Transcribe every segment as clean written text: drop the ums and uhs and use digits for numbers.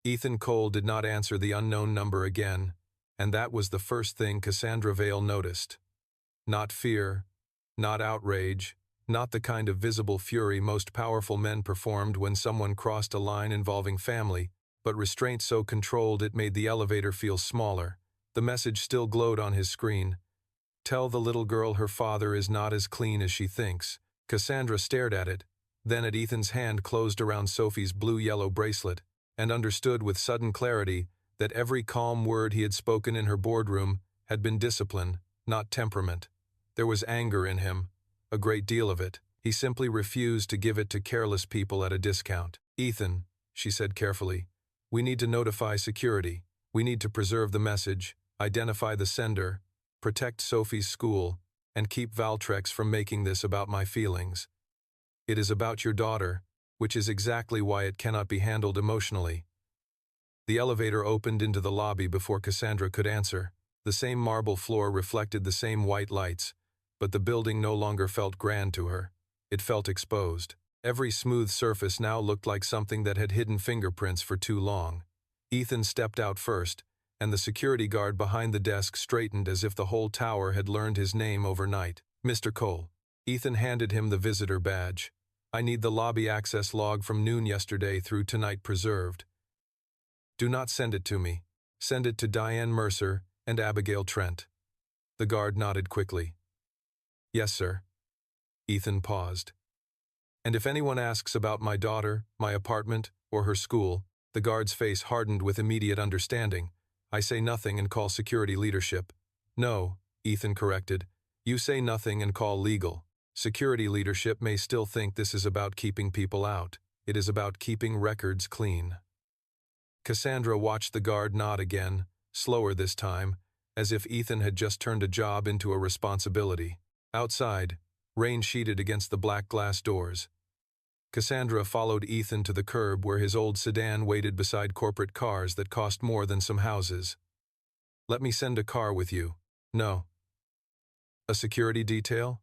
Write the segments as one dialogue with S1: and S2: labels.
S1: Ethan Cole did not answer the unknown number again, and that was the first thing Cassandra Vale noticed. Not fear, not outrage, not the kind of visible fury most powerful men performed when someone crossed a line involving family, but restraint so controlled it made the elevator feel smaller. The message still glowed on his screen. Tell the little girl her father is not as clean as she thinks. Cassandra stared at it, then at Ethan's hand closed around Sophie's blue-yellow bracelet, and understood with sudden clarity that every calm word he had spoken in her boardroom had been discipline, not temperament. There was anger in him, a great deal of it. He simply refused to give it to careless people at a discount. Ethan, she said carefully, we need to notify security. We need to preserve the message, identify the sender, protect Sophie's school, and keep Valtrex from making this about my feelings. It is about your daughter, which is exactly why it cannot be handled emotionally. The elevator opened into the lobby before Cassandra could answer. The same marble floor reflected the same white lights, but the building no longer felt grand to her. It felt exposed. Every smooth surface now looked like something that had hidden fingerprints for too long. Ethan stepped out first, and the security guard behind the desk straightened as if the whole tower had learned his name overnight. Mr. Cole. Ethan handed him the visitor badge. I need the lobby access log from noon yesterday through tonight preserved. Do not send it to me. Send it to Diane Mercer and Abigail Trent. The guard nodded quickly. Yes, sir. Ethan paused. And if anyone asks about my daughter, my apartment, or her school, the guard's face hardened with immediate understanding. I say nothing and call security leadership. No, Ethan corrected. You say nothing and call legal. Security leadership may still think this is about keeping people out. It is about keeping records clean. Cassandra watched the guard nod again, slower this time, as if Ethan had just turned a job into a responsibility. Outside, rain sheeted against the black glass doors. Cassandra followed Ethan to the curb where his old sedan waited beside corporate cars that cost more than some houses. Let me send a car with you. No. A security detail?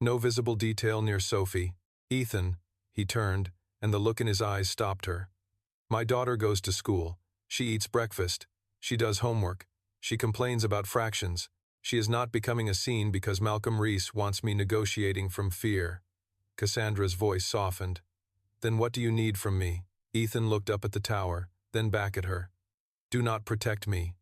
S1: No visible detail near Sophie. Ethan, he turned, and the look in his eyes stopped her. My daughter goes to school. She eats breakfast. She does homework. She complains about fractions. She is not becoming a scene because Malcolm Reese wants me negotiating from fear. Cassandra's voice softened. Then what do you need from me? Ethan looked up at the tower, then back at her. Do not protect me.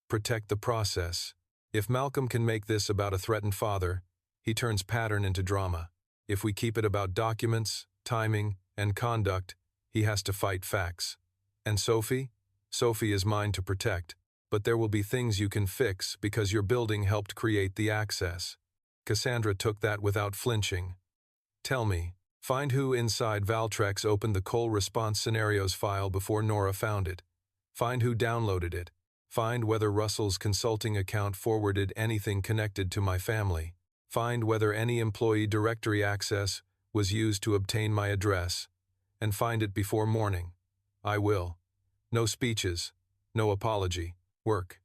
S1: Protect the process. If Malcolm can make this about a threatened father, he turns pattern into drama. If we keep it about documents, timing, and conduct, he has to fight facts. And Sophie? Sophie is mine to protect, but there will be things you can fix because your building helped create the access. Cassandra took that without flinching. Tell me, find who inside Valtrex opened the Cole response scenarios file before Nora found it. Find who downloaded it. Find whether Russell's consulting account forwarded anything connected to my family. Find whether any employee directory access was used to obtain my address. And find it before morning. I will. No speeches. No apology. Work.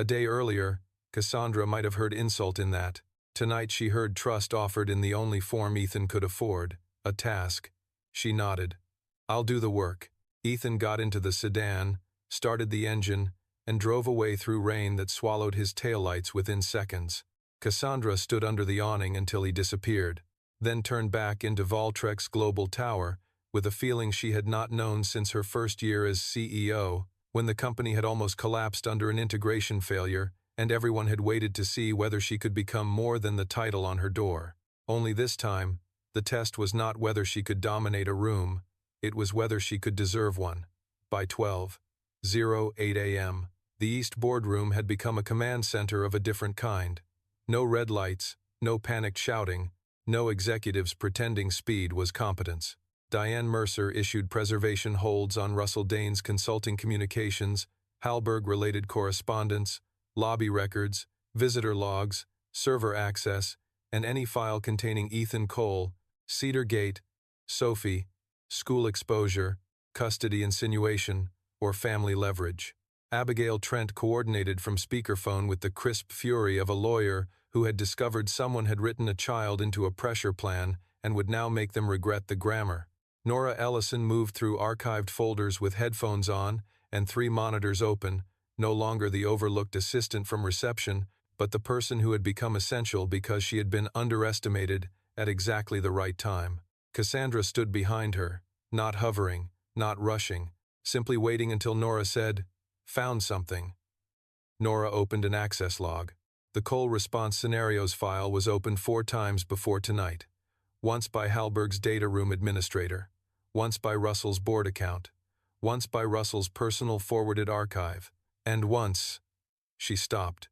S1: A day earlier, Cassandra might have heard insult in that. Tonight she heard trust offered in the only form Ethan could afford, a task. She nodded. I'll do the work. Ethan got into the sedan, started the engine, and drove away through rain that swallowed his taillights within seconds. Cassandra stood under the awning until he disappeared, then turned back into Valtrex Global Tower with a feeling she had not known since her first year as CEO, when the company had almost collapsed under an integration failure and everyone had waited to see whether she could become more than the title on her door. Only this time, the test was not whether she could dominate a room, it was whether she could deserve one. By 12:08 a.m., the East Boardroom had become a command center of a different kind. No red lights, no panicked shouting, no executives pretending speed was competence. Diane Mercer issued preservation holds on Russell Dane's consulting communications, Halberg-related correspondence, lobby records, visitor logs, server access, and any file containing Ethan Cole, Cedar Gate, Sophie, school exposure, custody insinuation, or family leverage. Abigail Trent coordinated from speakerphone with the crisp fury of a lawyer who had discovered someone had written a child into a pressure plan and would now make them regret the grammar. Nora Ellison moved through archived folders with headphones on and 3 monitors open, no longer the overlooked assistant from reception, but the person who had become essential because she had been underestimated at exactly the right time. Cassandra stood behind her, not hovering, not rushing, simply waiting until Nora said, "Found something." Nora opened an access log. The Cole response scenarios file was opened 4 times before tonight. Once by Halberg's data room administrator, once by Russell's board account, once by Russell's personal forwarded archive, and once— She stopped.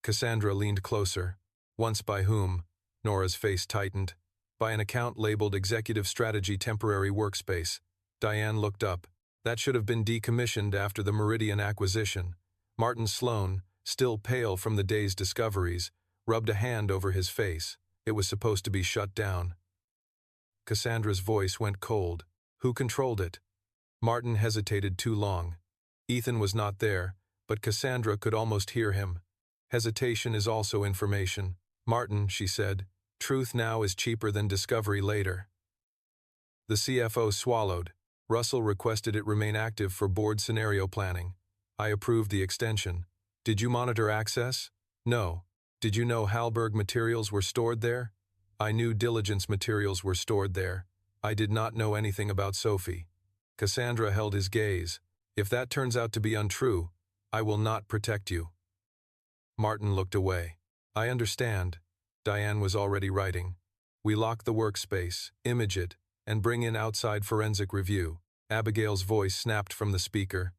S1: Cassandra leaned closer. Once by whom? Nora's face tightened. By an account labeled Executive Strategy Temporary Workspace. Diane looked up. That should have been decommissioned after the Meridian acquisition. Martin Sloan, still pale from the day's discoveries, rubbed a hand over his face. It was supposed to be shut down. Cassandra's voice went cold. Who controlled it? Martin hesitated too long. Ethan was not there, but Cassandra could almost hear him. Hesitation is also information. Martin, she said, truth now is cheaper than discovery later. The CFO swallowed. Russell requested it remain active for board scenario planning. I approved the extension. Did you monitor access? No. Did you know Halberg materials were stored there? I knew diligence materials were stored there. I did not know anything about Sophie. Cassandra held his gaze. If that turns out to be untrue, I will not protect you. Martin looked away. I understand. Diane was already writing. We lock the workspace, image it, and bring in outside forensic review. Abigail's voice snapped from the speaker.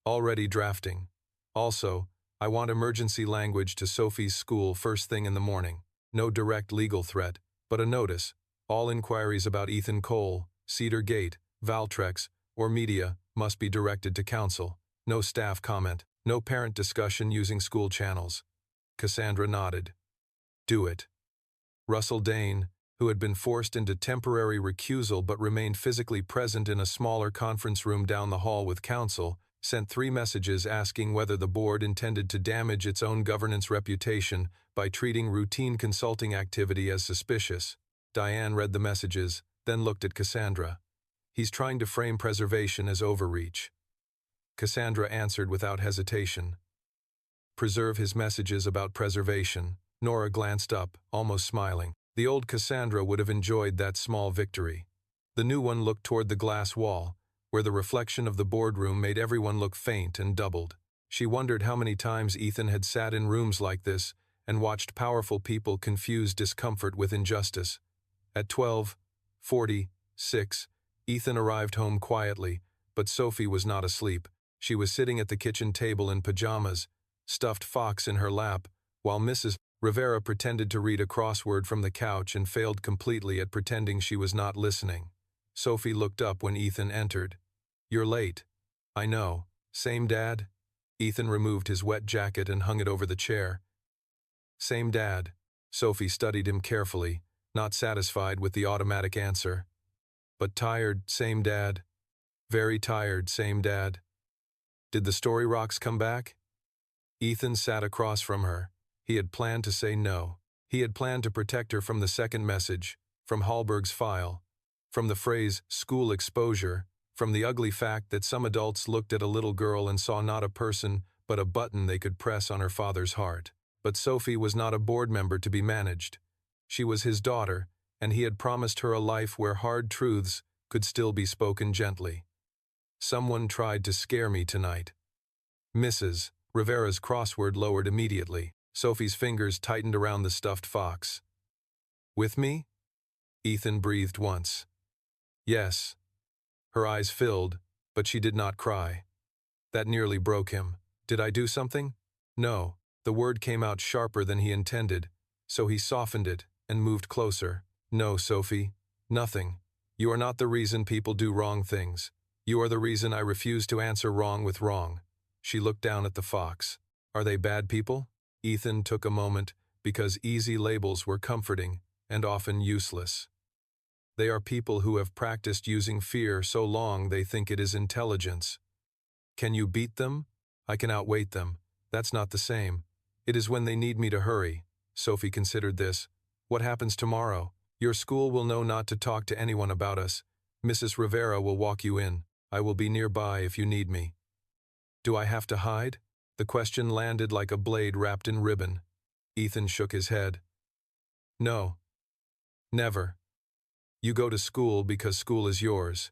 S1: Already drafting. Also, I want emergency language to Sophie's school first thing in the morning. No direct legal threat, but a notice. All inquiries about Ethan Cole, Cedar Gate, Valtrex, or media must be directed to council. No staff comment. No parent discussion using school channels. Cassandra nodded. Do it. Russell Dane, who had been forced into temporary recusal but remained physically present in a smaller conference room down the hall with counsel, sent 3 messages asking whether the board intended to damage its own governance reputation by treating routine consulting activity as suspicious. Diane read the messages, then looked at Cassandra. He's trying to frame preservation as overreach. Cassandra answered without hesitation. Preserve his messages about preservation. Nora glanced up, almost smiling. The old Cassandra would have enjoyed that small victory. The new one looked toward the glass wall, where the reflection of the boardroom made everyone look faint and doubled. She wondered how many times Ethan had sat in rooms like this and watched powerful people confuse discomfort with injustice. At 12:46, Ethan arrived home quietly, but Sophie was not asleep. She was sitting at the kitchen table in pajamas, stuffed fox in her lap, while Mrs. Rivera pretended to read a crossword from the couch and failed completely at pretending she was not listening. Sophie looked up when Ethan entered. You're late. I know. Same dad? Ethan removed his wet jacket and hung it over the chair. Same dad. Sophie studied him carefully, not satisfied with the automatic answer. But tired, same dad. Very tired, same dad. Did the story rocks come back? Ethan sat across from her. He had planned to say no. He had planned to protect her from the second message, from Halberg's file, from the phrase school exposure, from the ugly fact that some adults looked at a little girl and saw not a person but a button they could press on her father's heart. But Sophie was not a board member to be managed. She was his daughter, and he had promised her a life where hard truths could still be spoken gently. Someone tried to scare me tonight. Mrs. Rivera's crossword lowered immediately. Sophie's fingers tightened around the stuffed fox. With me? Ethan breathed once. Yes. Her eyes filled, but she did not cry. That nearly broke him. Did I do something? No. The word came out sharper than he intended, so he softened it and moved closer. No, Sophie. Nothing. You are not the reason people do wrong things. You are the reason I refuse to answer wrong with wrong. She looked down at the fox. Are they bad people? Ethan took a moment, because easy labels were comforting and often useless. They are people who have practiced using fear so long they think it is intelligence. Can you beat them? I can outweight them. That's not the same. It is when they need me to hurry. Sophie considered this. What happens tomorrow? Your school will know not to talk to anyone about us. Mrs. Rivera will walk you in. I will be nearby if you need me. Do I have to hide? The question landed like a blade wrapped in ribbon. Ethan shook his head. No. Never. You go to school because school is yours.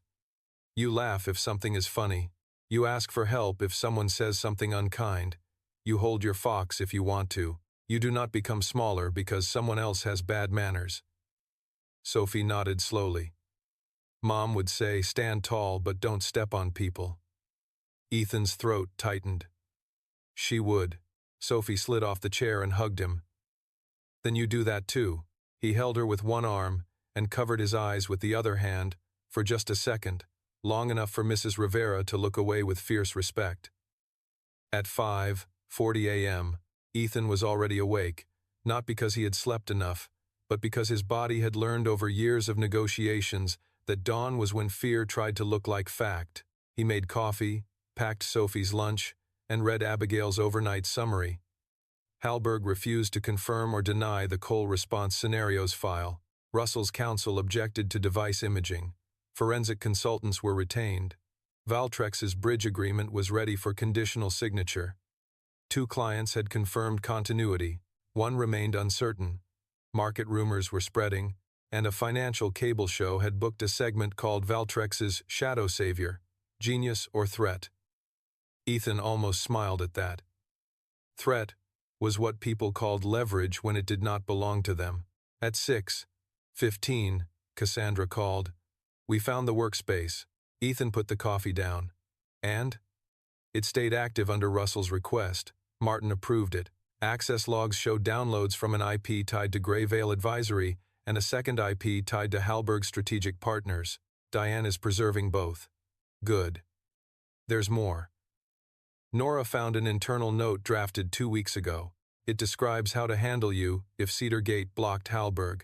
S1: You laugh if something is funny. You ask for help if someone says something unkind. You hold your fox if you want to. You do not become smaller because someone else has bad manners. Sophie nodded slowly. Mom would say, stand tall but don't step on people. Ethan's throat tightened. She would. Sophie slid off the chair and hugged him. Then you do that too. He held her with one arm and covered his eyes with the other hand for just a second, long enough for Mrs. Rivera to look away with fierce respect. At 5:40 a.m., Ethan was already awake, not because he had slept enough, but because his body had learned over years of negotiations that dawn was when fear tried to look like fact. He made coffee, packed Sophie's lunch, and read Abigail's overnight summary. Hallberg refused to confirm or deny the Cole response scenarios file. Russell's counsel objected to device imaging. Forensic consultants were retained. Valtrex's bridge agreement was ready for conditional signature. 2 clients had confirmed continuity. 1 remained uncertain. Market rumors were spreading, and a financial cable show had booked a segment called Valtrex's Shadow Savior, Genius or Threat. Ethan almost smiled at that. Threat was what people called leverage when it did not belong to them. At 6:15, Cassandra called. We found the workspace. Ethan put the coffee down. And? It stayed active under Russell's request. Martin approved it. Access logs showed downloads from an IP tied to Greyvale Advisory and a second IP tied to Hallberg Strategic Partners. Diane is preserving both. Good. There's more. Nora found an internal note drafted 2 weeks ago. It describes how to handle you if Cedar Gate blocked Hallberg.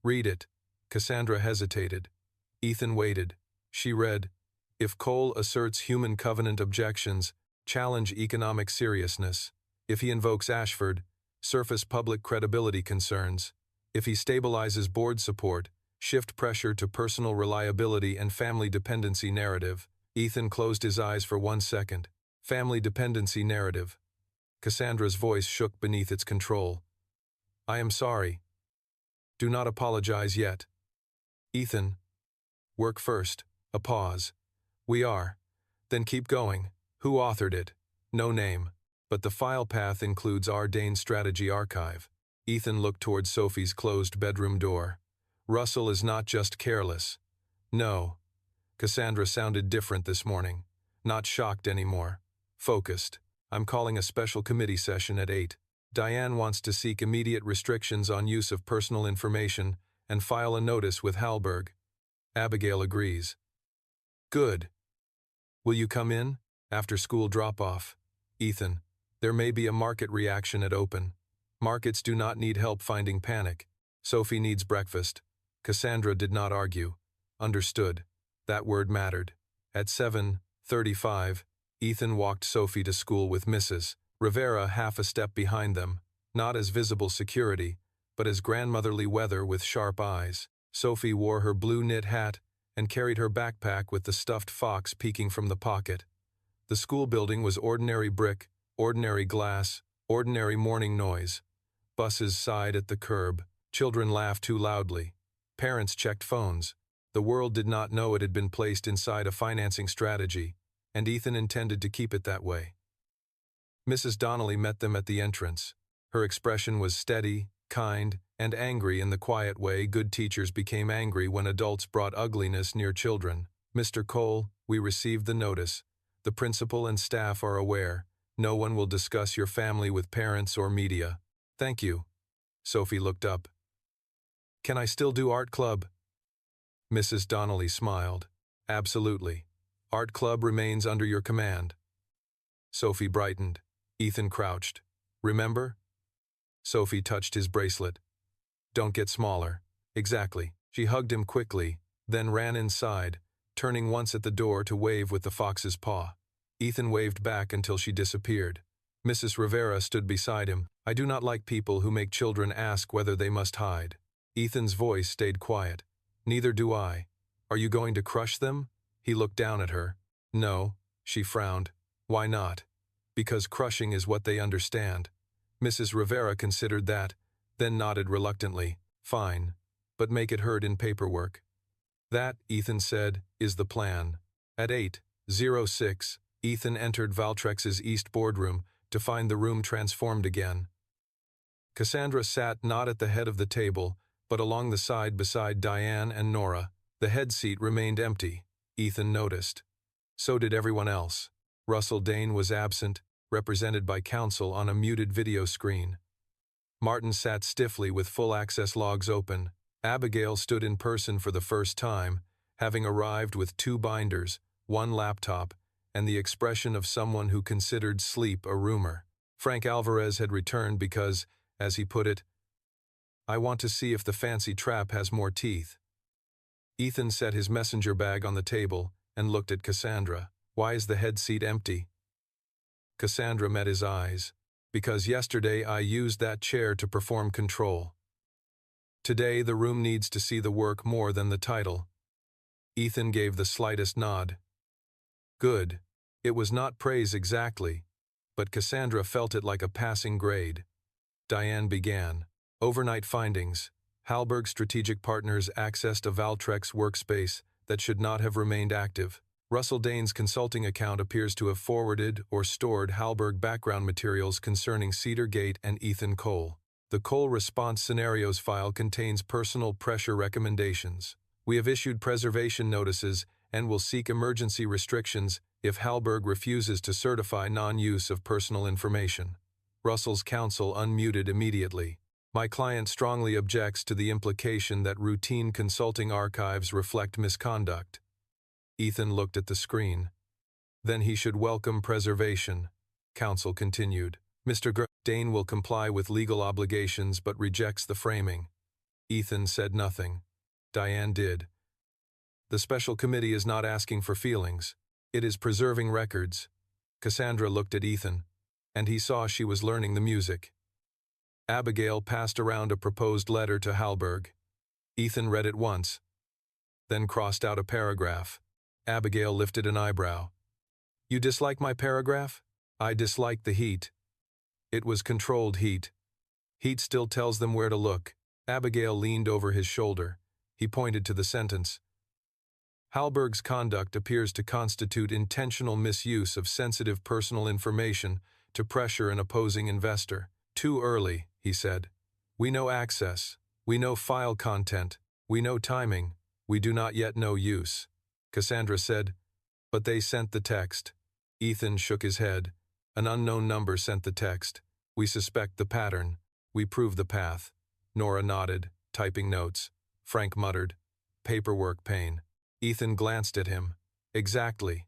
S1: Read it. Cassandra hesitated. Ethan waited. She read, if Cole asserts human covenant objections, challenge economic seriousness. If he invokes Ashford, surface public credibility concerns. If he stabilizes board support, shift pressure to personal reliability and family dependency narrative. Ethan closed his eyes for 1 second. Family dependency narrative. Cassandra's voice shook beneath its control. I am sorry. Do not apologize yet. Ethan. Work first. A pause. We are. Then keep going. Who authored it? No name. But the file path includes our Dane Strategy Archive. Ethan looked toward Sophie's closed bedroom door. Russell is not just careless. No. Cassandra sounded different this morning. Not shocked anymore. Focused. I'm calling a special committee session at 8. Diane wants to seek immediate restrictions on use of personal information and file a notice with Hallberg. Abigail agrees. Good. Will you come in? After school drop-off. Ethan. There may be a market reaction at open. Markets do not need help finding panic. Sophie needs breakfast. Cassandra did not argue. Understood. That word mattered. At 7:35, Ethan walked Sophie to school with Mrs. Rivera half a step behind them, not as visible security, but as grandmotherly weather with sharp eyes. Sophie wore her blue knit hat and carried her backpack with the stuffed fox peeking from the pocket. The school building was ordinary brick, ordinary glass, ordinary morning noise. Buses sighed at the curb. Children laughed too loudly. Parents checked phones. The world did not know it had been placed inside a financing strategy, and Ethan intended to keep it that way. Mrs. Donnelly met them at the entrance. Her expression was steady, kind, and angry in the quiet way good teachers became angry when adults brought ugliness near children. Mr. Cole, we received the notice. The principal and staff are aware. No one will discuss your family with parents or media. Thank you. Sophie looked up. Can I still do art club? Mrs. Donnelly smiled. Absolutely. Art club remains under your command. Sophie brightened. Ethan crouched. Remember? Sophie touched his bracelet. Don't get smaller. Exactly. She hugged him quickly, then ran inside, turning once at the door to wave with the fox's paw. Ethan waved back until she disappeared. Mrs. Rivera stood beside him. I do not like people who make children ask whether they must hide. Ethan's voice stayed quiet. Neither do I. Are you going to crush them? He looked down at her. No, she frowned. Why not? Because crushing is what they understand. Mrs. Rivera considered that, then nodded reluctantly. Fine, but make it heard in paperwork. That, Ethan said, is the plan. At 8:06, Ethan entered Valtrex's East boardroom to find the room transformed again. Cassandra sat not at the head of the table, but along the side beside Diane and Nora. The head seat remained empty, Ethan noticed. So did everyone else. Russell Dane was absent, represented by counsel on a muted video screen. Martin sat stiffly with full access logs open. Abigail stood in person for the first time, having arrived with 2 binders, 1 laptop, and the expression of someone who considered sleep a rumor. Frank Alvarez had returned because, as he put it, I want to see if the fancy trap has more teeth. Ethan set his messenger bag on the table and looked at Cassandra. Why is the head seat empty? Cassandra met his eyes. Because yesterday I used that chair to perform control. Today the room needs to see the work more than the title. Ethan gave the slightest nod. Good. It was not praise exactly, but Cassandra felt it like a passing grade. Diane began. Overnight findings. Hallberg Strategic Partners accessed a Valtrex workspace that should not have remained active. Russell Dane's consulting account appears to have forwarded or stored Hallberg background materials concerning Cedar Gate and Ethan Cole. The Cole response scenarios file contains personal pressure recommendations. We have issued preservation notices and will seek emergency restrictions if Hallberg refuses to certify non-use of personal information. Russell's counsel unmuted immediately. My client strongly objects to the implication that routine consulting archives reflect misconduct. Ethan looked at the screen. Then he should welcome preservation. Counsel continued. Mr. Dane will comply with legal obligations but rejects the framing. Ethan said nothing. Diane did. The special committee is not asking for feelings. It is preserving records. Cassandra looked at Ethan, and he saw she was learning the music. Abigail passed around a proposed letter to Hallberg. Ethan read it once, then crossed out a paragraph. Abigail lifted an eyebrow. You dislike my paragraph? I dislike the heat. It was controlled heat. Heat still tells them where to look. Abigail leaned over his shoulder. He pointed to the sentence. Hallberg's conduct appears to constitute intentional misuse of sensitive personal information to pressure an opposing investor. Too early, he said. We know access. We know file content. We know timing. We do not yet know use. Cassandra said, but they sent the text. Ethan shook his head. An unknown number sent the text. We suspect the pattern. We prove the path. Nora nodded, typing notes. Frank muttered, paperwork pain. Ethan glanced at him. Exactly.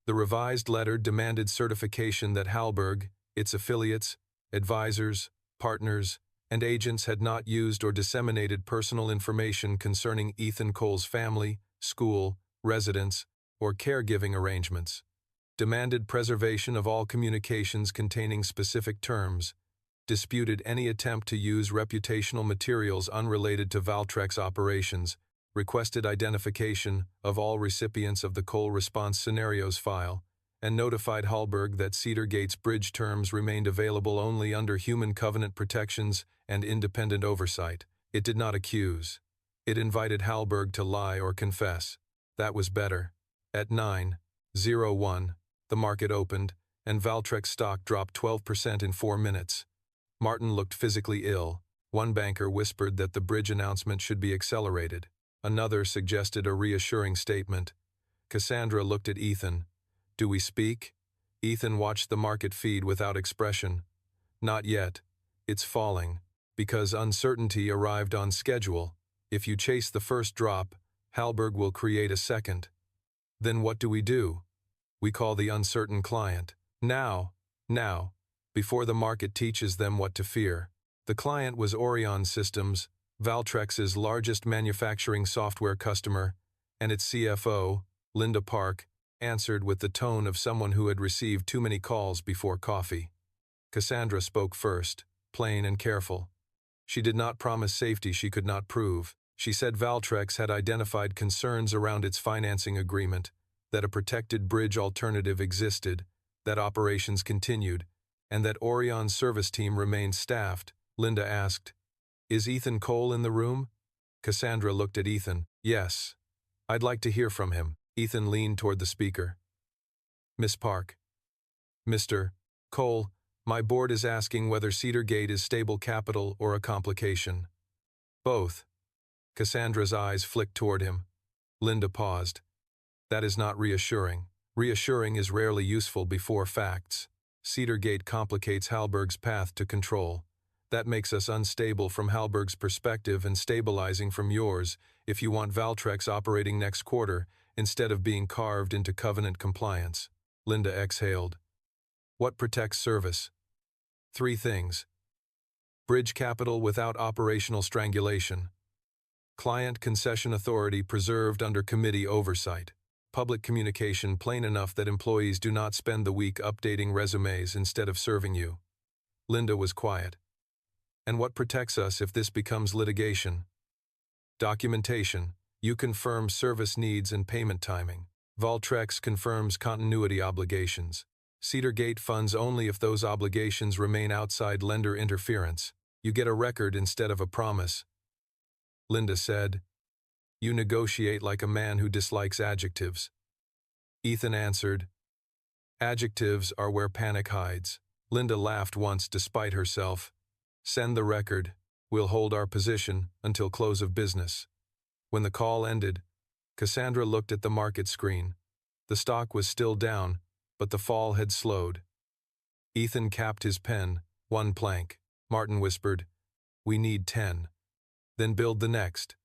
S1: The revised letter demanded certification that Hallberg, its affiliates, advisors, partners, and agents had not used or disseminated personal information concerning Ethan Cole's family, school, residence, or caregiving arrangements. Demanded preservation of all communications containing specific terms. Disputed any attempt to use reputational materials unrelated to Valtrex operations. Requested identification of all recipients of the Cole response scenarios file, and notified Hallberg that Cedar Gate's bridge terms remained available only under human covenant protections and independent oversight. It did not accuse. It invited Hallberg to lie or confess. That was better. At 9:01, the market opened, and Valtrex stock dropped 12% in 4 minutes. Martin looked physically ill. One banker whispered that the bridge announcement should be accelerated. Another suggested a reassuring statement. Cassandra looked at Ethan. Do we speak? Ethan watched the market feed without expression. Not yet. It's falling. Because uncertainty arrived on schedule. If you chase the first drop, Hallberg will create a second. Then what do? We call the uncertain client. Now, before the market teaches them what to fear. The client was Orion Systems, Valtrex's largest manufacturing software customer, and its CFO, Linda Park, answered with the tone of someone who had received too many calls before coffee. Cassandra spoke first, plain and careful. She did not promise safety she could not prove. She said Valtrex had identified concerns around its financing agreement, that a protected bridge alternative existed, that operations continued, and that Orion's service team remained staffed. Linda asked, "Is Ethan Cole in the room?" Cassandra looked at Ethan. "Yes. I'd like to hear from him." Ethan leaned toward the speaker. "Miss Park." "Mr. Cole, my board is asking whether Cedar Gate is stable capital or a complication." "Both." Cassandra's eyes flicked toward him. Linda paused. "That is not reassuring. Reassuring is rarely useful before facts. Cedar Gate complicates Halberg's path to control. That makes us unstable from Halberg's perspective and stabilizing from yours if you want Valtrex operating next quarter instead of being carved into covenant compliance." Linda exhaled. "What protects service?" "Three things. Bridge capital without operational strangulation. Client concession authority preserved under committee oversight. Public communication plain enough that employees do not spend the week updating resumes instead of serving you." Linda was quiet. "And what protects us if this becomes litigation?" "Documentation. You confirm service needs and payment timing. Valtrex confirms continuity obligations. Cedar Gate funds only if those obligations remain outside lender interference. You get a record instead of a promise." Linda said, "You negotiate like a man who dislikes adjectives." Ethan answered, "Adjectives are where panic hides." Linda laughed once despite herself. "Send the record. We'll hold our position until close of business." When the call ended, Cassandra looked at the market screen. The stock was still down, but the fall had slowed. Ethan capped his pen, 1 plank. Martin whispered, "We need 10. Then build the next."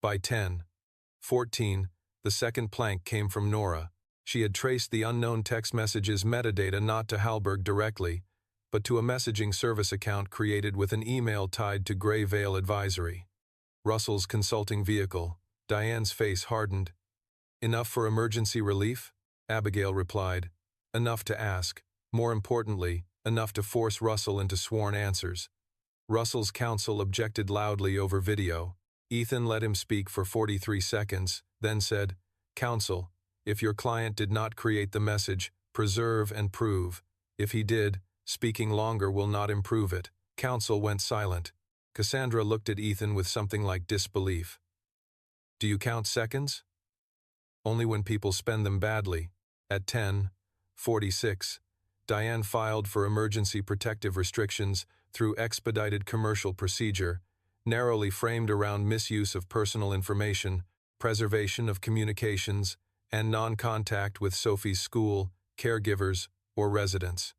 S1: By 10:14, the second plank came from Nora. She had traced the unknown text message's metadata not to Halberg directly, but to a messaging service account created with an email tied to Grey Vale Advisory. Russell's consulting vehicle. Diane's face hardened. "Enough for emergency relief?" Abigail replied. "Enough to ask. More importantly, enough to force Russell into sworn answers." Russell's counsel objected loudly over video. Ethan let him speak for 43 seconds, then said, "Counsel, if your client did not create the message, preserve and prove. If he did, speaking longer will not improve it." Counsel went silent. Cassandra looked at Ethan with something like disbelief. "Do you count seconds?" "Only when people spend them badly." At 10:46, Diane filed for emergency protective restrictions through expedited commercial procedure, narrowly framed around misuse of personal information, preservation of communications, and non-contact with Sophie's school, caregivers, or residents.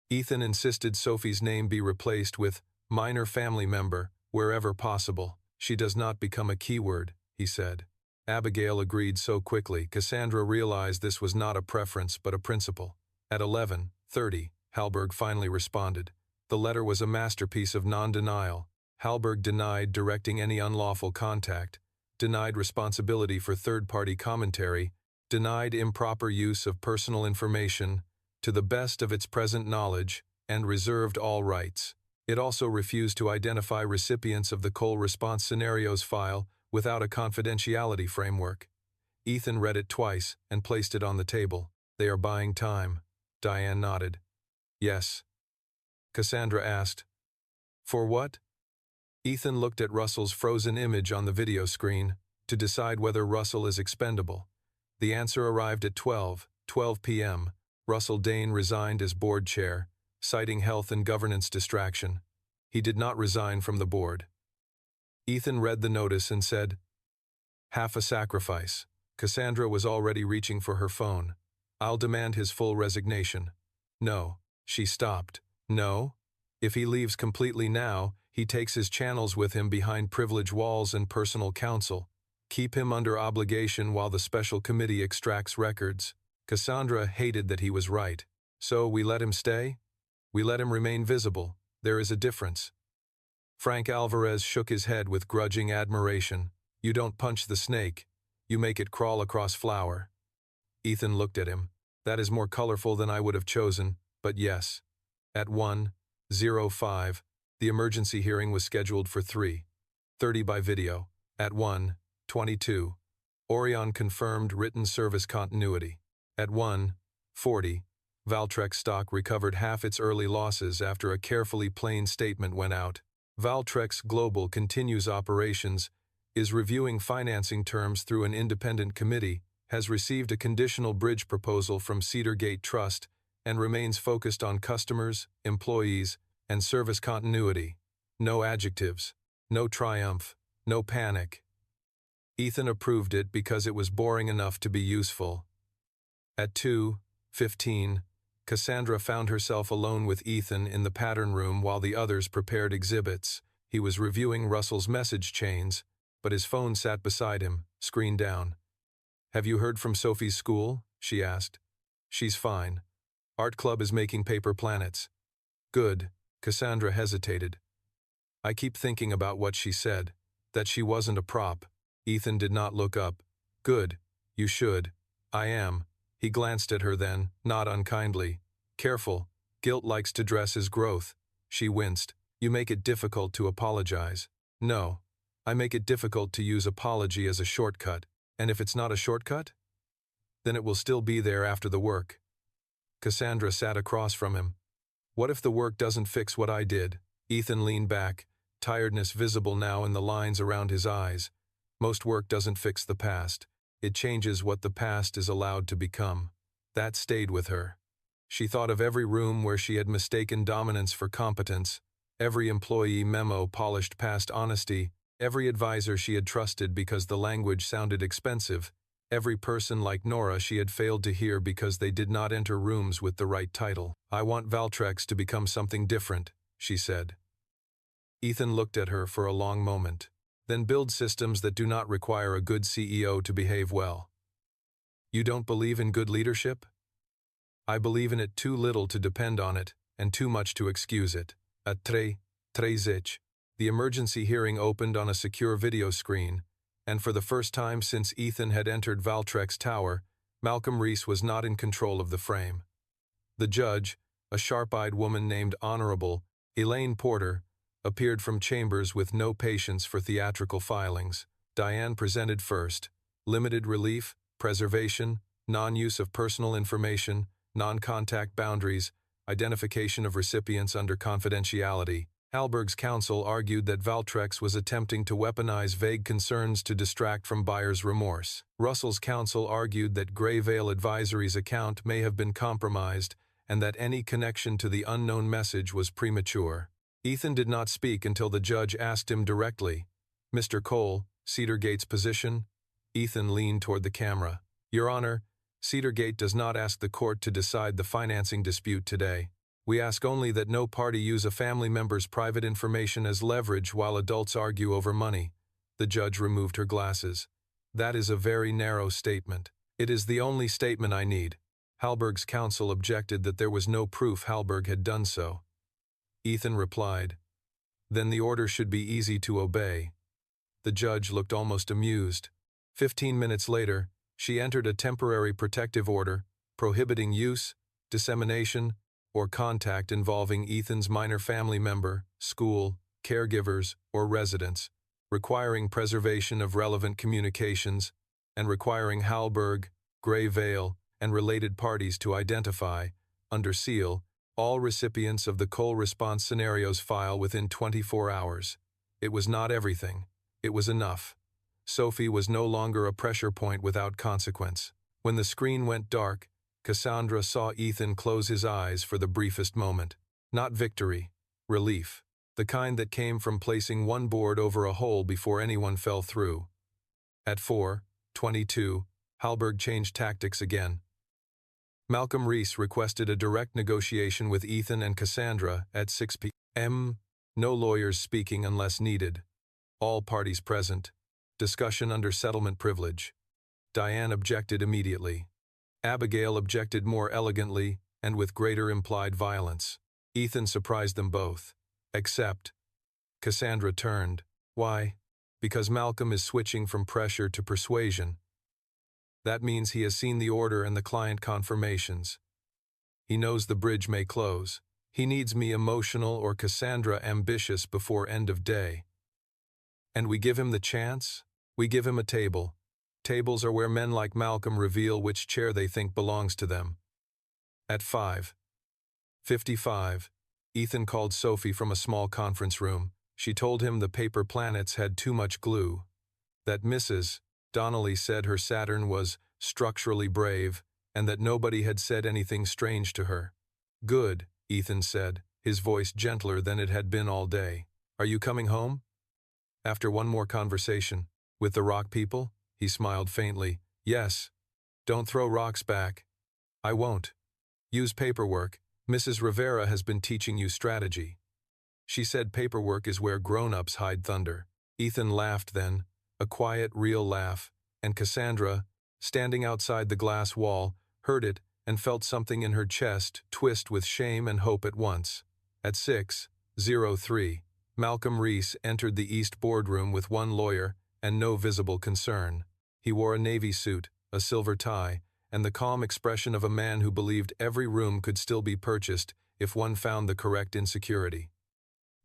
S1: Ethan insisted Sophie's name be replaced with "minor family member" wherever possible. "She does not become a keyword," he said. Abigail agreed so quickly, Cassandra realized this was not a preference but a principle. At 11:30, Halberg finally responded. The letter was a masterpiece of non-denial. Halberg denied directing any unlawful contact, denied responsibility for third-party commentary, denied improper use of personal information, to the best of its present knowledge, and reserved all rights. It also refused to identify recipients of the Cole response scenarios file without a confidentiality framework. Ethan read it twice and placed it on the table. "They are buying time." Diane nodded. "Yes." Cassandra asked, "For what?" Ethan looked at Russell's frozen image on the video screen to decide whether Russell is expendable. The answer arrived at 12 p.m. Russell Dane resigned as board chair, citing health and governance distraction. He did not resign from the board. Ethan read the notice and said, "Half a sacrifice." Cassandra was already reaching for her phone. "I'll demand his full resignation." "No." She stopped. "No? If he leaves completely now, he takes his channels with him behind privilege walls and personal counsel. Keep him under obligation while the special committee extracts records." Cassandra hated that he was right. "So we let him stay? We let him remain visible. There is a difference." Frank Alvarez shook his head with grudging admiration. "You don't punch the snake. You make it crawl across flour." Ethan looked at him. "That is more colorful than I would have chosen, but yes." At 1:05, the emergency hearing was scheduled for 3:30 by video. At 1:22, Orion confirmed written service continuity. At 1:40, Valtrex stock recovered half its early losses after a carefully plain statement went out. Valtrex Global continues operations, is reviewing financing terms through an independent committee, has received a conditional bridge proposal from Cedar Gate Trust, and remains focused on customers, employees, and service continuity. No adjectives, no triumph, no panic. Ethan approved it because it was boring enough to be useful. At 2:15, Cassandra found herself alone with Ethan in the pattern room while the others prepared exhibits. He was reviewing Russell's message chains, but his phone sat beside him, screen down. "Have you heard from Sophie's school?" she asked. "She's fine. Art club is making paper planets." "Good." Cassandra hesitated. "I keep thinking about what she said, that she wasn't a prop." Ethan did not look up. "Good. You should." "I am." He glanced at her then, not unkindly. "Careful. Guilt likes to dress as growth." She winced. "You make it difficult to apologize." "No. I make it difficult to use apology as a shortcut. And if it's not a shortcut? Then it will still be there after the work." Cassandra sat across from him. "What if the work doesn't fix what I did?" Ethan leaned back, tiredness visible now in the lines around his eyes. "Most work doesn't fix the past. It changes what the past is allowed to become." That stayed with her. She thought of every room where she had mistaken dominance for competence, every employee memo polished past honesty, every advisor she had trusted because the language sounded expensive, every person like Nora she had failed to hear because they did not enter rooms with the right title. "I want Valtrex to become something different," she said. Ethan looked at her for a long moment. "Then build systems that do not require a good CEO to behave well." "You don't believe in good leadership?" "I believe in it too little to depend on it, and too much to excuse it." At 3:30, the emergency hearing opened on a secure video screen, and for the first time since Ethan had entered Valtrex Tower, Malcolm Reese was not in control of the frame. The judge, a sharp-eyed woman named Honorable Elaine Porter, appeared from chambers with no patience for theatrical filings. Diane presented first: limited relief, preservation, non-use of personal information, non-contact boundaries, identification of recipients under confidentiality. Halberg's counsel argued that Valtrex was attempting to weaponize vague concerns to distract from buyer's remorse. Russell's counsel argued that Greyvale Advisory's account may have been compromised and that any connection to the unknown message was premature. Ethan did not speak until the judge asked him directly, "Mr. Cole, Cedar Gate's position?" Ethan leaned toward the camera. "Your Honor, Cedar Gate does not ask the court to decide the financing dispute today. We ask only that no party use a family member's private information as leverage while adults argue over money." The judge removed her glasses. "That is a very narrow statement. It is the only statement I need." Halberg's counsel objected that there was no proof Halberg had done so. Ethan replied, "Then the order should be easy to obey." The judge looked almost amused. 15 minutes later, she entered a temporary protective order, prohibiting use, dissemination, or contact involving Ethan's minor family member, school, caregivers, or residents, requiring preservation of relevant communications, and requiring Halberg, Greyvale, and related parties to identify, under seal, all recipients of the Cole Response Scenarios file within 24 hours. It was not everything. It was enough. Sophie was no longer a pressure point without consequence. When the screen went dark, Cassandra saw Ethan close his eyes for the briefest moment. Not victory, relief. The kind that came from placing one board over a hole before anyone fell through. At 4:22, Halberg changed tactics again. Malcolm Reese requested a direct negotiation with Ethan and Cassandra at 6 p.m. No lawyers speaking unless needed. All parties present. Discussion under settlement privilege. Diane objected immediately. Abigail objected more elegantly and with greater implied violence. Ethan surprised them both. Except. Cassandra turned. "Why?" "Because Malcolm is switching from pressure to persuasion. That means he has seen the order and the client confirmations. He knows the bridge may close. He needs me emotional or Cassandra ambitious before end of day. And we give him the chance?" We give him a table. Tables are where men like Malcolm reveal which chair they think belongs to them. At 5:55, Ethan called Sophie from a small conference room. She told him the paper planets had too much glue, that Mrs. Donnelly said her Saturn was structurally brave, and that nobody had said anything strange to her. "Good," Ethan said, his voice gentler than it had been all day. "Are you coming home?" After one more conversation, with the rock people, he smiled faintly. "Yes. Don't throw rocks back." "I won't. Use paperwork. Mrs. Rivera has been teaching you strategy. She said paperwork is where grown-ups hide thunder." Ethan laughed then, a quiet, real laugh, and Cassandra, standing outside the glass wall, heard it and felt something in her chest twist with shame and hope at once. At 6:03, Malcolm Reese entered the East boardroom with one lawyer and no visible concern. He wore a navy suit, a silver tie, and the calm expression of a man who believed every room could still be purchased if one found the correct insecurity.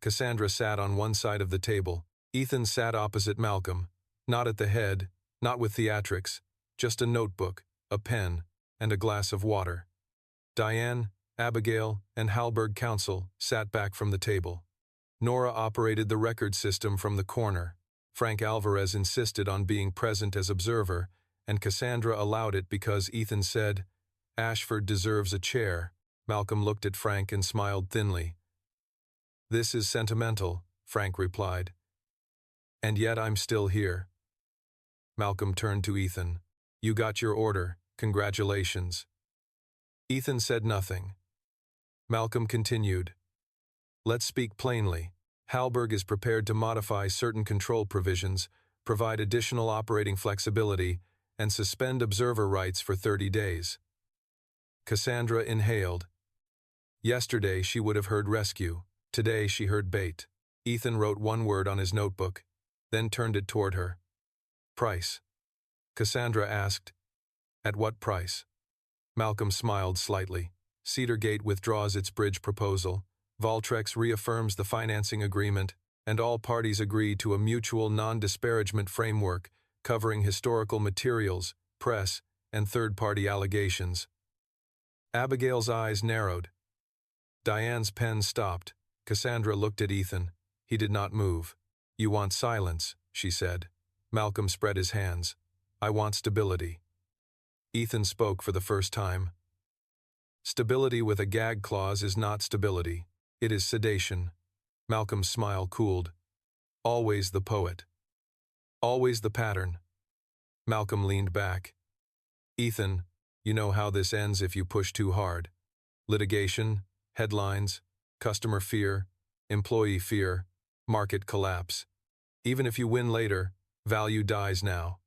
S1: Cassandra sat on one side of the table. Ethan sat opposite Malcolm, not at the head, not with theatrics, just a notebook, a pen, and a glass of water. Diane, Abigail, and Halberg counsel sat back from the table. Nora operated the record system from the corner. Frank Alvarez insisted on being present as observer, and Cassandra allowed it because Ethan said, "Ashford deserves a chair." Malcolm looked at Frank and smiled thinly. "This is sentimental," Frank replied. "And yet I'm still here." Malcolm turned to Ethan. "You got your order. Congratulations." Ethan said nothing. Malcolm continued. "Let's speak plainly. Halberg is prepared to modify certain control provisions, provide additional operating flexibility, and suspend observer rights for 30 days. Cassandra inhaled. Yesterday she would have heard rescue. Today she heard bait. Ethan wrote one word on his notebook, then turned it toward her. "Price." Cassandra asked, "At what price?" Malcolm smiled slightly. "Cedar Gate withdraws its bridge proposal. Valtrex reaffirms the financing agreement, and all parties agree to a mutual non-disparagement framework covering historical materials, press, and third-party allegations." Abigail's eyes narrowed. Diane's pen stopped. Cassandra looked at Ethan. He did not move. "You want silence," she said. Malcolm spread his hands. "I want stability." Ethan spoke for the first time. "Stability with a gag clause is not stability. It is sedation." Malcolm's smile cooled. "Always the poet. Always the pattern." Malcolm leaned back. "Ethan, you know how this ends if you push too hard. Litigation, headlines, customer fear, employee fear, market collapse. Even if you win later, value dies now.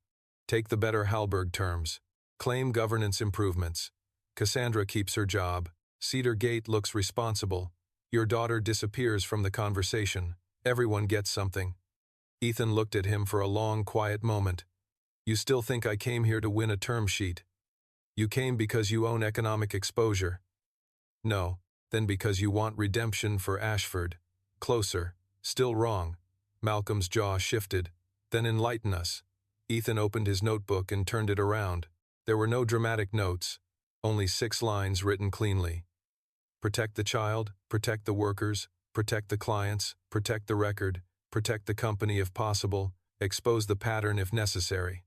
S1: Take the better Halberg terms. Claim governance improvements. Cassandra keeps her job. Cedar Gate looks responsible. Your daughter disappears from the conversation. Everyone gets something." Ethan looked at him for a long, quiet moment. "You still think I came here to win a term sheet? You came because you own economic exposure." "No, then because you want redemption for Ashford." "Closer. Still wrong." Malcolm's jaw shifted. "Then enlighten us." Ethan opened his notebook and turned it around. There were no dramatic notes, only 6 lines written cleanly. "Protect the child, protect the workers, protect the clients, protect the record, protect the company if possible, expose the pattern if necessary."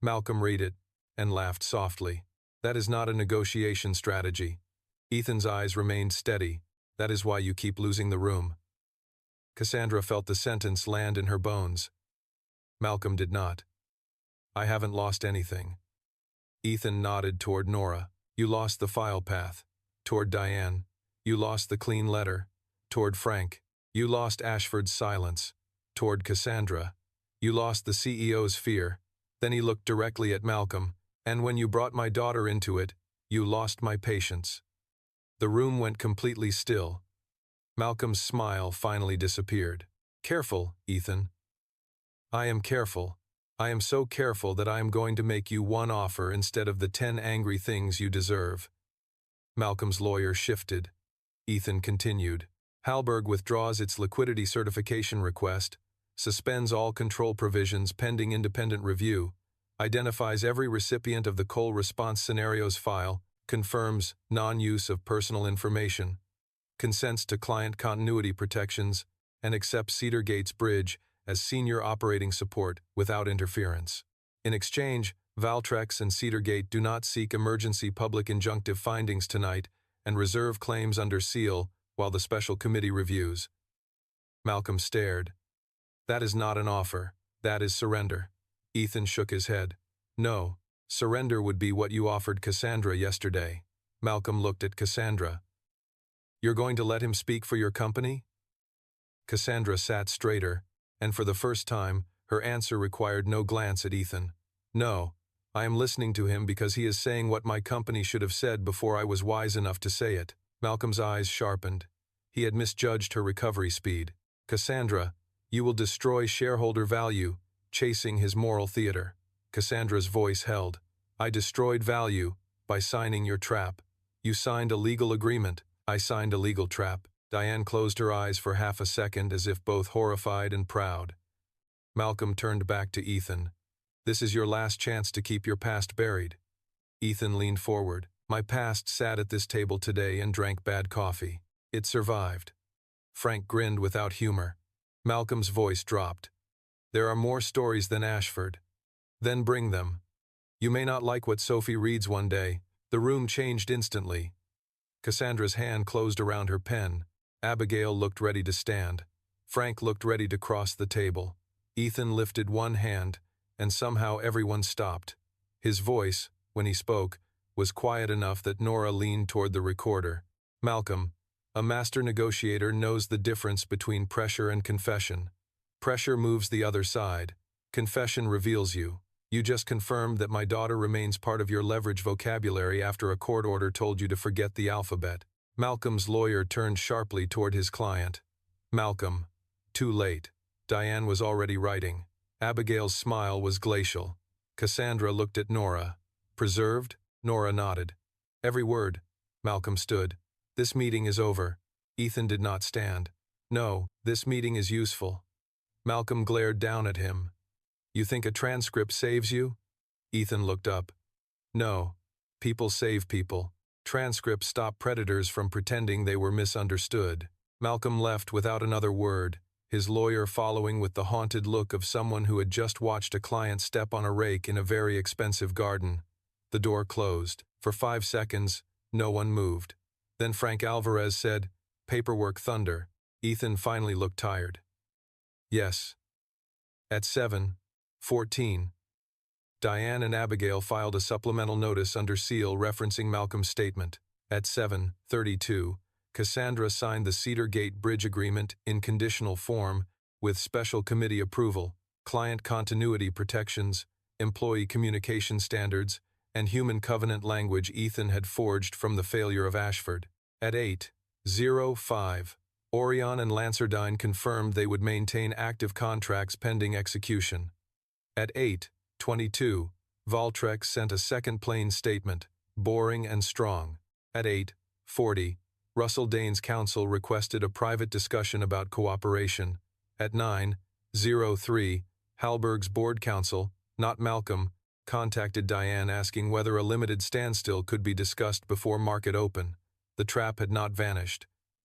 S1: Malcolm read it and laughed softly. "That is not a negotiation strategy." Ethan's eyes remained steady. "That is why you keep losing the room." Cassandra felt the sentence land in her bones. Malcolm did not. "I haven't lost anything." Ethan nodded toward Nora. "You lost the file path." Toward Diane. "You lost the clean letter." Toward Frank. "You lost Ashford's silence." Toward Cassandra. "You lost the CEO's fear." Then he looked directly at Malcolm. "And when you brought my daughter into it, you lost my patience." The room went completely still. Malcolm's smile finally disappeared. "Careful, Ethan." "I am careful. I am so careful that I am going to make you one offer instead of the 10 angry things you deserve." Malcolm's lawyer shifted. Ethan continued. "Halberg withdraws its liquidity certification request. suspends all control provisions pending independent review, identifies every recipient of the Cole response scenarios file, confirms non-use of personal information, consents to client continuity protections, and accepts Cedar Gate's bridge as senior operating support without interference. In exchange, Valtrex and Cedar Gate do not seek emergency public injunctive findings tonight and reserve claims under seal while the special committee reviews. Malcolm stared. That is not an offer. That is surrender. Ethan shook his head. No, surrender would be what you offered Cassandra yesterday. Malcolm looked at Cassandra. You're going to let him speak for your company? Cassandra sat straighter, and for the first time, her answer required no glance at Ethan. No, I am listening to him because he is saying what my company should have said before I was wise enough to say it. Malcolm's eyes sharpened. He had misjudged her recovery speed. Cassandra, you will destroy shareholder value, chasing his moral theater. Cassandra's voice held. I destroyed value by signing your trap. You signed a legal agreement. I signed a legal trap. Diane closed her eyes for half a second as if both horrified and proud. Malcolm turned back to Ethan. This is your last chance to keep your past buried. Ethan leaned forward. My past sat at this table today and drank bad coffee. It survived. Frank grinned without humor. Malcolm's voice dropped. There are more stories than Ashford. Then bring them. You may not like what Sophie reads one day. The room changed instantly. Cassandra's hand closed around her pen. Abigail looked ready to stand. Frank looked ready to cross the table. Ethan lifted one hand, and somehow everyone stopped. His voice, when he spoke, was quiet enough that Nora leaned toward the recorder. Malcolm, a master negotiator, knows the difference between pressure and confession. Pressure moves the other side. Confession reveals you. You just confirmed that my daughter remains part of your leverage vocabulary after a court order told you to forget the alphabet. Malcolm's lawyer turned sharply toward his client. Malcolm. Too late. Diane was already writing. Abigail's smile was glacial. Cassandra looked at Nora. Preserved? Nora nodded. Every word. Malcolm stood. This meeting is over. Ethan did not stand. No, this meeting is useful. Malcolm glared down at him. You think a transcript saves you? Ethan looked up. No. People save people. Transcripts stop predators from pretending they were misunderstood. Malcolm left without another word, his lawyer following with the haunted look of someone who had just watched a client step on a rake in a very expensive garden. The door closed. For 5 seconds, no one moved. Then Frank Alvarez said, Paperwork thunder. Ethan finally looked tired. Yes. At 7:14. Diane and Abigail filed a supplemental notice under seal referencing Malcolm's statement. At 7:32, Cassandra signed the Cedar Gate Bridge Agreement in conditional form with special committee approval, client continuity protections, employee communication standards, and human covenant language Ethan had forged from the failure of Ashford. At 8:05, Orion and Lancerdine confirmed they would maintain active contracts pending execution. At 8:22, Valtrex sent a second plain statement, boring and strong. At 8:40, Russell Dane's counsel requested a private discussion about cooperation. At 9:03, Halberg's board counsel, not Malcolm, contacted Diane asking whether a limited standstill could be discussed before market open. The trap had not vanished,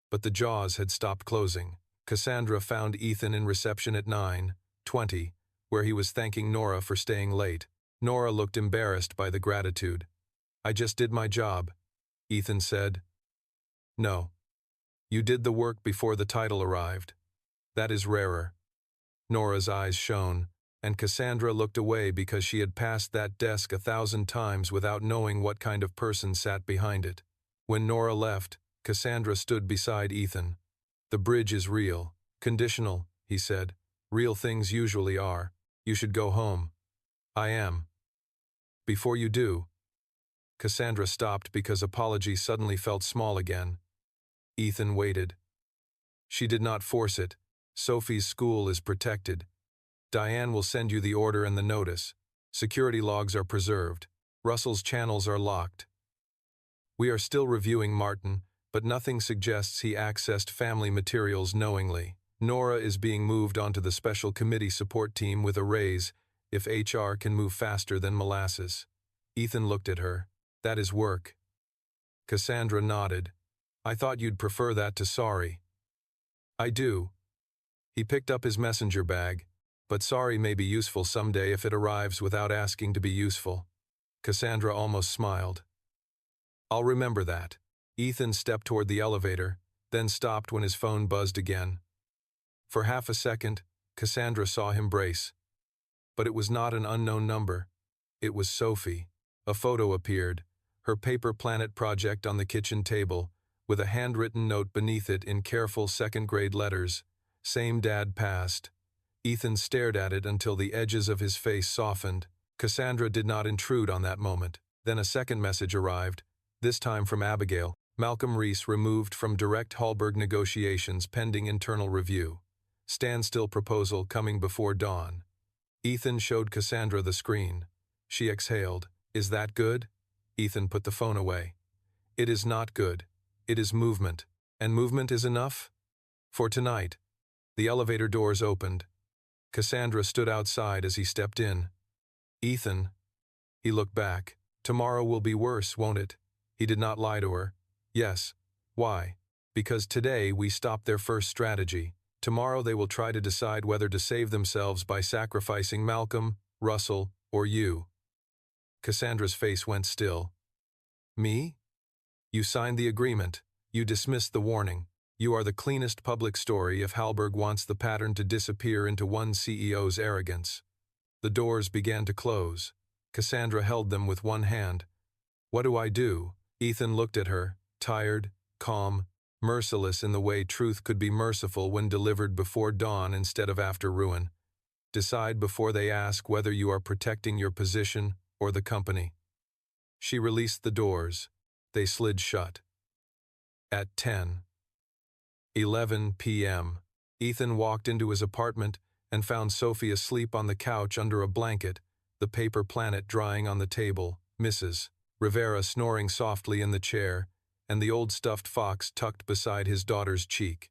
S1: but the jaws had stopped closing. Cassandra found Ethan in reception at 9:20, where he was thanking Nora for staying late. Nora looked embarrassed by the gratitude. I just did my job, Ethan said. No. You did the work before the title arrived. That is rarer. Nora's eyes shone, and Cassandra looked away because she had passed that desk 1,000 times without knowing what kind of person sat behind it. When Nora left, Cassandra stood beside Ethan. The bridge is real. Conditional, he said. Real things usually are. You should go home. I am. Before you do. Cassandra stopped because apology suddenly felt small again. Ethan waited. She did not force it. Sophie's school is protected. Diane will send you the order and the notice. Security logs are preserved. Russell's channels are locked. We are still reviewing Martin, but nothing suggests he accessed family materials knowingly. Nora is being moved onto the special committee support team with a raise if HR can move faster than molasses. Ethan looked at her. That is work. Cassandra nodded. I thought you'd prefer that to sorry. I do. He picked up his messenger bag, but sorry may be useful someday if it arrives without asking to be useful. Cassandra almost smiled. I'll remember that. Ethan stepped toward the elevator, then stopped when his phone buzzed again. For half a second, Cassandra saw him brace. But it was not an unknown number. It was Sophie. A photo appeared, her paper planet project on the kitchen table, with a handwritten note beneath it in careful second-grade letters. Same dad passed. Ethan stared at it until the edges of his face softened. Cassandra did not intrude on that moment. Then a second message arrived, this time from Abigail. Malcolm Reese removed from direct Hallberg negotiations pending internal review. Standstill proposal coming before dawn. Ethan showed Cassandra the screen. She exhaled. Is that good? Ethan put the phone away. It is not good. It is movement. And movement is enough? For tonight. The elevator doors opened. Cassandra stood outside as he stepped in. Ethan. He looked back. Tomorrow will be worse, won't it? He did not lie to her. Yes. Why? Because today we stopped their first strategy. Tomorrow they will try to decide whether to save themselves by sacrificing Malcolm, Russell, or you. Cassandra's face went still. Me? You signed the agreement. You dismissed the warning. You are the cleanest public story if Hallberg wants the pattern to disappear into one CEO's arrogance. The doors began to close. Cassandra held them with one hand. What do I do? Ethan looked at her, tired, calm, merciless in the way truth could be merciful when delivered before dawn instead of after ruin. Decide before they ask whether you are protecting your position or the company. She released the doors. They slid shut. At 10:11 p.m., Ethan walked into his apartment and found Sophie asleep on the couch under a blanket, the paper planet drying on the table, Mrs. Rivera snoring softly in the chair, and the old stuffed fox tucked beside his daughter's cheek.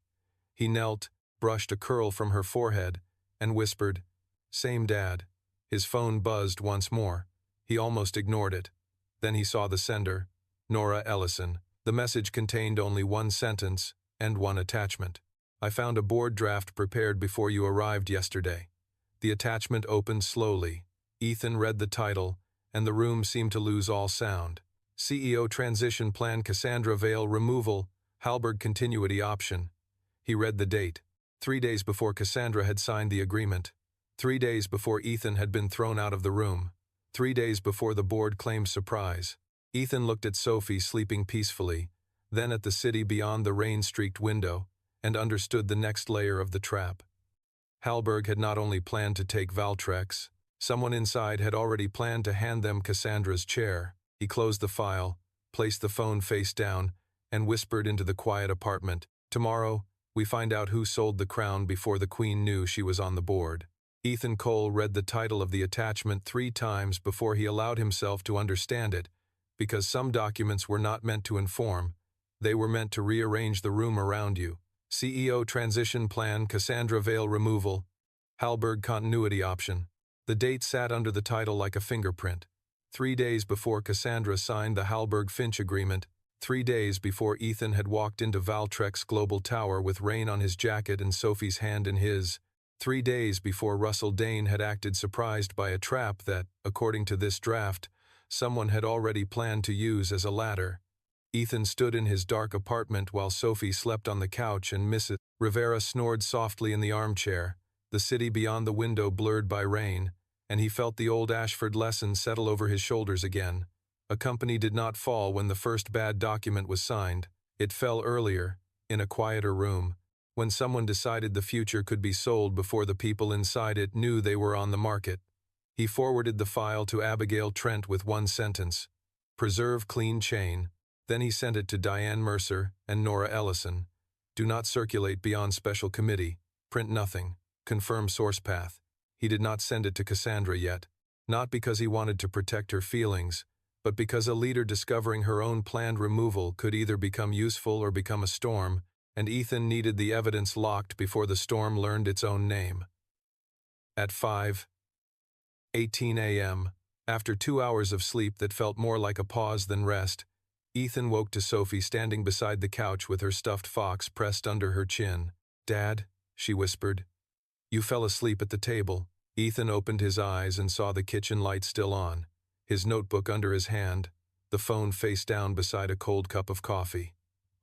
S1: He knelt, brushed a curl from her forehead, and whispered, "Same dad." His phone buzzed once more. He almost ignored it. Then he saw the sender, Nora Ellison. The message contained only one sentence and one attachment. I found a board draft prepared before you arrived yesterday. The attachment opened slowly. Ethan read the title, and the room seemed to lose all sound. CEO Transition Plan Cassandra Vale Removal, Hallberg Continuity Option. He read the date. 3 days before Cassandra had signed the agreement. 3 days before Ethan had been thrown out of the room. 3 days before the board claimed surprise. Ethan looked at Sophie sleeping peacefully, then at the city beyond the rain-streaked window, and understood the next layer of the trap. Hallberg had not only planned to take Valtrex, someone inside had already planned to hand them Cassandra's chair. He closed the file, placed the phone face down, and whispered into the quiet apartment, "Tomorrow, we find out who sold the crown before the Queen knew she was on the board." Ethan Cole read the title of the attachment 3 times before he allowed himself to understand it, because some documents were not meant to inform. They were meant to rearrange the room around you. CEO Transition Plan Cassandra Vale Removal, Hallberg Continuity Option. The date sat under the title like a fingerprint. 3 days before Cassandra signed the Hallberg-Finch agreement, 3 days before Ethan had walked into Valtrex Global Tower with rain on his jacket and Sophie's hand in his, 3 days before Russell Dane had acted surprised by a trap that, according to this draft, someone had already planned to use as a ladder. Ethan stood in his dark apartment while Sophie slept on the couch and Mrs. Rivera snored softly in the armchair, the city beyond the window blurred by rain, and he felt the old Ashford lesson settle over his shoulders again. A company did not fall when the first bad document was signed. It fell earlier, in a quieter room, when someone decided the future could be sold before the people inside it knew they were on the market. He forwarded the file to Abigail Trent with one sentence, "Preserve clean chain." Then he sent it to Diane Mercer and Nora Ellison. "Do not circulate beyond special committee. Print nothing. Confirm source path." He did not send it to Cassandra yet, not because he wanted to protect her feelings, but because a leader discovering her own planned removal could either become useful or become a storm, and Ethan needed the evidence locked before the storm learned its own name. At 5:18 a.m., after 2 hours of sleep that felt more like a pause than rest, Ethan woke to Sophie standing beside the couch with her stuffed fox pressed under her chin. "Dad," she whispered. "You fell asleep at the table." Ethan opened his eyes and saw the kitchen light still on, his notebook under his hand, the phone face down beside a cold cup of coffee.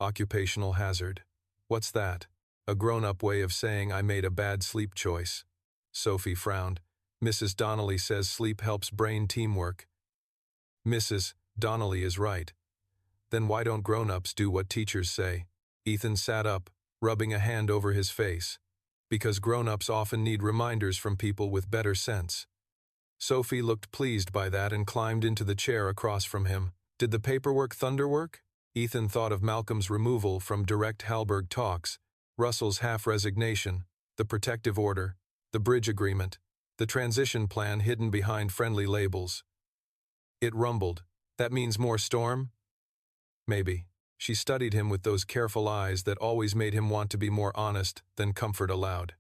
S1: Occupational hazard. What's that? A grown-up way of saying I made a bad sleep choice. Sophie frowned. Mrs. Donnelly says sleep helps brain teamwork. Mrs. Donnelly is right. Then why don't grown-ups do what teachers say? Ethan sat up, rubbing a hand over his face. Because grown-ups often need reminders from people with better sense. Sophie looked pleased by that and climbed into the chair across from him. Did the paperwork thunderwork? Ethan thought of Malcolm's removal from direct Hallberg talks, Russell's half-resignation, the protective order, the bridge agreement, the transition plan hidden behind friendly labels. It rumbled. That means more storm? Maybe. She studied him with those careful eyes that always made him want to be more honest than comfort allowed.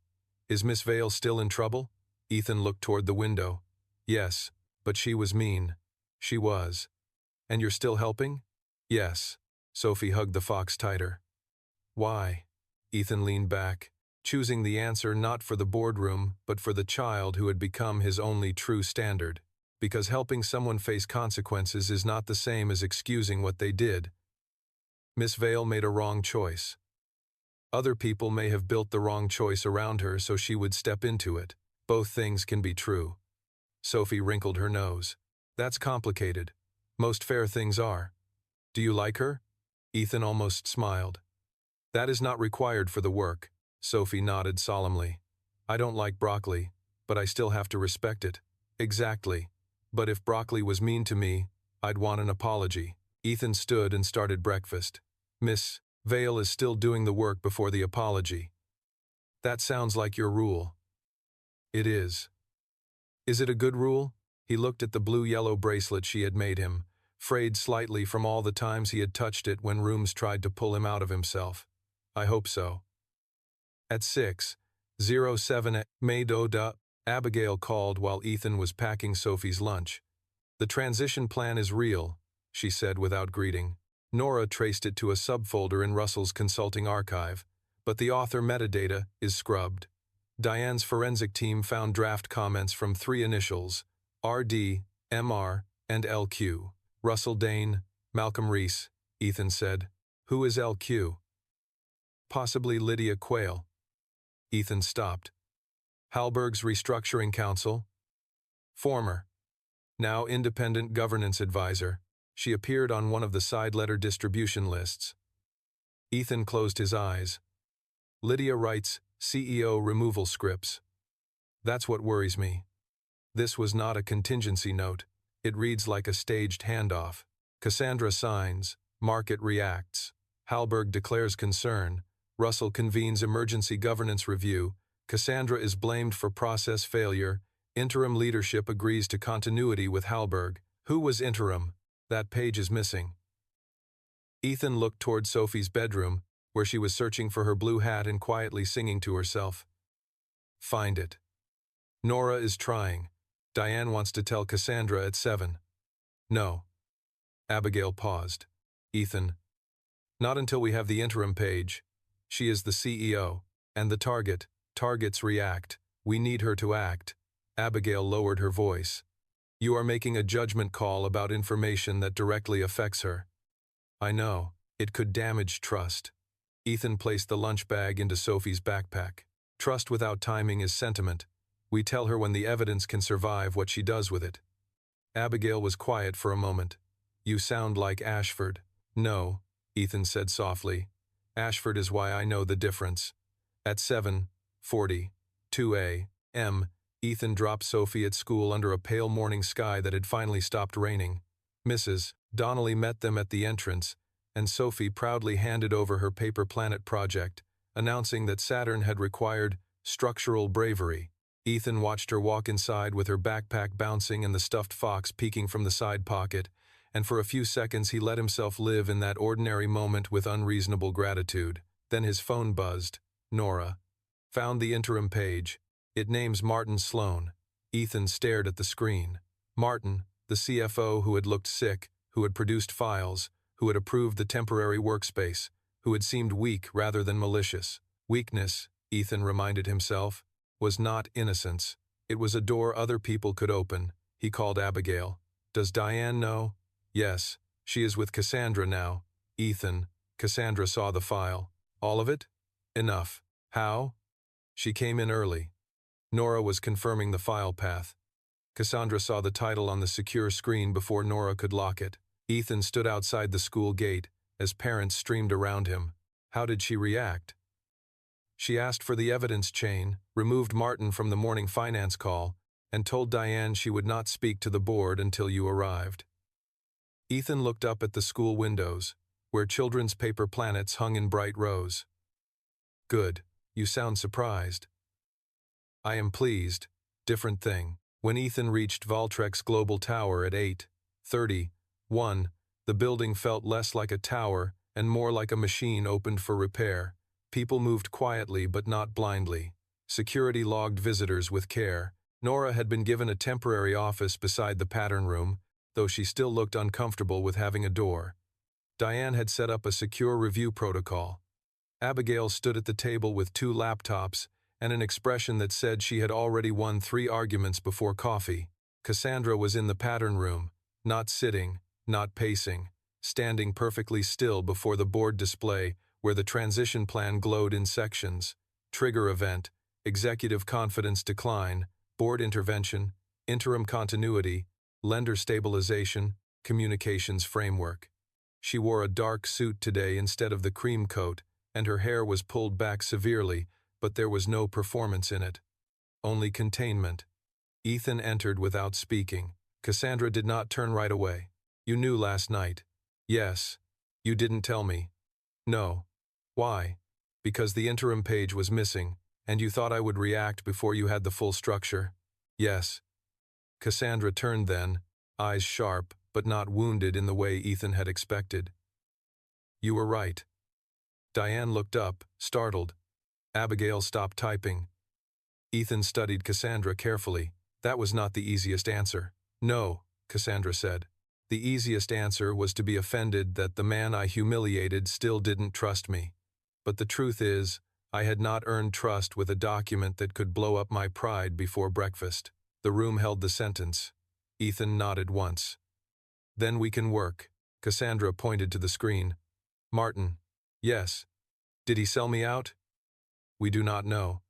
S1: Is Miss Vale still in trouble? Ethan looked toward the window. Yes, but she was mean. She was. And you're still helping? Yes. Sophie hugged the fox tighter. Why? Ethan leaned back, choosing the answer not for the boardroom, but for the child who had become his only true standard. Because helping someone face consequences is not the same as excusing what they did. Miss Vale made a wrong choice. Other people may have built the wrong choice around her so she would step into it. Both things can be true. Sophie wrinkled her nose. That's complicated. Most fair things are. Do you like her? Ethan almost smiled. That is not required for the work. Sophie nodded solemnly. I don't like broccoli, but I still have to respect it. Exactly. But if broccoli was mean to me, I'd want an apology. Ethan stood and started breakfast. Miss Vale is still doing the work before the apology. That sounds like your rule. It is. Is it a good rule? He looked at the blue-yellow bracelet she had made him, frayed slightly from all the times he had touched it when rooms tried to pull him out of himself. I hope so. At 6:07 May Abigail called while Ethan was packing Sophie's lunch. The transition plan is real, she said without greeting. Nora traced it to a subfolder in Russell's consulting archive, but the author metadata is scrubbed. Diane's forensic team found draft comments from 3 initials, RD, MR, and LQ. Russell Dane, Malcolm Reese, Ethan said. Who is LQ? Possibly Lydia Quayle. Ethan stopped. Hallberg's Restructuring Council? Former. Now independent governance advisor. She appeared on one of the side letter distribution lists. Ethan closed his eyes. Lydia writes CEO removal scripts. That's what worries me. This was not a contingency note. It reads like a staged handoff. Cassandra signs. Market reacts. Hallberg declares concern. Russell convenes emergency governance review. Cassandra is blamed for process failure. Interim leadership agrees to continuity with Hallberg. Who was interim? That page is missing. Ethan looked toward Sophie's bedroom, where she was searching for her blue hat and quietly singing to herself. Find it. Nora is trying. Diane wants to tell Cassandra at 7. No. Abigail paused. Ethan. Not until we have the interim page. She is the CEO. And the target. Targets react. We need her to act. Abigail lowered her voice. You are making a judgment call about information that directly affects her. I know. It could damage trust. Ethan placed the lunch bag into Sophie's backpack. Trust without timing is sentiment. We tell her when the evidence can survive what she does with it. Abigail was quiet for a moment. You sound like Ashford. No, Ethan said softly. Ashford is why I know the difference. At 7:42 a.m., Ethan dropped Sophie at school under a pale morning sky that had finally stopped raining. Mrs. Donnelly met them at the entrance, and Sophie proudly handed over her paper planet project, announcing that Saturn had required structural bravery. Ethan watched her walk inside with her backpack bouncing and the stuffed fox peeking from the side pocket, and for a few seconds he let himself live in that ordinary moment with unreasonable gratitude. Then his phone buzzed. Nora. Found the interim page. It names Martin Sloan. Ethan stared at the screen. Martin, the CFO who had looked sick, who had produced files, who had approved the temporary workspace, who had seemed weak rather than malicious. Weakness, Ethan reminded himself, was not innocence. It was a door other people could open. He called Abigail. Does Diane know? Yes. She is with Cassandra now. Ethan. Cassandra saw the file. All of it? Enough. How? She came in early. Nora was confirming the file path. Cassandra saw the title on the secure screen before Nora could lock it. Ethan stood outside the school gate as parents streamed around him. How did she react? She asked for the evidence chain, removed Martin from the morning finance call, and told Diane she would not speak to the board until you arrived. Ethan looked up at the school windows, where children's paper planets hung in bright rows. Good. You sound surprised. I am pleased. Different thing. When Ethan reached Valtrek's Global Tower at 8:31, the building felt less like a tower and more like a machine opened for repair. People moved quietly but not blindly. Security logged visitors with care. Nora had been given a temporary office beside the pattern room, though she still looked uncomfortable with having a door. Diane had set up a secure review protocol. Abigail stood at the table with 2 laptops and an expression that said she had already won 3 arguments before coffee. Cassandra was in the pattern room, not sitting, not pacing, standing perfectly still before the board display where the transition plan glowed in sections: trigger event, executive confidence decline, board intervention, interim continuity, lender stabilization, communications framework. She wore a dark suit today instead of the cream coat, and her hair was pulled back severely, but there was no performance in it. Only containment. Ethan entered without speaking. Cassandra did not turn right away. You knew last night. Yes. You didn't tell me. No. Why? Because the interim page was missing, and you thought I would react before you had the full structure? Yes. Cassandra turned then, eyes sharp, but not wounded in the way Ethan had expected. You were right. Diane looked up, startled. Abigail stopped typing. Ethan studied Cassandra carefully. That was not the easiest answer. No, Cassandra said. The easiest answer was to be offended that the man I humiliated still didn't trust me. But the truth is, I had not earned trust with a document that could blow up my pride before breakfast. The room held the sentence. Ethan nodded once. Then we can work. Cassandra pointed to the screen. Martin. Yes. Did he sell me out? We do not know.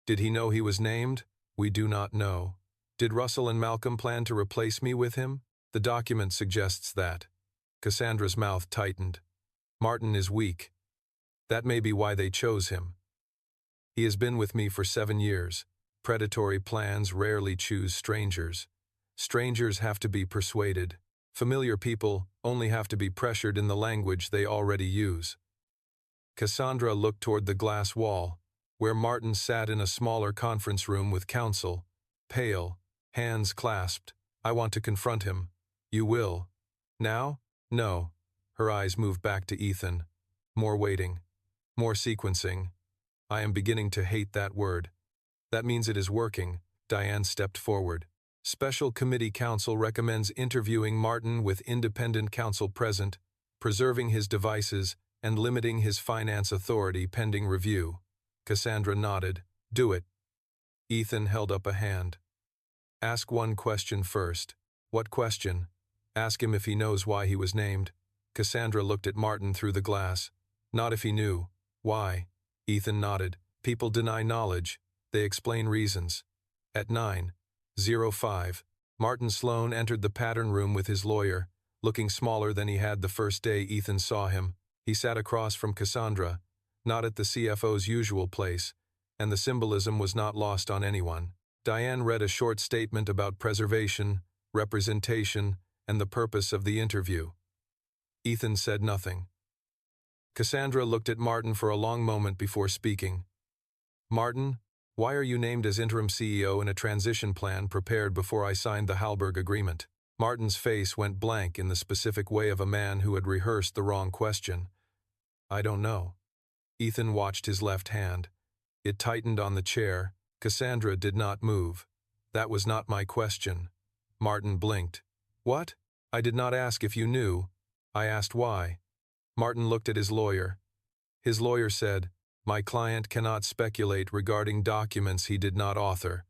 S1: Did he know he was named? We do not know. Did Russell and Malcolm plan to replace me with him? The document suggests that. Cassandra's mouth tightened. Martin is weak. That may be why they chose him. He has been with me for 7 years. Predatory plans rarely choose strangers. Strangers have to be persuaded. Familiar people only have to be pressured in the language they already use. Cassandra looked toward the glass wall, where Martin sat in a smaller conference room with counsel, pale, hands clasped. I want to confront him. You will. Now? No. Her eyes moved back to Ethan. More waiting. More sequencing. I am beginning to hate that word. That means it is working. Diane stepped forward. Special Committee Counsel recommends interviewing Martin with independent counsel present, preserving his devices, and limiting his finance authority pending review. Cassandra nodded. Do it. Ethan held up a hand. Ask one question first. What question? Ask him if he knows why he was named. Cassandra looked at Martin through the glass. Not if he knew. Why? Ethan nodded. People deny knowledge. They explain reasons. At 9:05, Martin Sloan entered the pattern room with his lawyer, looking smaller than he had the first day Ethan saw him. He sat across from Cassandra, not at the CFO's usual place, and the symbolism was not lost on anyone. Diane read a short statement about preservation, representation, and the purpose of the interview. Ethan said nothing. Cassandra looked at Martin for a long moment before speaking. Martin, why are you named as interim CEO in a transition plan prepared before I signed the Halberg agreement? Martin's face went blank in the specific way of a man who had rehearsed the wrong question. I don't know. Ethan watched his left hand. It tightened on the chair. Cassandra did not move. That was not my question. Martin blinked. What? I did not ask if you knew. I asked why. Martin looked at his lawyer. His lawyer said, my client cannot speculate regarding documents he did not author.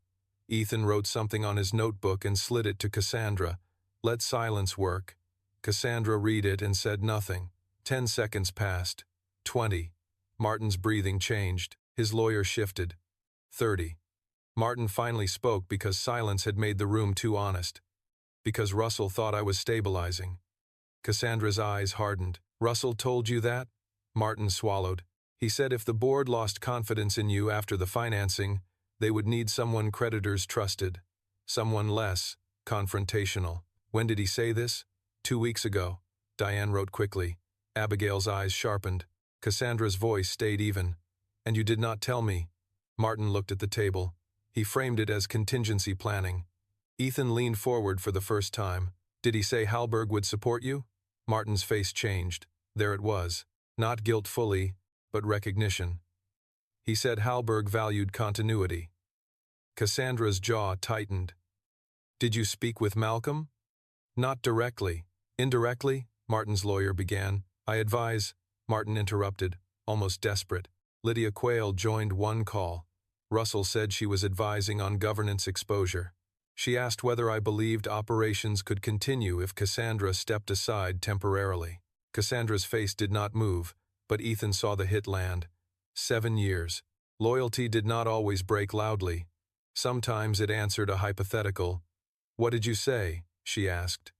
S1: Ethan wrote something on his notebook and slid it to Cassandra. Let silence work. Cassandra read it and said nothing. 10 seconds passed. 20. Martin's breathing changed. His lawyer shifted. 30. Martin finally spoke because silence had made the room too honest. Because Russell thought I was stabilizing. Cassandra's eyes hardened. Russell told you that? Martin swallowed. He said if the board lost confidence in you after the financing, they would need someone creditors trusted. Someone less confrontational. When did he say this? 2 weeks ago. Diane wrote quickly. Abigail's eyes sharpened. Cassandra's voice stayed even. And you did not tell me. Martin looked at the table. He framed it as contingency planning. Ethan leaned forward for the first time. Did he say Hallberg would support you? Martin's face changed. There it was. Not guilt fully, but recognition. He said Hallberg valued continuity. Cassandra's jaw tightened. Did you speak with Malcolm? Not directly. Indirectly, Martin's lawyer began. I advise, Martin interrupted, almost desperate. Lydia Quayle joined one call. Russell said she was advising on governance exposure. She asked whether I believed operations could continue if Cassandra stepped aside temporarily. Cassandra's face did not move, but Ethan saw the hit land. 7 years. Loyalty did not always break loudly. Sometimes it answered a hypothetical. What did you say? She asked.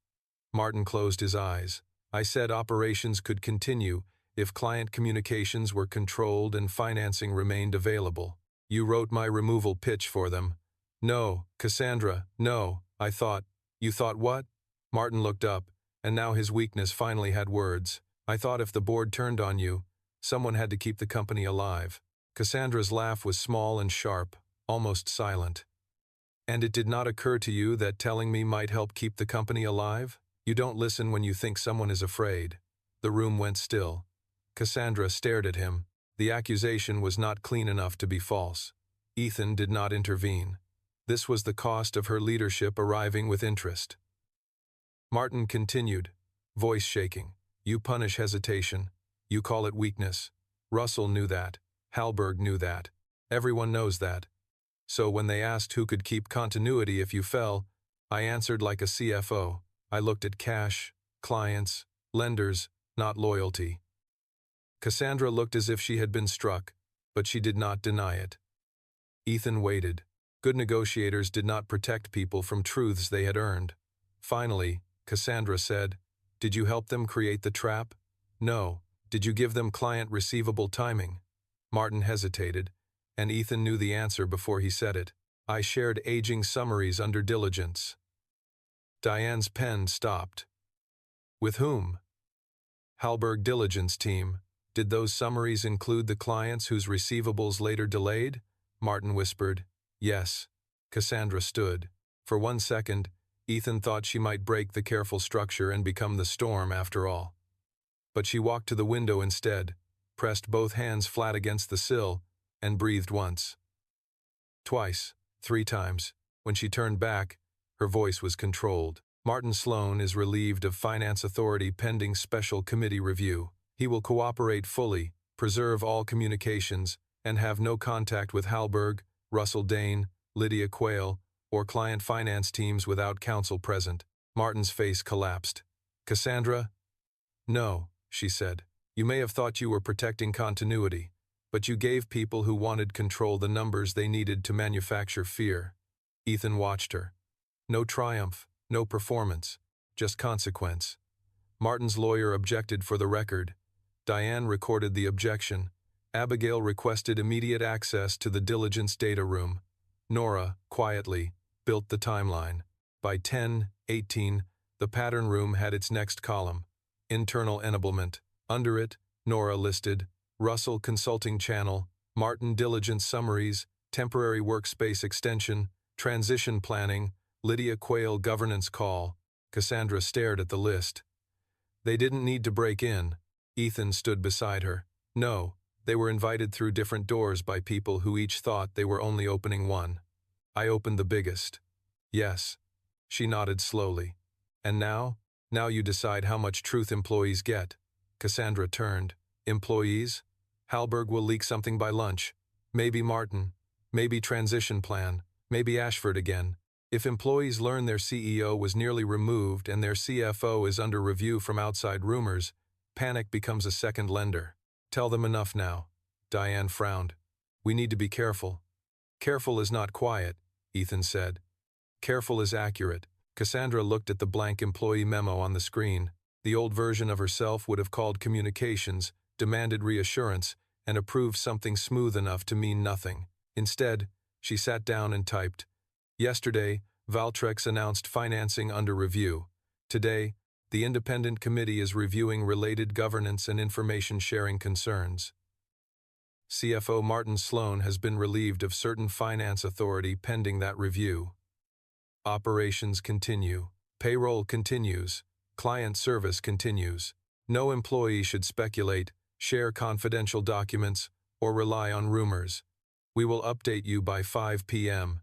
S1: Martin closed his eyes. I said operations could continue if client communications were controlled and financing remained available. You wrote my removal pitch for them. No, Cassandra, no, I thought. You thought what? Martin looked up, and now his weakness finally had words. I thought if the board turned on you, someone had to keep the company alive. Cassandra's laugh was small and sharp, almost silent. And it did not occur to you that telling me might help keep the company alive? You don't listen when you think someone is afraid. The room went still. Cassandra stared at him. The accusation was not clean enough to be false. Ethan did not intervene. This was the cost of her leadership arriving with interest. Martin continued, voice shaking. You punish hesitation. You call it weakness. Russell knew that. Hallberg knew that. Everyone knows that. So when they asked who could keep continuity if you fell, I answered like a CFO. I looked at cash, clients, lenders, not loyalty. Cassandra looked as if she had been struck, but she did not deny it. Ethan waited. Good negotiators did not protect people from truths they had earned. Finally, Cassandra said, Did you help them create the trap? No. Did you give them client receivable timing? Martin hesitated, and Ethan knew the answer before he said it. I shared aging summaries under diligence. Diane's pen stopped. With whom? Hallberg diligence team. Did those summaries include the clients whose receivables later delayed? Martin whispered. Yes. Cassandra stood. For 1 second, Ethan thought she might break the careful structure and become the storm after all. But she walked to the window instead, pressed both hands flat against the sill, and breathed once. Twice, 3 times. When she turned back, her voice was controlled. Martin Sloan is relieved of Finance Authority pending special committee review. He will cooperate fully, preserve all communications, and have no contact with Hallberg, Russell Dane, Lydia Quayle, or client finance teams without counsel present. Martin's face collapsed. Cassandra? No, she said. You may have thought you were protecting continuity, but you gave people who wanted control the numbers they needed to manufacture fear. Ethan watched her. No triumph, no performance, just consequence. Martin's lawyer objected for the record. Diane recorded the objection. Abigail requested immediate access to the diligence data room. Nora, quietly, built the timeline. By 10:18, the pattern room had its next column. Internal enablement. Under it, Nora listed Russell Consulting Channel, Martin Diligence Summaries, Temporary Workspace Extension, Transition Planning, Lydia Quayle Governance Call. Cassandra stared at the list. They didn't need to break in. Ethan stood beside her. No, They were invited through different doors by people who each thought they were only opening one. I opened the biggest. Yes. She nodded slowly. And now? Now you decide how much truth employees get. Cassandra turned. Employees? Halberg will leak something by lunch. Maybe Martin. Maybe transition plan. Maybe Ashford again. If employees learn their CEO was nearly removed and their CFO is under review from outside rumors, panic becomes a second lender. Tell them enough now. Diane frowned. We need to be careful. Careful is not quiet, Ethan said. Careful is accurate. Cassandra looked at the blank employee memo on the screen. The old version of herself would have called communications, demanded reassurance, and approved something smooth enough to mean nothing. Instead, she sat down and typed. Yesterday, Valtrex announced financing under review. Today, the independent committee is reviewing related governance and information sharing concerns. CFO Martin Sloan has been relieved of certain finance authority pending that review. Operations continue. Payroll continues. Client service continues. No employee should speculate, share confidential documents, or rely on rumors. We will update you by 5 p.m.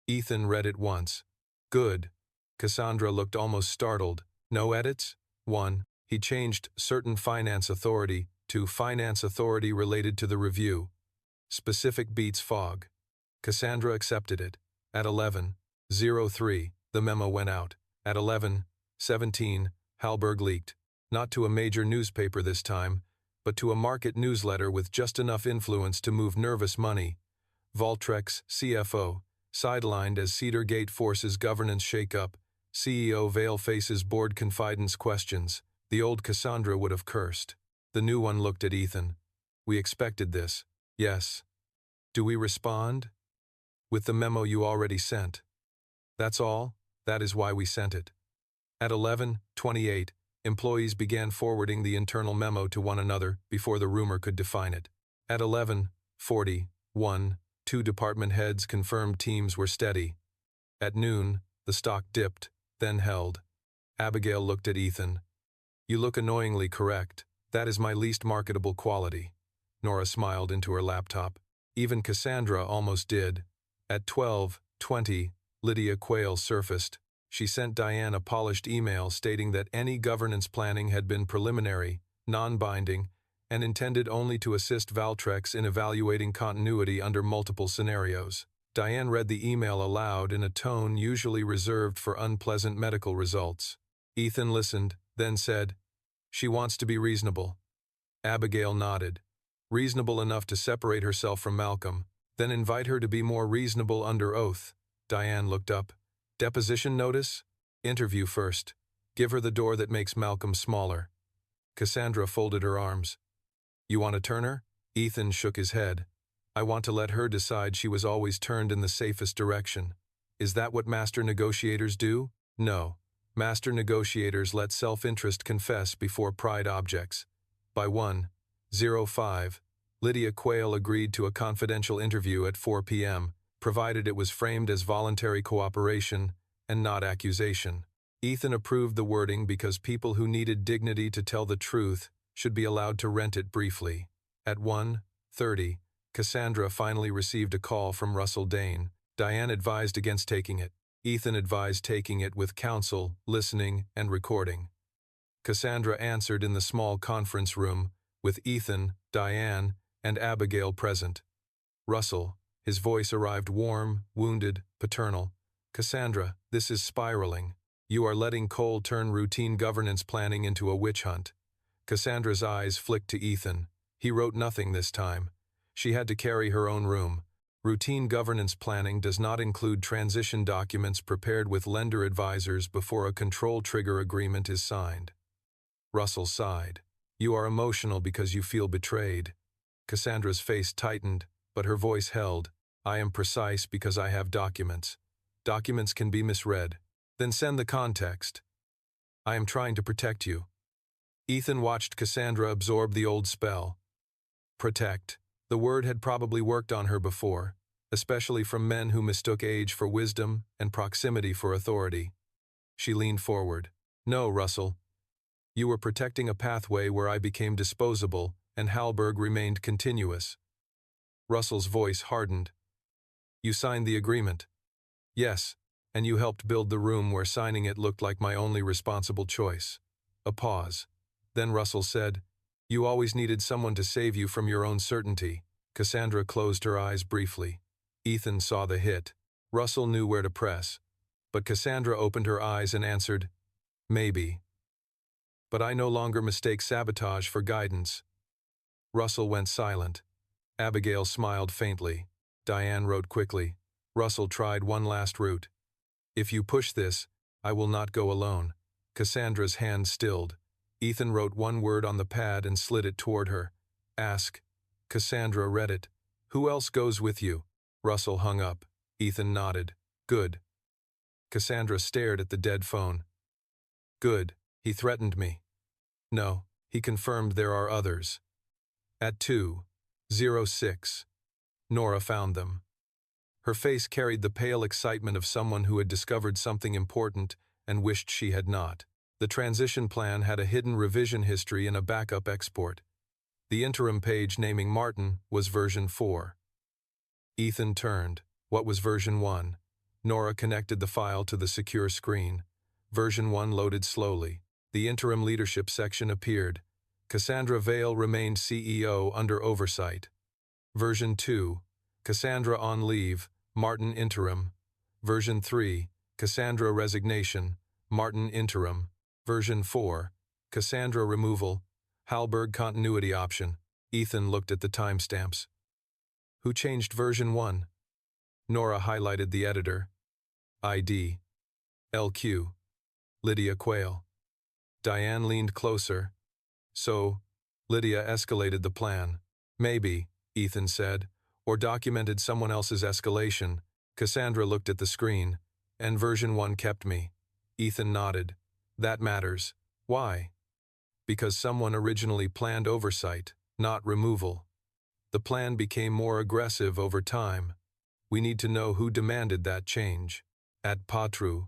S1: Ethan read it once. Good. Cassandra looked almost startled. No edits? 1. He changed certain finance authority to finance authority related to the review. Specific beats fog. Cassandra accepted it. At 11:03, the memo went out. At 11:17, Halberg leaked. Not to a major newspaper this time, but to a market newsletter with just enough influence to move nervous money. Valtrex, CFO, sidelined as Cedar Gate forces governance shakeup. CEO Vale faces board confidence questions. The old Cassandra would have cursed. The new one looked at Ethan. We expected this. Yes. Do we respond? With the memo you already sent. That's all. That is why we sent it. At 11:28, employees began forwarding the internal memo to one another before the rumor could define it. At 11:41, 2 department heads confirmed teams were steady. At noon, the stock dipped, then held. Abigail looked at Ethan. You look annoyingly correct. That is my least marketable quality. Nora smiled into her laptop. Even Cassandra almost did. At 12:20, Lydia Quayle surfaced. She sent Diane a polished email stating that any governance planning had been preliminary, non-binding, and intended only to assist Valtrex in evaluating continuity under multiple scenarios. Diane read the email aloud in a tone usually reserved for unpleasant medical results. Ethan listened, then said, She wants to be reasonable. Abigail nodded. Reasonable enough to separate herself from Malcolm, then invite her to be more reasonable under oath. Diane looked up. Deposition notice? Interview first. Give her the door that makes Malcolm smaller. Cassandra folded her arms. You want to turn her? Ethan shook his head. I want to let her decide she was always turned in the safest direction. Is that what master negotiators do? No. Master negotiators let self-interest confess before pride objects. By 1:05, Lydia Quayle agreed to a confidential interview at 4 p.m., provided it was framed as voluntary cooperation and not accusation. Ethan approved the wording because people who needed dignity to tell the truth should be allowed to rent it briefly. At 1:30, Cassandra finally received a call from Russell Dane. Diane advised against taking it. Ethan advised taking it with counsel, listening, and recording. Cassandra answered in the small conference room, with Ethan, Diane, and Abigail present. Russell, his voice arrived warm, wounded, paternal. Cassandra, this is spiraling. You are letting Cole turn routine governance planning into a witch hunt. Cassandra's eyes flicked to Ethan. He wrote nothing this time. She had to carry her own room. Routine governance planning does not include transition documents prepared with lender advisors before a control trigger agreement is signed. Russell sighed. You are emotional because you feel betrayed. Cassandra's face tightened, but her voice held. I am precise because I have documents. Documents can be misread. Then send the context. I am trying to protect you. Ethan watched Cassandra absorb the old spell. Protect. The word had probably worked on her before, especially from men who mistook age for wisdom and proximity for authority. She leaned forward. No, Russell. You were protecting a pathway where I became disposable and Hallberg remained continuous. Russell's voice hardened. You signed the agreement? Yes, and you helped build the room where signing it looked like my only responsible choice. A pause. Then Russell said, You always needed someone to save you from your own certainty. Cassandra closed her eyes briefly. Ethan saw the hit. Russell knew where to press. But Cassandra opened her eyes and answered, Maybe. But I no longer mistake sabotage for guidance. Russell went silent. Abigail smiled faintly. Diane wrote quickly. Russell tried one last route. If you push this, I will not go alone. Cassandra's hand stilled. Ethan wrote one word on the pad and slid it toward her. Ask. Cassandra read it. Who else goes with you? Russell hung up. Ethan nodded. Good. Cassandra stared at the dead phone. Good. He threatened me. No, he confirmed there are others. At 2:06, Nora found them. Her face carried the pale excitement of someone who had discovered something important and wished she had not. The transition plan had a hidden revision history and a backup export. The interim page naming Martin was version 4. Ethan turned. What was version 1? Nora connected the file to the secure screen. Version 1 loaded slowly. The interim leadership section appeared. Cassandra Vale remained CEO under oversight. Version 2, Cassandra on leave, Martin interim. Version 3, Cassandra resignation, Martin interim. Version 4, Cassandra removal, Hallberg continuity option. Ethan looked at the timestamps. Who changed version 1? Nora highlighted the editor. ID. LQ. Lydia Quayle. Diane leaned closer. So, Lydia escalated the plan. Maybe, Ethan said, or documented someone else's escalation. Cassandra looked at the screen. And version 1 kept me. Ethan nodded. That matters. Why? Because someone originally planned oversight, not removal. The plan became more aggressive over time. We need to know who demanded that change. At Patru,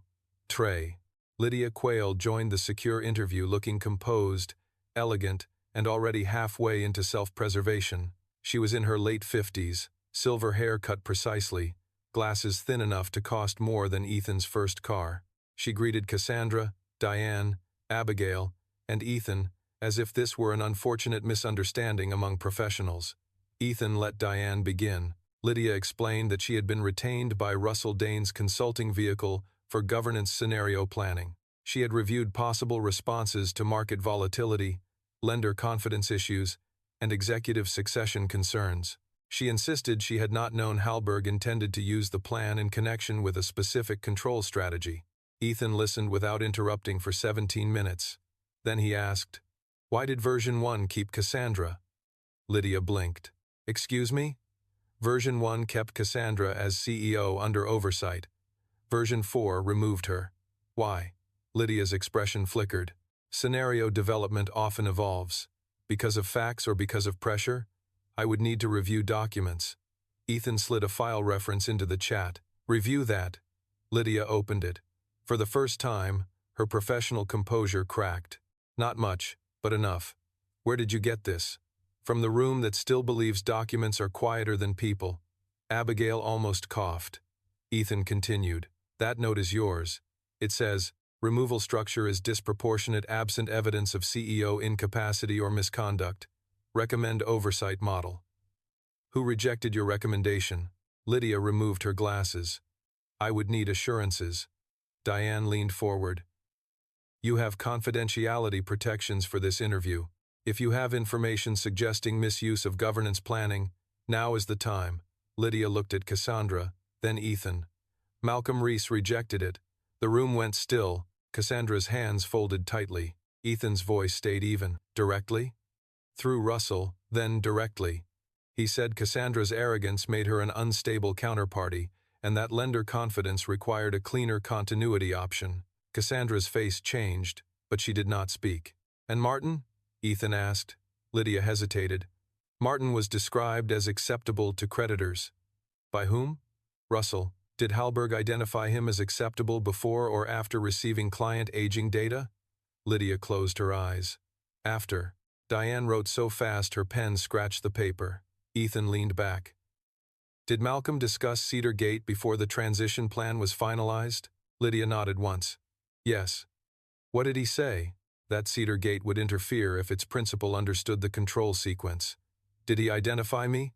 S1: Trey, Lydia Quayle joined the secure interview looking composed, elegant, and already halfway into self-preservation. She was in her late 50s, silver hair cut precisely, glasses thin enough to cost more than Ethan's first car. She greeted Cassandra, Diane, Abigail, and Ethan as if this were an unfortunate misunderstanding among professionals. Ethan let Diane begin. Lydia explained that she had been retained by Russell Dane's consulting vehicle for governance scenario planning. She had reviewed possible responses to market volatility, lender confidence issues, and executive succession concerns. She insisted she had not known Hallberg intended to use the plan in connection with a specific control strategy. Ethan listened without interrupting for 17 minutes. Then he asked, Why did version 1 keep Cassandra? Lydia blinked. Excuse me? Version 1 kept Cassandra as CEO under oversight. Version 4 removed her. Why? Lydia's expression flickered. Scenario development often evolves. Because of facts or because of pressure? I would need to review documents. Ethan slid a file reference into the chat. Review that. Lydia opened it. For the first time, her professional composure cracked. Not much, but enough. Where did you get this? From the room that still believes documents are quieter than people. Abigail almost coughed. Ethan continued. That note is yours. It says, removal structure is disproportionate absent evidence of CEO incapacity or misconduct. Recommend oversight model. Who rejected your recommendation? Lydia removed her glasses. I would need assurances. Diane leaned forward. You have confidentiality protections for this interview. If you have information suggesting misuse of governance planning, now is the time. Lydia looked at Cassandra, then Ethan. Malcolm Reese rejected it. The room went still, Cassandra's hands folded tightly. Ethan's voice stayed even. Directly? Through Russell, then directly. He said Cassandra's arrogance made her an unstable counterparty, and that lender confidence required a cleaner continuity option. Cassandra's face changed, but she did not speak. And Martin? Ethan asked. Lydia hesitated. Martin was described as acceptable to creditors. By whom? Russell. Did Hallberg identify him as acceptable before or after receiving client aging data? Lydia closed her eyes. After. Diane wrote so fast her pen scratched the paper. Ethan leaned back. Did Malcolm discuss Cedar Gate before the transition plan was finalized? Lydia nodded once. Yes. What did he say? That Cedar Gate would interfere if its principal understood the control sequence. Did he identify me?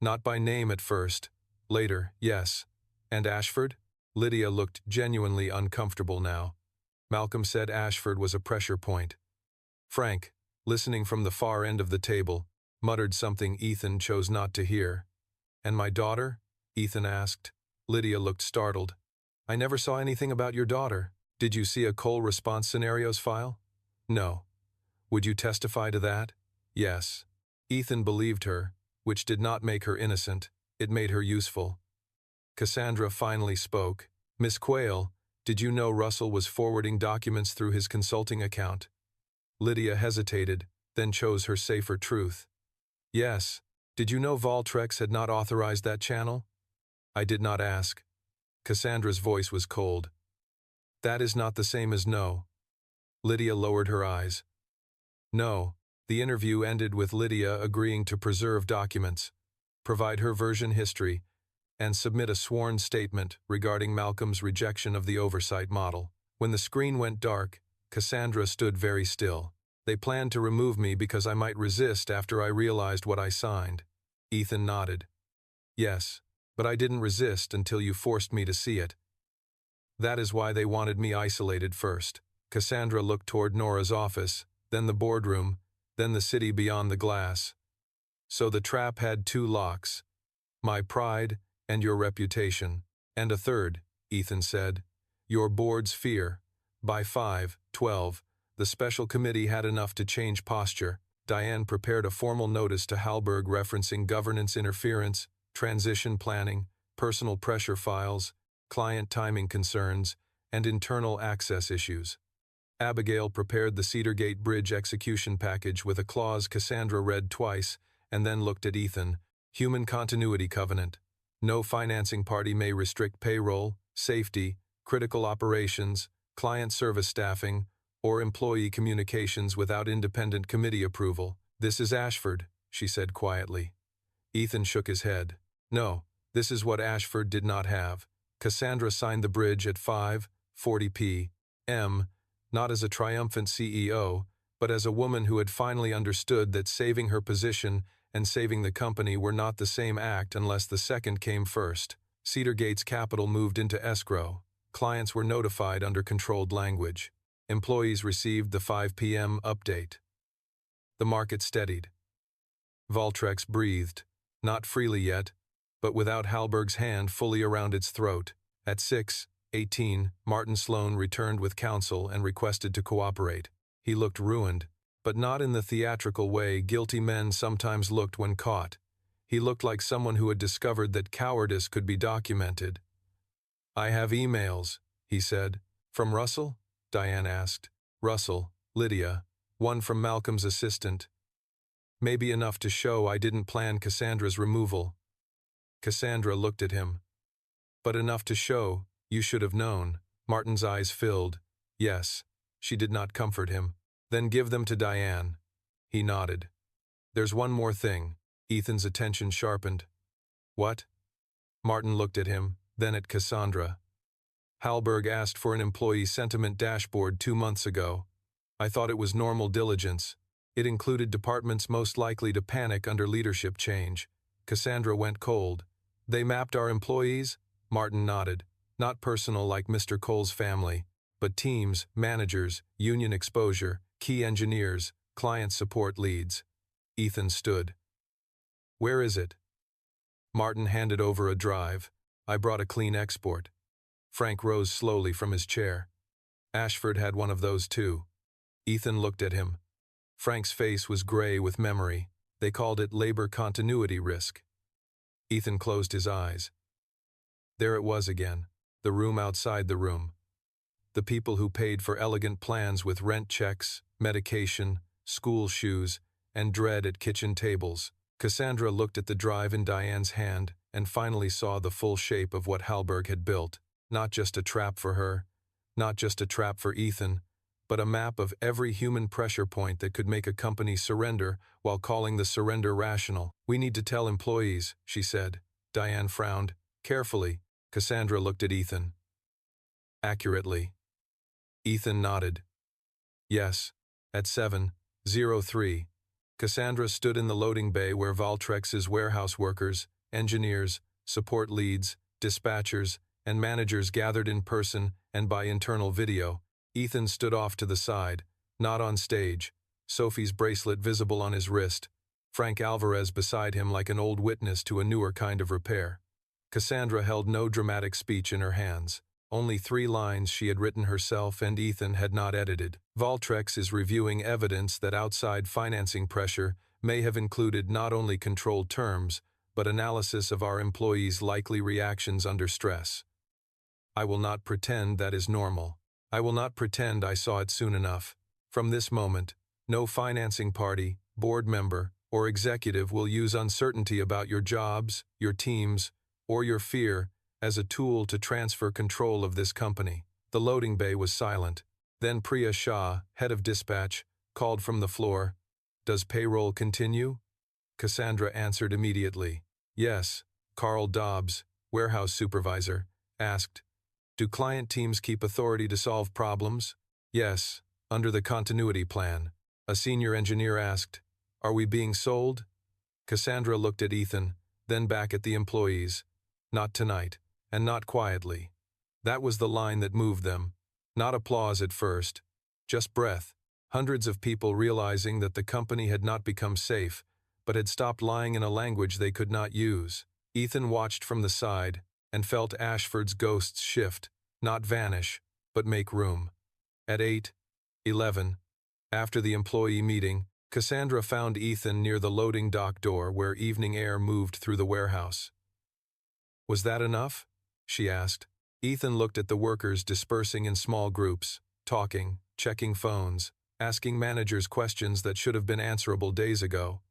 S1: Not by name at first. Later, yes. And Ashford? Lydia looked genuinely uncomfortable now. Malcolm said Ashford was a pressure point. Frank, listening from the far end of the table, muttered something Ethan chose not to hear. And my daughter? Ethan asked. Lydia looked startled. I never saw anything about your daughter. Did you see a Cole response scenarios file? No. Would you testify to that? Yes. Ethan believed her, which did not make her innocent. It made her useful. Cassandra finally spoke. Miss Quayle, did you know Russell was forwarding documents through his consulting account? Lydia hesitated, then chose her safer truth. Yes. Did you know Valtrex had not authorized that channel? I did not ask. Cassandra's voice was cold. That is not the same as no. Lydia lowered her eyes. No. The interview ended with Lydia agreeing to preserve documents, provide her version history, and submit a sworn statement regarding Malcolm's rejection of the oversight model. When the screen went dark, Cassandra stood very still. They planned to remove me because I might resist after I realized what I signed. Ethan nodded. Yes, but I didn't resist until you forced me to see it. That is why they wanted me isolated first. Cassandra looked toward Nora's office, then the boardroom, then the city beyond the glass. So the trap had two locks. My pride and your reputation. And a third, Ethan said. Your board's fear. By 5/12, the special committee had enough to change posture. Diane prepared a formal notice to Hallberg referencing governance interference, transition planning, personal pressure files, client timing concerns, and internal access issues. Abigail prepared the Cedar Gate Bridge execution package with a clause Cassandra read twice and then looked at Ethan. Human continuity covenant. No financing party may restrict payroll, safety, critical operations, client service staffing, or employee communications without independent committee approval. This is Ashford, she said quietly. Ethan shook his head. No, this is what Ashford did not have. Cassandra signed the bridge at 5:40 p.m., not as a triumphant CEO, but as a woman who had finally understood that saving her position and saving the company were not the same act unless the second came first. Cedar Gate's capital moved into escrow. Clients were notified under controlled language. Employees received the 5 p.m. update. The market steadied. Valtrex breathed, not freely yet, but without Hallberg's hand fully around its throat. At 6:18, Martin Sloan returned with counsel and requested to cooperate. He looked ruined, but not in the theatrical way guilty men sometimes looked when caught. He looked like someone who had discovered that cowardice could be documented. I have emails, he said. From Russell? Diane asked. Russell, Lydia, one from Malcolm's assistant. Maybe enough to show I didn't plan Cassandra's removal. Cassandra looked at him. But enough to show, you should have known. Martin's eyes filled. Yes. She did not comfort him. Then give them to Diane. He nodded. There's one more thing. Ethan's attention sharpened. What? Martin looked at him, then at Cassandra. Hallberg asked for an employee sentiment dashboard 2 months ago. I thought it was normal diligence. It included departments most likely to panic under leadership change. Cassandra went cold. They mapped our employees? Martin nodded. Not personal like Mr. Cole's family, but teams, managers, union exposure, key engineers, client support leads. Ethan stood. Where is it? Martin handed over a drive. I brought a clean export. Frank rose slowly from his chair. Ashford had one of those too. Ethan looked at him. Frank's face was gray with memory. They called it labor continuity risk. Ethan closed his eyes. There it was again, the room outside the room. The people who paid for elegant plans with rent checks, medication, school shoes, and dread at kitchen tables. Cassandra looked at the drive in Diane's hand and finally saw the full shape of what Hallberg had built. Not just a trap for her, not just a trap for Ethan, but a map of every human pressure point that could make a company surrender while calling the surrender rational. "We need to tell employees," she said. Diane frowned. "Carefully." Cassandra looked at Ethan. "Accurately." Ethan nodded. "Yes." At 7:03, Cassandra stood in the loading bay where Valtrex's warehouse workers, engineers, support leads, dispatchers, and managers gathered in person and by internal video. Ethan stood off to the side, not on stage, Sophie's bracelet visible on his wrist, Frank Alvarez beside him like an old witness to a newer kind of repair. Cassandra held no dramatic speech in her hands. Only 3 lines she had written herself and Ethan had not edited. Valtrex is reviewing evidence that outside financing pressure may have included not only controlled terms, but analysis of our employees' likely reactions under stress. I will not pretend that is normal. I will not pretend I saw it soon enough. From this moment, no financing party, board member, or executive will use uncertainty about your jobs, your teams, or your fear as a tool to transfer control of this company. The loading bay was silent. Then Priya Shah, head of dispatch, called from the floor, "Does payroll continue?" Cassandra answered immediately. "Yes." Carl Dobbs, warehouse supervisor, asked, "Do client teams keep authority to solve problems?" "Yes, under the continuity plan." A senior engineer asked, "Are we being sold?" Cassandra looked at Ethan, then back at the employees. "Not tonight, and not quietly." That was the line that moved them. Not applause at first, just breath. Hundreds of people realizing that the company had not become safe, but had stopped lying in a language they could not use. Ethan watched from the side and felt Ashford's ghosts shift, not vanish, but make room. At 8:11, after the employee meeting, Cassandra found Ethan near the loading dock door where evening air moved through the warehouse. "Was that enough?" she asked. Ethan looked at the workers dispersing in small groups, talking, checking phones, asking managers questions that should have been answerable days ago.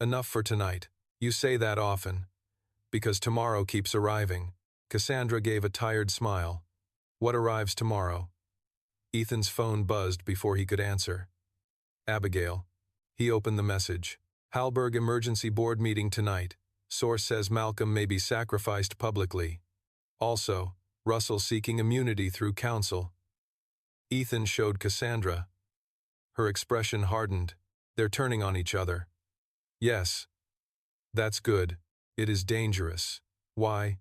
S1: "Enough for tonight. You say that often." "Because tomorrow keeps arriving." Cassandra gave a tired smile. "What arrives tomorrow?" Ethan's phone buzzed before he could answer. "Abigail." He opened the message. "Halberg emergency board meeting tonight. Source says Malcolm may be sacrificed publicly. Also, Russell seeking immunity through counsel." Ethan showed Cassandra. Her expression hardened. "They're turning on each other." "Yes." "That's good. It is dangerous." "Why?"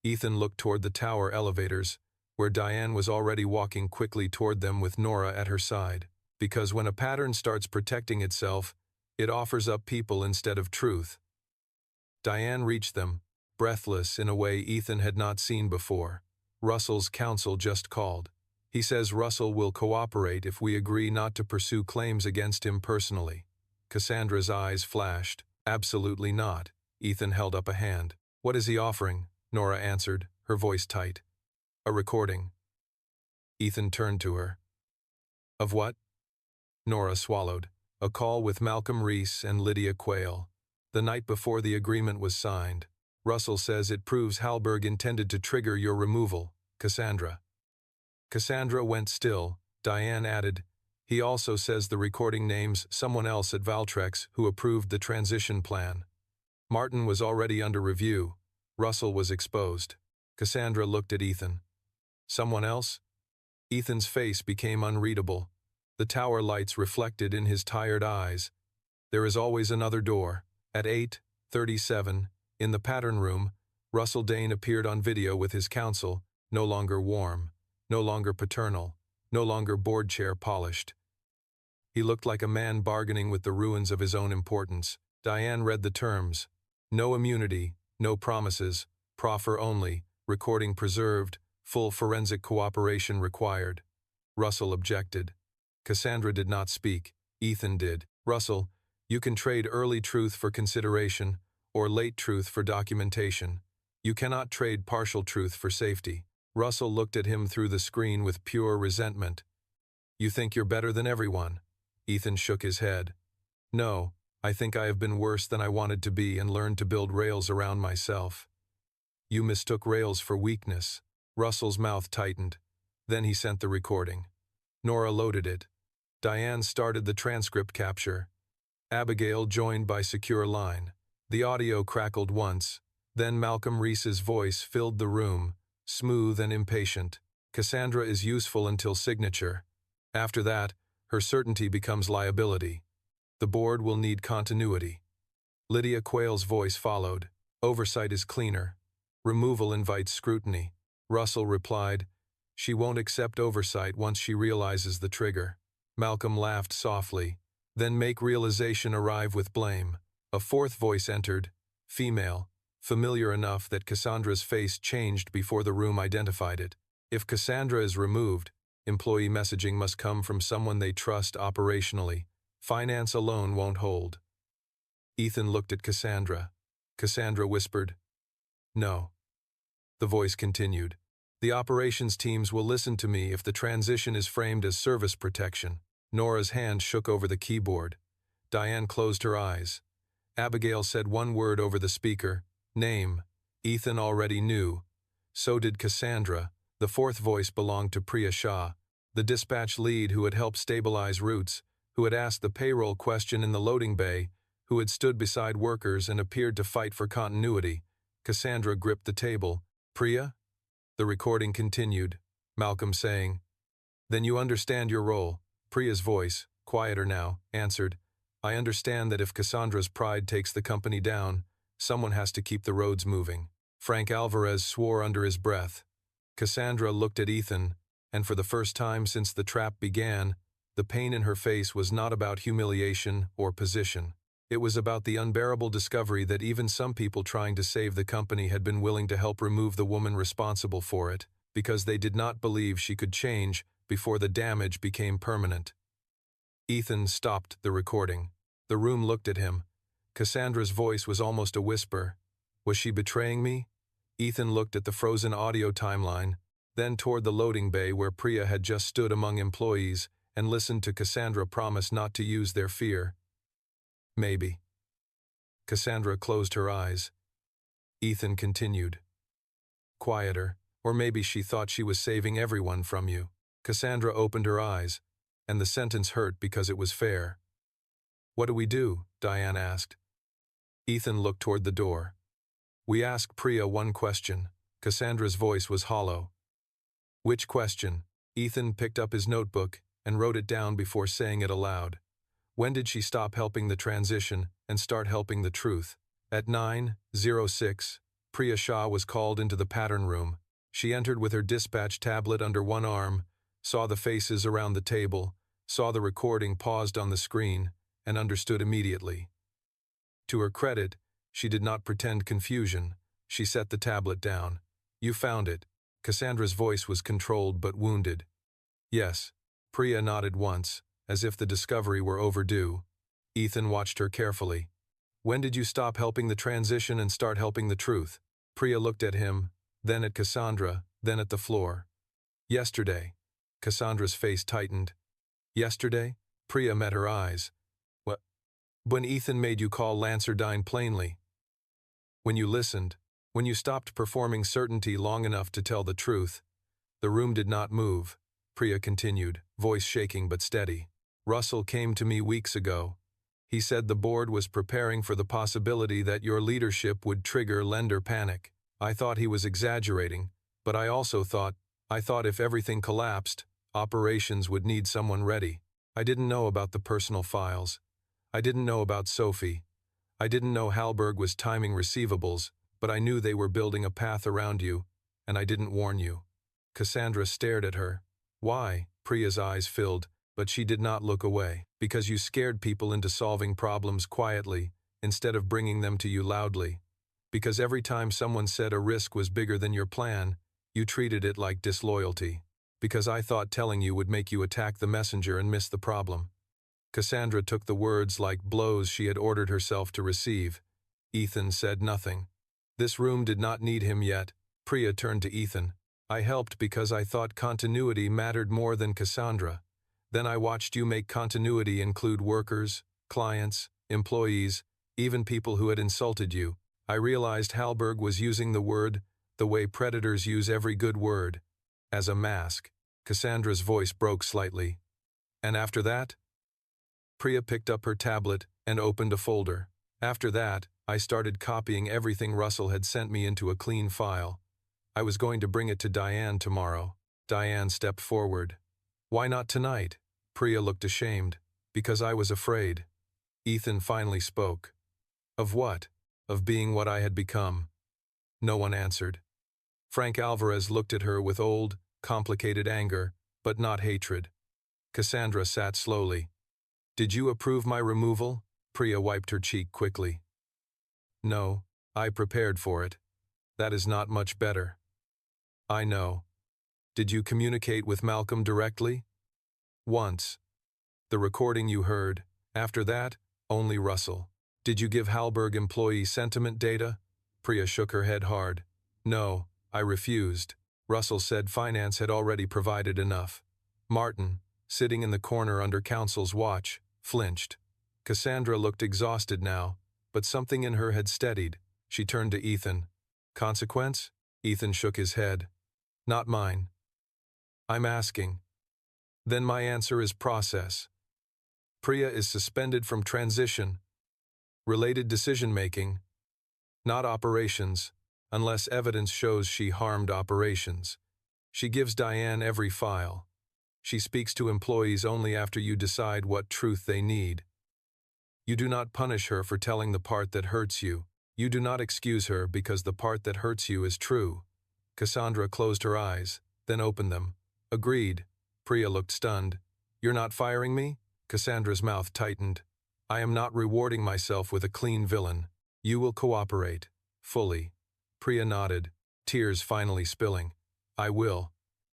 S1: Ethan looked toward the tower elevators, where Diane was already walking quickly toward them with Nora at her side. "Because when a pattern starts protecting itself, it offers up people instead of truth." Diane reached them, breathless in a way Ethan had not seen before. "Russell's counsel just called. He says Russell will cooperate if we agree not to pursue claims against him personally." Cassandra's eyes flashed. "Absolutely not." Ethan held up a hand. "What is he offering?" Nora answered, her voice tight. "A recording." Ethan turned to her. "Of what?" Nora swallowed. "A call with Malcolm Reese and Lydia Quayle. The night before the agreement was signed. Russell says it proves Halberg intended to trigger your removal, Cassandra." Cassandra went still. Diane added, "He also says the recording names someone else at Valtrex who approved the transition plan. Martin was already under review. Russell was exposed." Cassandra looked at Ethan. "Someone else?" Ethan's face became unreadable. The tower lights reflected in his tired eyes. "There is always another door." At 8:37, in the pattern room, Russell Dane appeared on video with his counsel, no longer warm, no longer paternal, no longer board chair polished. He looked like a man bargaining with the ruins of his own importance. Diane read the terms. No immunity, no promises, proffer only, recording preserved, full forensic cooperation required. Russell objected. Cassandra did not speak. Ethan did. "Russell, you can trade early truth for consideration, or late truth for documentation. You cannot trade partial truth for safety." Russell looked at him through the screen with pure resentment. "You think you're better than everyone?" Ethan shook his head. "No, I think I have been worse than I wanted to be and learned to build rails around myself." "You mistook rails for weakness." Russell's mouth tightened. Then he sent the recording. Nora loaded it. Diane started the transcript capture. Abigail joined by secure line. The audio crackled once. Then Malcolm Reese's voice filled the room, smooth and impatient. Cassandra is useful until signature. After that, her certainty becomes liability. The board will need continuity. Lydia Quayle's voice followed. Oversight is cleaner. Removal invites scrutiny. Russell replied, she won't accept oversight once she realizes the trigger. Malcolm laughed softly. Then make realization arrive with blame. A fourth voice entered, female, familiar enough that Cassandra's face changed before the room identified it. If Cassandra is removed, employee messaging must come from someone they trust operationally. Finance alone won't hold. Ethan looked at Cassandra. Cassandra whispered, no. The voice continued, the operations teams will listen to me if the transition is framed as service protection. Nora's hand shook over the keyboard. Diane closed her eyes. Abigail said one word over the speaker, name. Ethan already knew. So did Cassandra. The fourth voice belonged to Priya Shah, the dispatch lead who had helped stabilize routes, who had asked the payroll question in the loading bay, who had stood beside workers and appeared to fight for continuity. Cassandra gripped the table. Priya? The recording continued, Malcolm saying, then you understand your role. Priya's voice, quieter now, answered, I understand that if Cassandra's pride takes the company down, someone has to keep the roads moving. Frank Alvarez swore under his breath. Cassandra looked at Ethan, and for the first time since the trap began, the pain in her face was not about humiliation or position. It was about the unbearable discovery that even some people trying to save the company had been willing to help remove the woman responsible for it, because they did not believe she could change before the damage became permanent. Ethan stopped the recording. The room looked at him. Cassandra's voice was almost a whisper. Was she betraying me? Ethan looked at the frozen audio timeline, then toward the loading bay where Priya had just stood among employees and listened to Cassandra promise not to use their fear. Maybe. Cassandra closed her eyes. Ethan continued. Quieter, or maybe she thought she was saving everyone from you. Cassandra opened her eyes, and the sentence hurt because it was fair. What do we do? Diane asked. Ethan looked toward the door. We ask Priya one question. Cassandra's voice was hollow. Which question? Ethan picked up his notebook and wrote it down before saying it aloud. When did she stop helping the transition and start helping the truth? At 9:06, Priya Shah was called into the pattern room. She entered with her dispatch tablet under one arm, saw the faces around the table, saw the recording paused on the screen, and understood immediately. To her credit, she did not pretend confusion. She set the tablet down. You found it. Cassandra's voice was controlled but wounded. Yes. Priya nodded once, as if the discovery were overdue. Ethan watched her carefully. When did you stop helping the transition and start helping the truth? Priya looked at him, then at Cassandra, then at the floor. Yesterday. Cassandra's face tightened. Yesterday? Priya met her eyes. What? When Ethan made you call Lancerdine plainly. When you listened, when you stopped performing certainty long enough to tell the truth. The room did not move. Priya continued, voice shaking but steady. Russell came to me weeks ago. He said the board was preparing for the possibility that your leadership would trigger lender panic. I thought he was exaggerating, but I also thought if everything collapsed, operations would need someone ready. I didn't know about the personal files. I didn't know about Sophie. I didn't know Halberg was timing receivables, but I knew they were building a path around you, and I didn't warn you. Cassandra stared at her. Why? Priya's eyes filled, but she did not look away. Because you scared people into solving problems quietly, instead of bringing them to you loudly. Because every time someone said a risk was bigger than your plan, you treated it like disloyalty. Because I thought telling you would make you attack the messenger and miss the problem. Cassandra took the words like blows she had ordered herself to receive. Ethan said nothing. This room did not need him yet. Priya turned to Ethan. I helped because I thought continuity mattered more than Cassandra. Then I watched you make continuity include workers, clients, employees, even people who had insulted you. I realized Halberg was using the word the way predators use every good word, as a mask. Cassandra's voice broke slightly. And after that? Priya picked up her tablet and opened a folder. After that, I started copying everything Russell had sent me into a clean file. I was going to bring it to Diane tomorrow. Diane stepped forward. Why not tonight? Priya looked ashamed. Because I was afraid. Ethan finally spoke. Of what? Of being what I had become. No one answered. Frank Alvarez looked at her with old, complicated anger, but not hatred. Cassandra sat slowly. Did you approve my removal? Priya wiped her cheek quickly. No, I prepared for it. That is not much better. I know. Did you communicate with Malcolm directly? Once. The recording you heard. After that, only Russell. Did you give Halberg employee sentiment data? Priya shook her head hard. No, I refused. Russell said finance had already provided enough. Martin, sitting in the corner under counsel's watch, flinched. Cassandra looked exhausted now, but something in her had steadied. She turned to Ethan. Consequence? Ethan shook his head. Not mine. I'm asking. Then my answer is process. Priya is suspended from transition. Related decision-making. Not operations, unless evidence shows she harmed operations. She gives Diane every file. She speaks to employees only after you decide what truth they need. You do not punish her for telling the part that hurts you. You do not excuse her because the part that hurts you is true. Cassandra closed her eyes, then opened them. Agreed. Priya looked stunned. You're not firing me? Cassandra's mouth tightened. I am not rewarding myself with a clean villain. You will cooperate. Fully. Priya nodded, tears finally spilling. I will.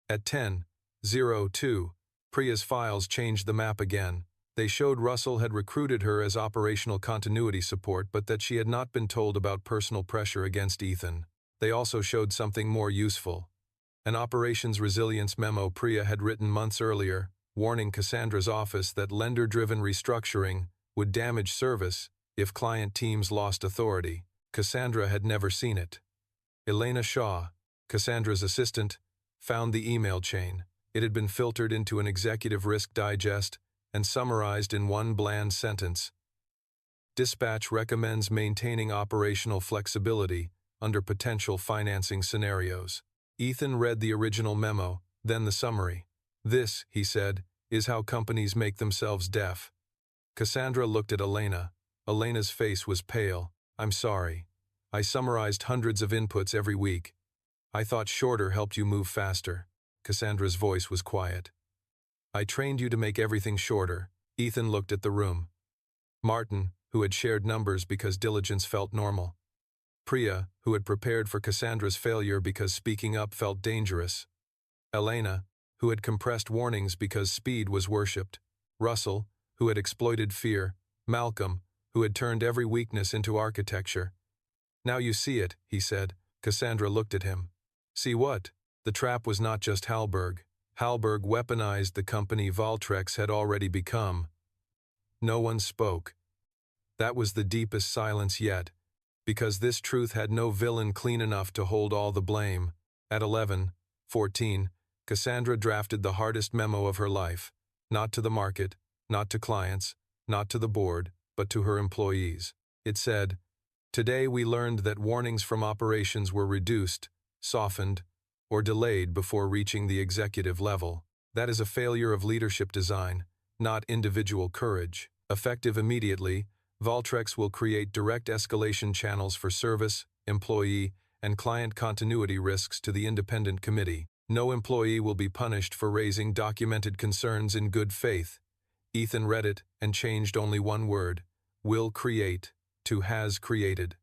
S1: At 10:02, Priya's files changed the map again. They showed Russell had recruited her as operational continuity support, but that she had not been told about personal pressure against Ethan. They also showed something more useful. An operations resilience memo Priya had written months earlier, warning Cassandra's office that lender-driven restructuring would damage service if client teams lost authority. Cassandra had never seen it. Elena Shaw, Cassandra's assistant, found the email chain. It had been filtered into an executive risk digest and summarized in one bland sentence. Dispatch recommends maintaining operational flexibility under potential financing scenarios. Ethan read the original memo, then the summary. This, he said, is how companies make themselves deaf. Cassandra looked at Elena. Elena's face was pale. I'm sorry. I summarized hundreds of inputs every week. I thought shorter helped you move faster. Cassandra's voice was quiet. I trained you to make everything shorter. Ethan looked at the room. Martin, who had shared numbers because diligence felt normal. Priya, who had prepared for Cassandra's failure because speaking up felt dangerous. Elena, who had compressed warnings because speed was worshipped. Russell, who had exploited fear. Malcolm, who had turned every weakness into architecture. Now you see it, he said. Cassandra looked at him. See what? The trap was not just Halberg. Halberg weaponized the company Valtrex had already become. No one spoke. That was the deepest silence yet, because this truth had no villain clean enough to hold all the blame. At 11:14, Cassandra drafted the hardest memo of her life, not to the market, not to clients, not to the board, but to her employees. It said, Today we learned that warnings from operations were reduced, softened, or delayed before reaching the executive level. That is a failure of leadership design, not individual courage. Effective immediately, Valtrex will create direct escalation channels for service, employee, and client continuity risks to the independent committee. No employee will be punished for raising documented concerns in good faith. Ethan read it and changed only one word, will create, to has created.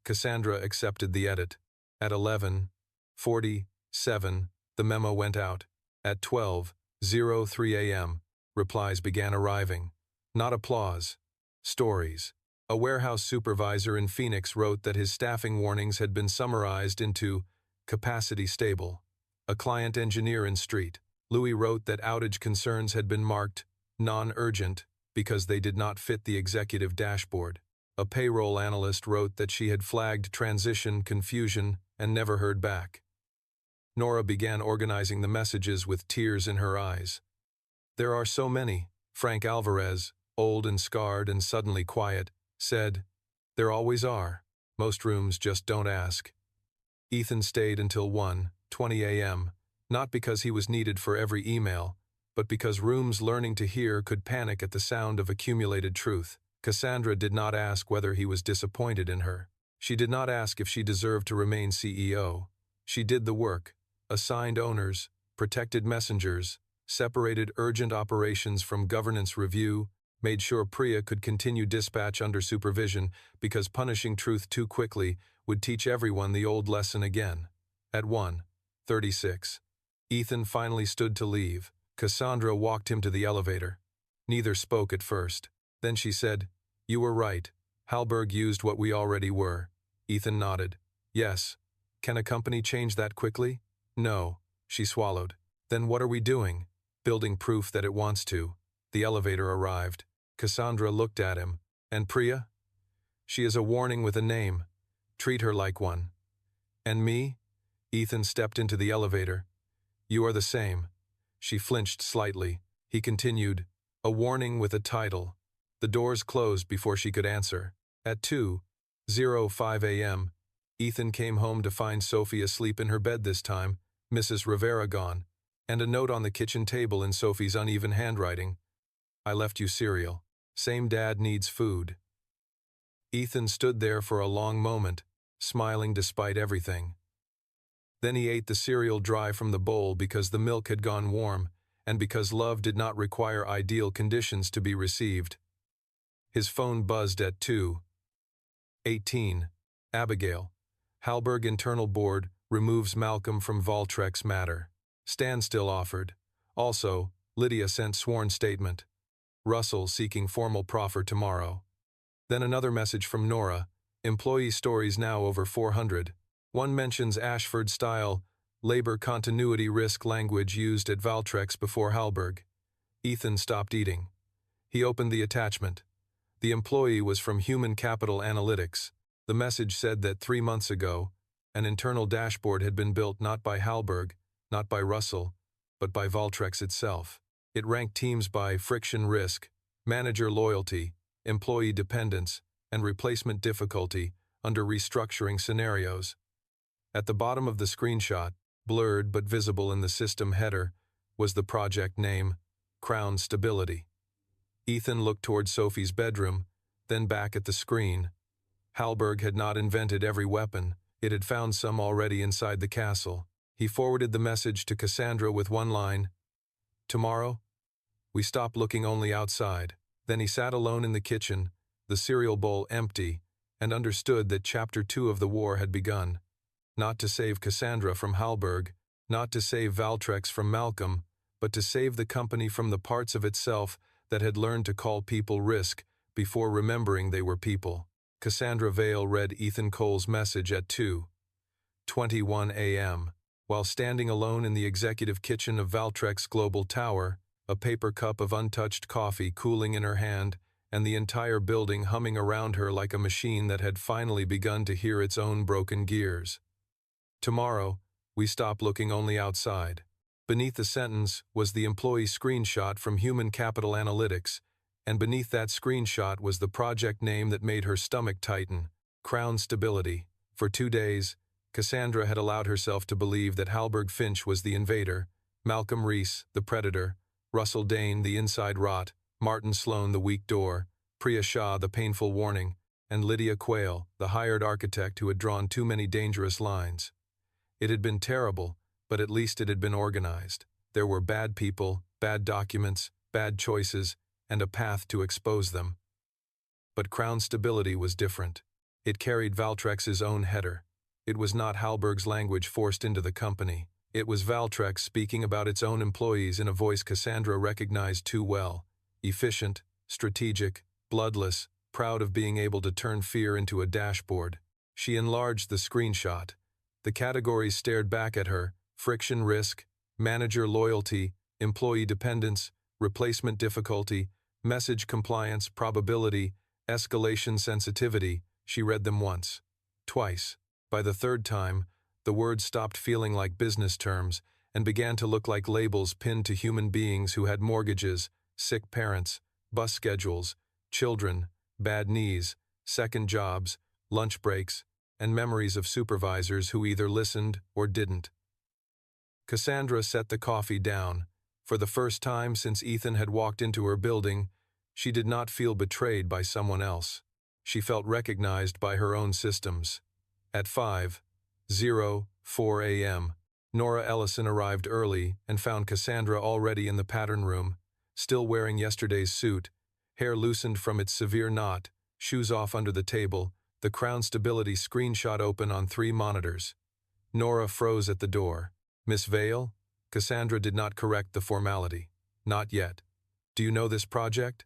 S1: Cassandra accepted the edit. At 11:47, the memo went out. At 12:03 a.m., replies began arriving. Not applause. Stories. A warehouse supervisor in Phoenix wrote that his staffing warnings had been summarized into capacity stable. A client engineer in Street, Louis, wrote that outage concerns had been marked non-urgent because they did not fit the executive dashboard. A payroll analyst wrote that she had flagged transition confusion and never heard back. Nora began organizing the messages with tears in her eyes. "There are so many," Frank Alvarez, old and scarred and suddenly quiet, said. "There always are. Most rooms just don't ask." Ethan stayed until 1:20 a.m., not because he was needed for every email, but because rooms learning to hear could panic at the sound of accumulated truth. Cassandra did not ask whether he was disappointed in her. She did not ask if she deserved to remain CEO. She did the work, assigned owners, protected messengers, separated urgent operations from governance review, made sure Priya could continue dispatch under supervision because punishing truth too quickly would teach everyone the old lesson again. At 1:36, Ethan finally stood to leave. Cassandra walked him to the elevator. Neither spoke at first. Then she said, "You were right. Hallberg used what we already were." Ethan nodded. "Yes. Can a company change that quickly?" "No." She swallowed. "Then what are we doing?" "Building proof that it wants to." The elevator arrived. Cassandra looked at him. "And Priya?" "She is a warning with a name. Treat her like one." "And me?" Ethan stepped into the elevator. "You are the same." She flinched slightly. He continued, "A warning with a title." The doors closed before she could answer. At 2:05 a.m., Ethan came home to find Sophie asleep in her bed this time, Mrs. Rivera gone, and a note on the kitchen table in Sophie's uneven handwriting. "I left you cereal. Same dad needs food." Ethan stood there for a long moment, smiling despite everything. Then he ate the cereal dry from the bowl because the milk had gone warm, and because love did not require ideal conditions to be received. His phone buzzed at 2:18. "Abigail. Hallberg Internal Board removes Malcolm from Valtrex matter. Standstill offered. Also, Lydia sent sworn statement. Russell seeking formal proffer tomorrow." Then another message from Nora. "Employee stories now over 400. One mentions Ashford-style labor continuity risk language used at Valtrex before Hallberg." Ethan stopped eating. He opened the attachment. The employee was from Human Capital Analytics. The message said that 3 months ago, an internal dashboard had been built not by Hallberg, not by Russell, but by Valtrex itself. It ranked teams by friction risk, manager loyalty, employee dependence, and replacement difficulty under restructuring scenarios. At the bottom of the screenshot, blurred but visible in the system header, was the project name, Crown Stability. Ethan looked toward Sophie's bedroom, then back at the screen. Hallberg had not invented every weapon. It had found some already inside the castle. He forwarded the message to Cassandra with one line, "Tomorrow, we stop looking only outside." Then he sat alone in the kitchen, the cereal bowl empty, and understood that Chapter 2 of the war had begun. Not to save Cassandra from Hallberg, not to save Valtrex from Malcolm, but to save the company from the parts of itself that had learned to call people risk before remembering they were people. Cassandra Vale read Ethan Cole's message at 2:21 a.m. While standing alone in the executive kitchen of Valtrex Global Tower, a paper cup of untouched coffee cooling in her hand, and the entire building humming around her like a machine that had finally begun to hear its own broken gears. "Tomorrow, we stop looking only outside." Beneath the sentence was the employee screenshot from Human Capital Analytics, and beneath that screenshot was the project name that made her stomach tighten, Crown Stability. For 2 days, Cassandra had allowed herself to believe that Hallberg Finch was the invader, Malcolm Reese, the predator, Russell Dane, the inside rot, Martin Sloan, the weak door, Priya Shah, the painful warning, and Lydia Quayle, the hired architect who had drawn too many dangerous lines. It had been terrible, but at least it had been organized. There were bad people, bad documents, bad choices, and a path to expose them. But Crown Stability was different. It carried Valtrex's own header. It was not Hallberg's language forced into the company. It was Valtrex speaking about its own employees in a voice Cassandra recognized too well. Efficient, strategic, bloodless, proud of being able to turn fear into a dashboard. She enlarged the screenshot. The categories stared back at her: friction risk, manager loyalty, employee dependence, replacement difficulty, message compliance probability, escalation sensitivity. She read them once, twice. By the third time, The words stopped feeling like business terms and began to look like labels pinned to human beings who had mortgages, sick parents, bus schedules, children, bad knees, second jobs, lunch breaks, and memories of supervisors who either listened or didn't. Cassandra set the coffee down. For the first time since Ethan had walked into her building, she did not feel betrayed by someone else. She felt recognized by her own systems. At 5:04 a.m., Nora Ellison arrived early and found Cassandra already in the pattern room, still wearing yesterday's suit, hair loosened from its severe knot, shoes off under the table, the crown stability screenshot open on 3 monitors. Nora froze at the door. "Miss Vale?" Cassandra did not correct the formality. "Not yet. Do you know this project?"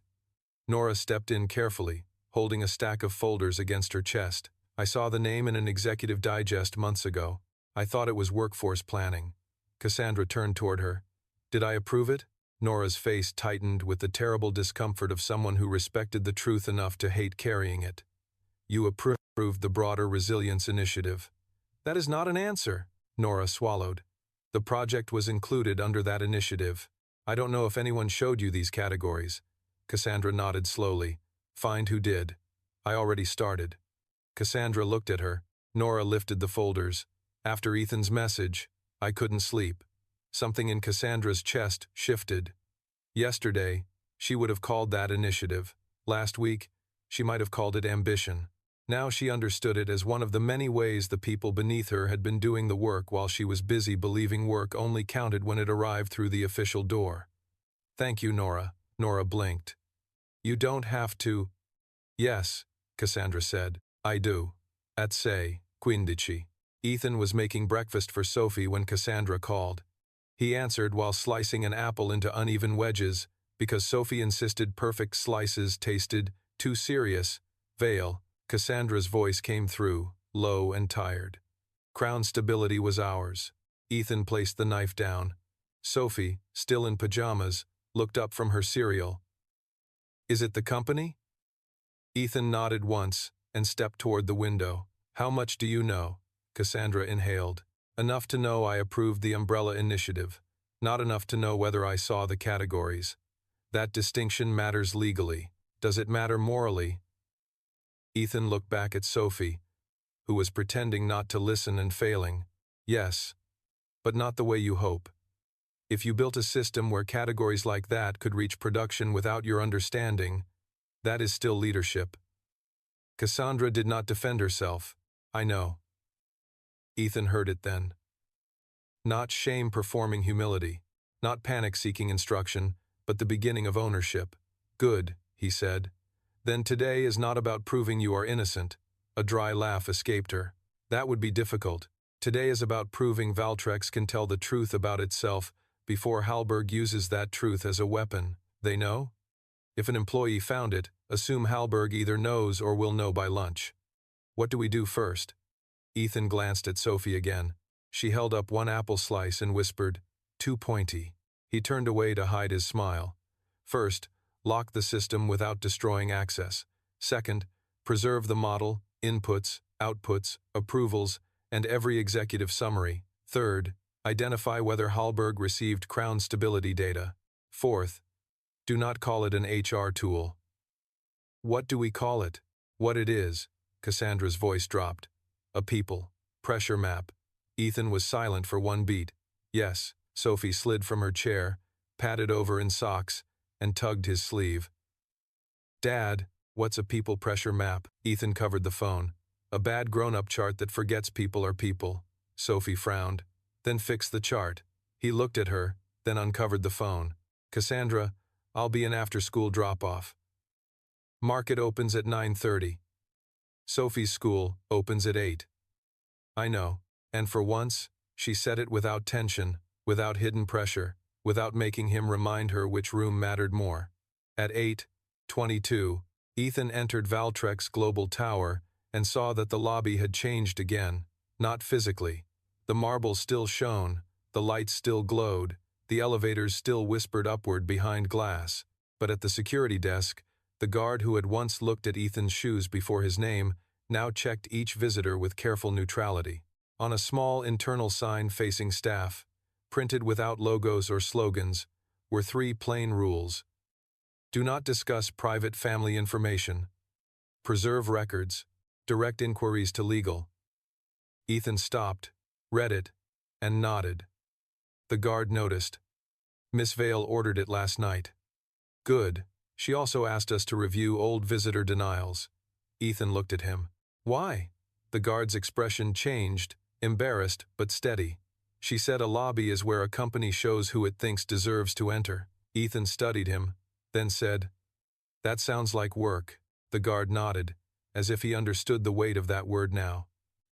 S1: Nora stepped in carefully, holding a stack of folders against her chest. "I saw the name in an executive digest months ago. I thought it was workforce planning." Cassandra turned toward her. "Did I approve it?" Nora's face tightened with the terrible discomfort of someone who respected the truth enough to hate carrying it. "You approved the broader resilience initiative." "That is not an answer," Nora swallowed. "The project was included under that initiative. I don't know if anyone showed you these categories." Cassandra nodded slowly. "Find who did. I already started." Cassandra looked at her. Nora lifted the folders. "After Ethan's message, I couldn't sleep." Something in Cassandra's chest shifted. Yesterday, she would have called that initiative. Last week, she might have called it ambition. Now she understood it as one of the many ways the people beneath her had been doing the work while she was busy believing work only counted when it arrived through the official door. "Thank you, Nora." Nora blinked. "You don't have to." "Yes," Cassandra said. "I do. At say, 15. Ethan was making breakfast for Sophie when Cassandra called. He answered while slicing an apple into uneven wedges, because Sophie insisted perfect slices tasted too serious. "Vale." Cassandra's voice came through, low and tired. "Crown stability was ours." Ethan placed the knife down. Sophie, still in pajamas, looked up from her cereal. "Is it the company?" Ethan nodded once and stepped toward the window. "How much do you know?" Cassandra inhaled. "Enough to know I approved the umbrella initiative. Not enough to know whether I saw the categories. That distinction matters legally. Does it matter morally?" Ethan looked back at Sophie, who was pretending not to listen and failing. "Yes, but not the way you hope. If you built a system where categories like that could reach production without your understanding, that is still leadership." Cassandra did not defend herself. "I know." Ethan heard it then. Not shame performing humility, not panic-seeking instruction, but the beginning of ownership. "Good," he said. "Then today is not about proving you are innocent." A dry laugh escaped her. "That would be difficult. Today is about proving Valtrex can tell the truth about itself before Hallberg uses that truth as a weapon. They know? If an employee found it, assume Hallberg either knows or will know by lunch. What do we do first?" Ethan glanced at Sophie again. She held up one apple slice and whispered, "Too pointy." He turned away to hide his smile. "First, lock the system without destroying access. Second, preserve the model, inputs, outputs, approvals, and every executive summary. Third, identify whether Hallberg received crown stability data. Fourth, do not call it an HR tool." "What do we call it?" "What it is." Cassandra's voice dropped. "A people pressure map." Ethan was silent for one beat. "Yes." Sophie slid from her chair, padded over in socks, and tugged his sleeve. "Dad, what's a people pressure map?" Ethan covered the phone. "A bad grown-up chart that forgets people are people." Sophie frowned. "Then fix the chart." He looked at her, then uncovered the phone. "Cassandra, I'll be an after-school drop-off. Market opens at 9:30. Sophie's school opens at 8. "I know." And for once, she said it without tension, without hidden pressure, without making him remind her which room mattered more. At 8:22, Ethan entered Valtrex Global Tower and saw that the lobby had changed again, not physically. The marble still shone, the lights still glowed, the elevators still whispered upward behind glass, but at the security desk, the guard who had once looked at Ethan's shoes before his name now checked each visitor with careful neutrality. On a small internal sign facing staff, printed without logos or slogans, were 3 plain rules. Do not discuss private family information. Preserve records. Direct inquiries to legal. Ethan stopped, read it, and nodded. The guard noticed. Miss Vale ordered it last night. Good. She also asked us to review old visitor denials. Ethan looked at him. Why? The guard's expression changed, embarrassed but steady. She said a lobby is where a company shows who it thinks deserves to enter. Ethan studied him, then said, That sounds like work. The guard nodded, as if he understood the weight of that word now.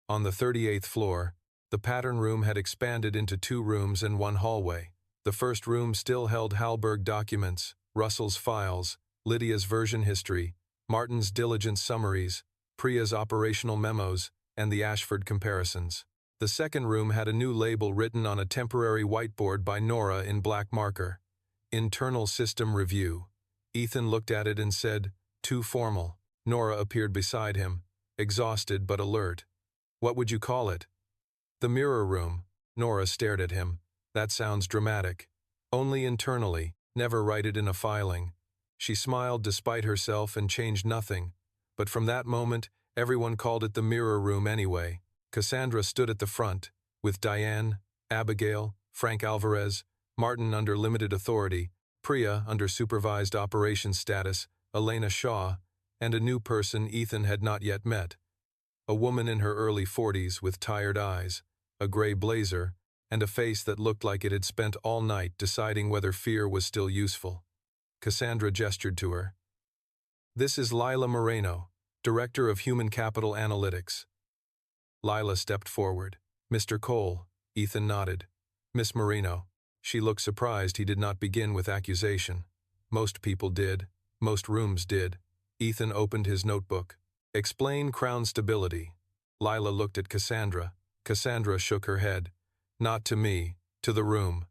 S1: On the 38th floor, the pattern room had expanded into 2 rooms and 1 hallway. The first room still held Hallberg documents, Russell's files, Lydia's version history, Martin's diligence summaries, Priya's operational memos, and the Ashford comparisons. The second room had a new label written on a temporary whiteboard by Nora in black marker. Internal System Review. Ethan looked at it and said, Too formal. Nora appeared beside him, exhausted but alert. What would you call it? The mirror room. Nora stared at him. That sounds dramatic. Only internally, never write it in a filing. She smiled despite herself and changed nothing. But from that moment, everyone called it the mirror room anyway. Cassandra stood at the front, with Diane, Abigail, Frank Alvarez, Martin under limited authority, Priya under supervised operations status, Elena Shaw, and a new person Ethan had not yet met. A woman in her early 40s with tired eyes, a gray blazer, and a face that looked like it had spent all night deciding whether fear was still useful. Cassandra gestured to her. This is Lila Moreno, Director of Human Capital Analytics. Lila stepped forward. Mr. Cole, Ethan nodded. Miss Moreno. She looked surprised he did not begin with accusation. Most people did. Most rooms did. Ethan opened his notebook. Explain crown stability. Lila looked at Cassandra. Cassandra shook her head. Not to me, to the room.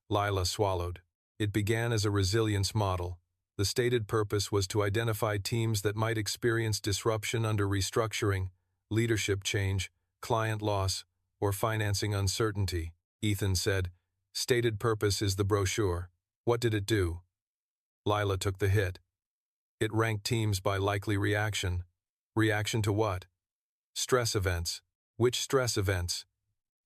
S1: Lila swallowed. It began as a resilience model. The stated purpose was to identify teams that might experience disruption under restructuring, leadership change, client loss, or financing uncertainty. Ethan said, Stated purpose is the brochure. What did it do? Lila took the hit. It ranked teams by likely reaction. Reaction to what? Stress events. Which stress events?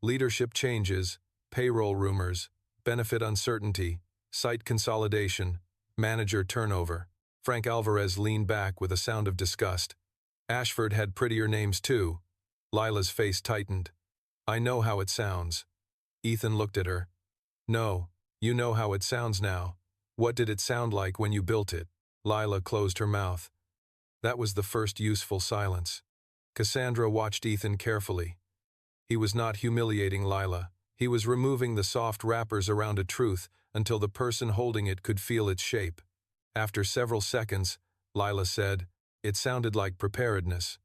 S1: Leadership changes, payroll rumors, benefit uncertainty, site consolidation, manager turnover. Frank Alvarez leaned back with a sound of disgust. Ashford had prettier names too. Lila's face tightened. I know how it sounds. Ethan looked at her. No, you know how it sounds now. What did it sound like when you built it? Lila closed her mouth. That was the first useful silence. Cassandra watched Ethan carefully. He was not humiliating Lila. He was removing the soft wrappers around a truth until the person holding it could feel its shape. After several seconds, Lila said, It sounded like preparedness.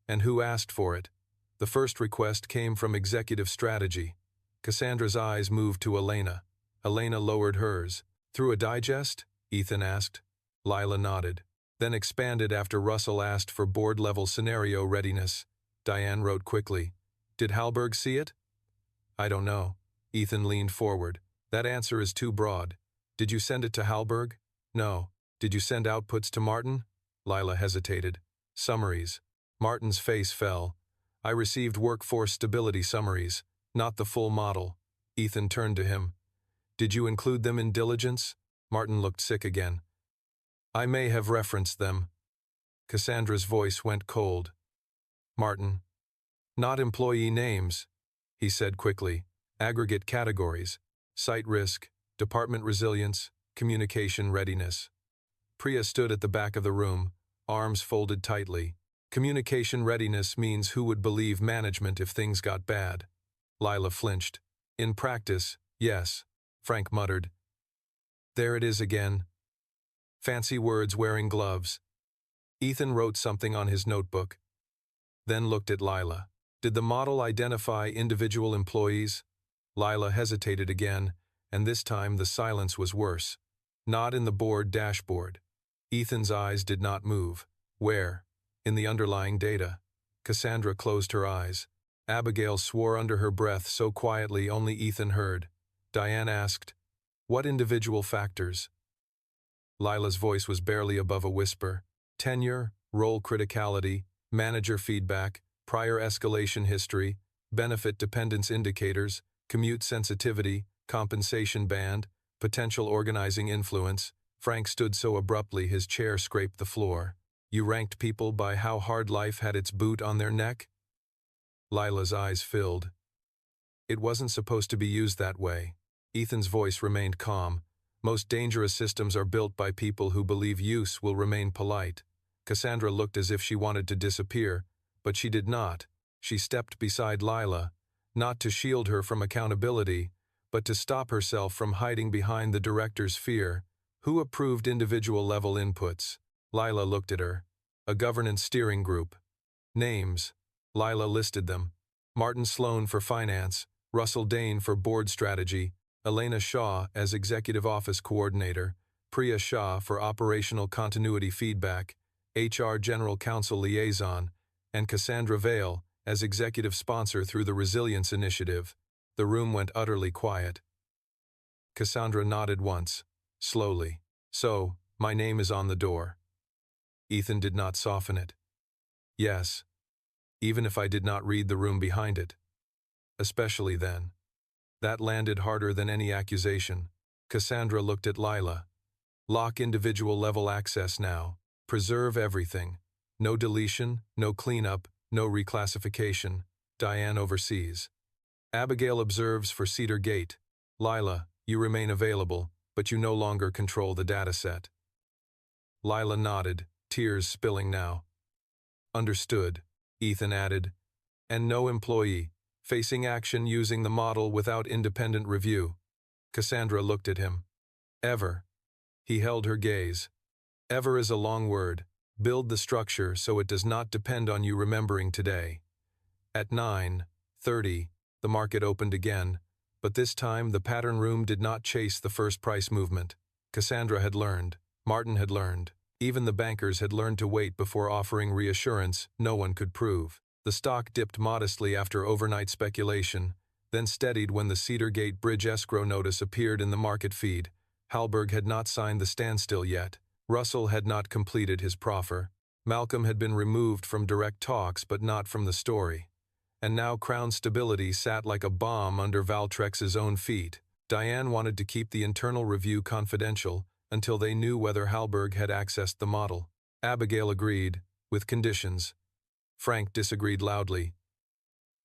S1: And who asked for it? The first request came from executive strategy. Cassandra's eyes moved to Elena. Elena lowered hers. Through a digest? Ethan asked. Lila nodded. Then expanded after Russell asked for board-level scenario readiness. Diane wrote quickly. Did Hallberg see it? I don't know. Ethan leaned forward. That answer is too broad. Did you send it to Hallberg? No. Did you send outputs to Martin? Lila hesitated. Summaries. Martin's face fell. I received workforce stability summaries, not the full model. Ethan turned to him. Did you include them in diligence? Martin looked sick again. I may have referenced them. Cassandra's voice went cold. Martin. Not employee names, he said quickly. Aggregate categories. Site risk, department resilience, communication readiness. Priya stood at the back of the room, arms folded tightly. Communication readiness means who would believe management if things got bad. Lila flinched. In practice, yes, Frank muttered. There it is again. Fancy words wearing gloves. Ethan wrote something on his notebook, then looked at Lila. Did the model identify individual employees? Lila hesitated again, and this time the silence was worse. Not in the board dashboard. Ethan's eyes did not move. Where? In the underlying data. Cassandra closed her eyes. Abigail swore under her breath so quietly only Ethan heard. Diane asked, "What individual factors?" Lila's voice was barely above a whisper. "Tenure, role criticality, manager feedback, prior escalation history, benefit dependence indicators, commute sensitivity, compensation band, potential organizing influence." Frank stood so abruptly his chair scraped the floor. "You ranked people by how hard life had its boot on their neck?" Lila's eyes filled. "It wasn't supposed to be used that way." Ethan's voice remained calm. "Most dangerous systems are built by people who believe use will remain polite." Cassandra looked as if she wanted to disappear, but she did not. She stepped beside Lila, not to shield her from accountability, but to stop herself from hiding behind the director's fear. "Who approved individual-level inputs?" Lila looked at her. "A governance steering group." "Names." Lila listed them. Martin Sloan for finance, Russell Dane for board strategy, Elena Shaw as executive office coordinator, Priya Shah for operational continuity feedback, HR general counsel liaison, and Cassandra Vale as executive sponsor through the Resilience Initiative. The room went utterly quiet. Cassandra nodded once, slowly. "So, my name is on the door." Ethan did not soften it. "Yes, even if I did not read the room behind it. Especially then." That landed harder than any accusation. Cassandra looked at Lila. "Lock individual-level access now. Preserve everything. No deletion, no cleanup, no reclassification. Diane oversees. Abigail observes for Cedar Gate. Lila, you remain available, but you no longer control the dataset." Lila nodded, tears spilling now. "Understood," Ethan added. "And no employee facing action using the model without independent review." Cassandra looked at him. "Ever." He held her gaze. "Ever is a long word. Build the structure so it does not depend on you remembering today." At 9:30, the market opened again, but this time the pattern room did not chase the first price movement. Cassandra had learned. Martin had learned. Even the bankers had learned to wait before offering reassurance no one could prove. The stock dipped modestly after overnight speculation, then steadied when the Cedar Gate Bridge escrow notice appeared in the market feed. Halberg had not signed the standstill yet. Russell had not completed his proffer. Malcolm had been removed from direct talks but not from the story. And now Crown Stability sat like a bomb under Valtrex's own feet. Diane wanted to keep the internal review confidential until they knew whether Halberg had accessed the model. Abigail agreed, with conditions. Frank disagreed loudly.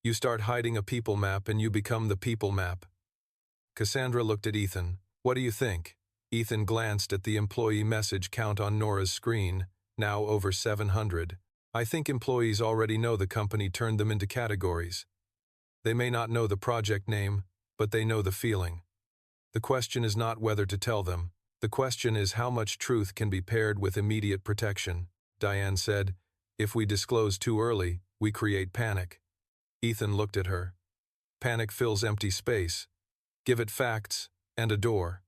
S1: "You start hiding a people map and you become the people map." Cassandra looked at Ethan. "What do you think?" Ethan glanced at the employee message count on Nora's screen, now over 700. "I think employees already know the company turned them into categories. They may not know the project name, but they know the feeling. The question is not whether to tell them. The question is how much truth can be paired with immediate protection." Diane said, "If we disclose too early, we create panic." Ethan looked at her. "Panic fills empty space. Give it facts and a door."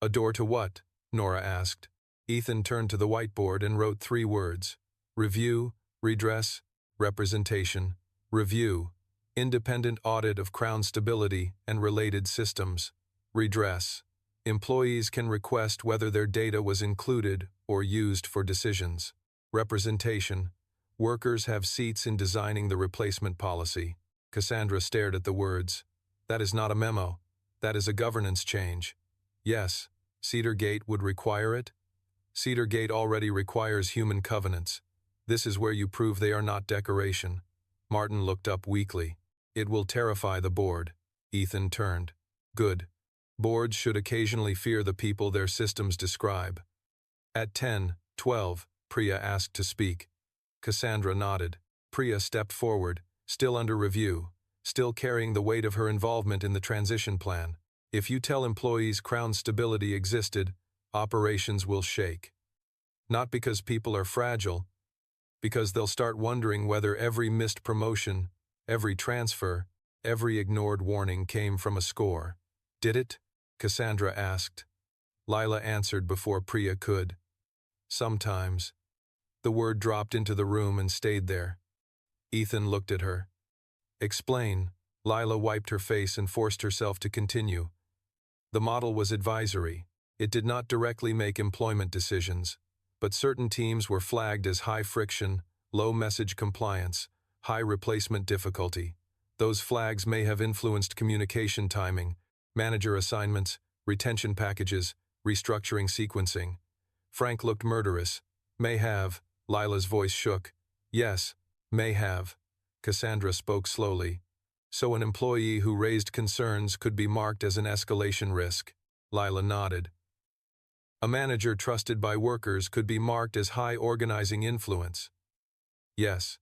S1: "A door to what?" Nora asked. Ethan turned to the whiteboard and wrote 3 words. Review, redress, representation. Review, independent audit of Crown Stability and related systems. Redress, employees can request whether their data was included or used for decisions. Representation, workers have seats in designing the replacement policy. Cassandra stared at the words. "That is not a memo. That is a governance change." "Yes, Cedar Gate would require it?" "Cedar Gate already requires human covenants. This is where you prove they are not decoration." Martin looked up weakly. "It will terrify the board." Ethan turned. "Good. Boards should occasionally fear the people their systems describe." At 10:12, Priya asked to speak. Cassandra nodded. Priya stepped forward, still under review, still carrying the weight of her involvement in the transition plan. "If you tell employees Crown Stability existed, operations will shake. Not because people are fragile, because they'll start wondering whether every missed promotion, every transfer, every ignored warning came from a score." "Did it?" Cassandra asked. Lila answered before Priya could. "Sometimes." The word dropped into the room and stayed there. Ethan looked at her. Explain. Lila wiped her face and forced herself to continue. The model was advisory. It did not directly make employment decisions, but certain teams were flagged as high friction, low message compliance, high replacement difficulty. Those flags may have influenced communication timing, manager assignments, retention packages, restructuring sequencing. Frank looked murderous. May have. Lila's voice shook. Yes, may have. Cassandra spoke slowly. So an employee who raised concerns could be marked as an escalation risk. Lila nodded. A manager trusted by workers could be marked as high organizing influence. Yes.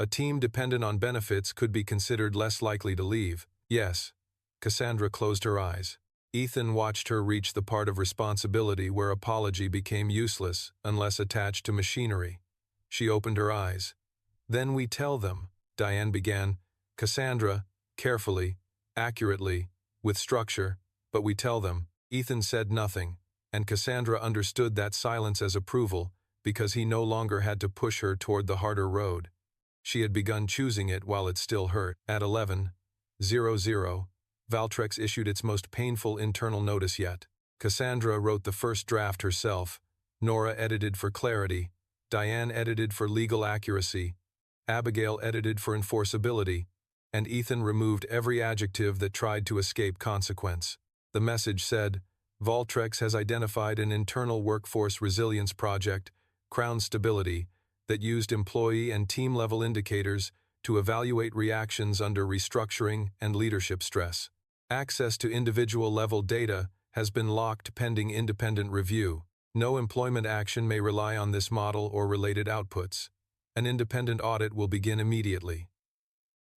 S1: A team dependent on benefits could be considered less likely to leave. Yes. Cassandra closed her eyes. Ethan watched her reach the part of responsibility where apology became useless unless attached to machinery. She opened her eyes. Then we tell them, Diane began. Cassandra, carefully, accurately, with structure, but we tell them. Ethan said nothing, and Cassandra understood that silence as approval because he no longer had to push her toward the harder road. She had begun choosing it while it still hurt. At 11:00, Valtrex issued its most painful internal notice yet. Cassandra wrote the first draft herself. Nora edited for clarity. Diane edited for legal accuracy. Abigail edited for enforceability. And Ethan removed every adjective that tried to escape consequence. The message said, Valtrex has identified an internal workforce resilience project, Crown Stability, that used employee and team-level indicators to evaluate reactions under restructuring and leadership stress. Access to individual-level data has been locked pending independent review. No employment action may rely on this model or related outputs. An independent audit will begin immediately.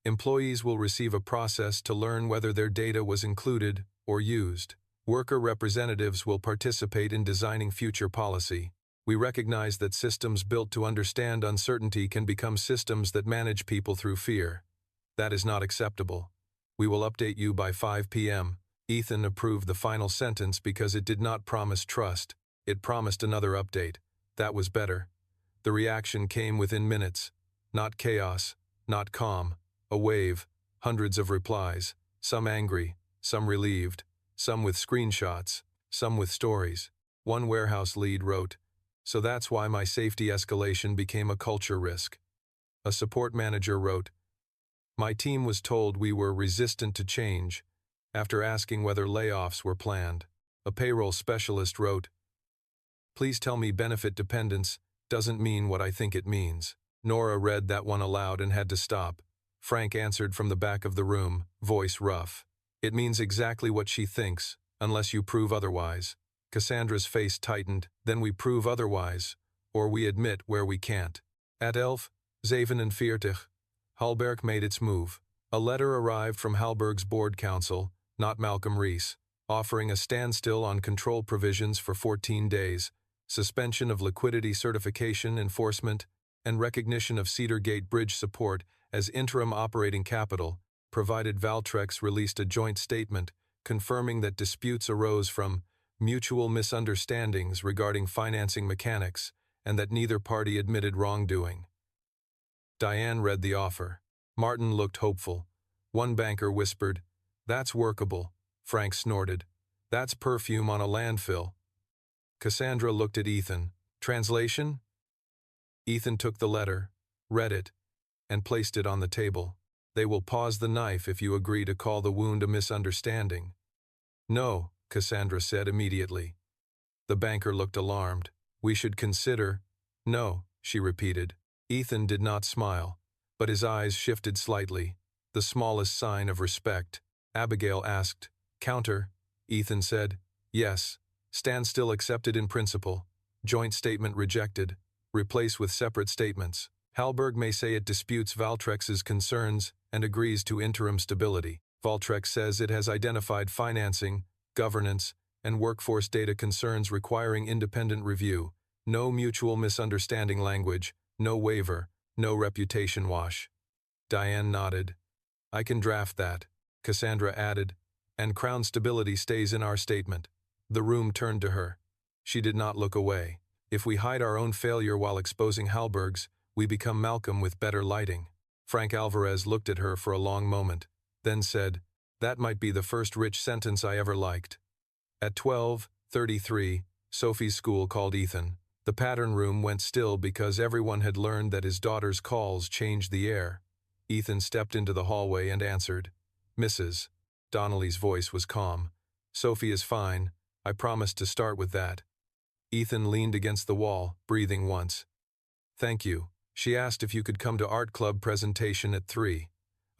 S1: Employees will receive a process to learn whether their data was included or used. Worker representatives will participate in designing future policy. We recognize that systems built to understand uncertainty can become systems that manage people through fear. That is not acceptable. We will update you by 5 p.m. Ethan approved the final sentence because it did not promise trust. It promised another update. That was better. The reaction came within minutes. Not chaos, not calm. A wave, hundreds of replies, some angry, some relieved, some with screenshots, some with stories. One warehouse lead wrote, "So that's why my safety escalation became a culture risk." A support manager wrote, "My team was told we were resistant to change," after asking whether layoffs were planned. A payroll specialist wrote, "Please tell me benefit dependence doesn't mean what I think it means." Nora read that one aloud and had to stop. Frank answered from the back of the room, voice rough. "It means exactly what she thinks, unless you prove otherwise." Cassandra's face tightened. "Then we prove otherwise, or we admit where we can't." At 11:47, Hallberg made its move. A letter arrived from Hallberg's board counsel, not Malcolm Reese, offering a standstill on control provisions for 14 days, suspension of liquidity certification enforcement, and recognition of Cedar Gate Bridge support as interim operating capital, provided Valtrex released a joint statement confirming that disputes arose from mutual misunderstandings regarding financing mechanics and that neither party admitted wrongdoing. Diane read the offer. Martin looked hopeful. One banker whispered, "That's workable." Frank snorted, "That's perfume on a landfill." Cassandra looked at Ethan. "Translation?" Ethan took the letter, read it, and placed it on the table. "They will pause the knife if you agree to call the wound a misunderstanding." "No," Cassandra said immediately. The banker looked alarmed. "We should consider—" "No," she repeated. Ethan did not smile, but his eyes shifted slightly, the smallest sign of respect. Abigail asked, "Counter?" Ethan said, "Yes. Standstill accepted in principle. Joint statement rejected. Replace with separate statements. Hallberg may say it disputes Valtrex's concerns and agrees to interim stability. Valtrex says it has identified financing, governance, and workforce data concerns requiring independent review. No mutual misunderstanding language, no waiver, no reputation wash." Diane nodded. "I can draft that," Cassandra added, "and Crown Stability stays in our statement." The room turned to her. She did not look away. If we hide our own failure while exposing Hallberg's, we become Malcolm with better lighting. Frank Alvarez looked at her for a long moment, then said, "That might be the first rich sentence I ever liked." At 12:33, Sophie's school called Ethan. The pattern room went still because everyone had learned that his daughter's calls changed the air. Ethan stepped into the hallway and answered. "Mrs." Donnelly's voice was calm. "Sophie is fine. I promised to start with that." Ethan leaned against the wall, breathing once. "Thank you. She asked if you could come to art club presentation at 3.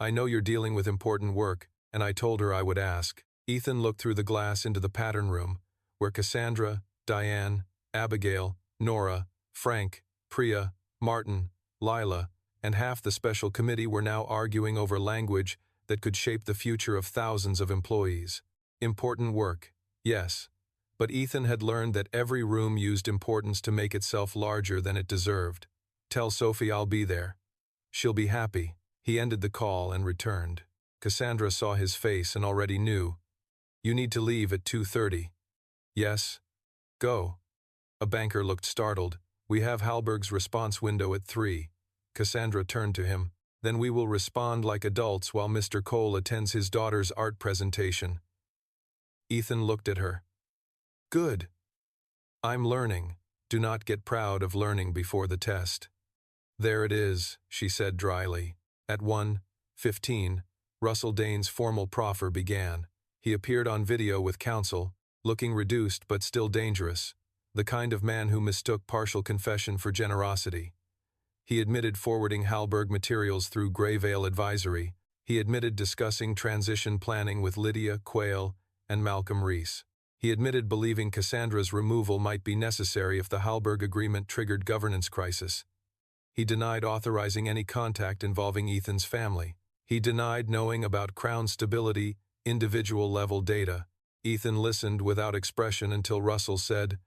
S1: I know you're dealing with important work, and I told her I would ask." Ethan looked through the glass into the pattern room, where Cassandra, Diane, Abigail, Nora, Frank, Priya, Martin, Lila, and half the special committee were now arguing over language that could shape the future of thousands of employees. Important work, yes. But Ethan had learned that every room used importance to make itself larger than it deserved. "Tell Sophie I'll be there. She'll be happy." He ended the call and returned. Cassandra saw his face and already knew. "You need to leave at 2:30. "Yes. Go." A banker looked startled. "We have Halberg's response window at 3. Cassandra turned to him. "Then we will respond like adults while Mr. Cole attends his daughter's art presentation." Ethan looked at her. "Good. I'm learning. Do not get proud of learning before the test." "There it is," she said dryly. At 1:15, Russell Dane's formal proffer began. He appeared on video with counsel, looking reduced but still dangerous, the kind of man who mistook partial confession for generosity. He admitted forwarding Halberg materials through Greyvale Advisory. He admitted discussing transition planning with Lydia Quayle and Malcolm Reese. He admitted believing Cassandra's removal might be necessary if the Halberg agreement triggered governance crisis. He denied authorizing any contact involving Ethan's family. He denied knowing about Crown Stability, individual-level data. Ethan listened without expression until Russell said,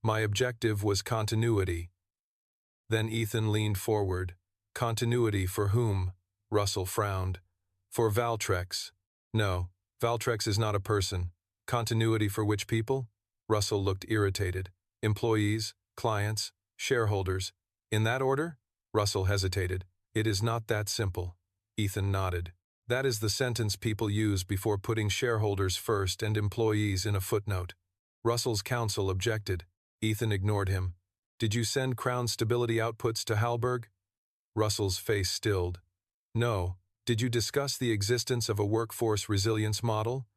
S1: "My objective was continuity." Then Ethan leaned forward. "Continuity for whom?" Russell frowned. "For Valtrex." "No, Valtrex is not a person." "Continuity for which people?" Russell looked irritated. "Employees, clients, shareholders. In that order?" Russell hesitated. "It is not that simple." Ethan nodded. "That is the sentence people use before putting shareholders first and employees in a footnote." Russell's counsel objected. Ethan ignored him. "Did you send Crown Stability outputs to Halberg?" Russell's face stilled. "No. Did you discuss the existence of a workforce resilience model?"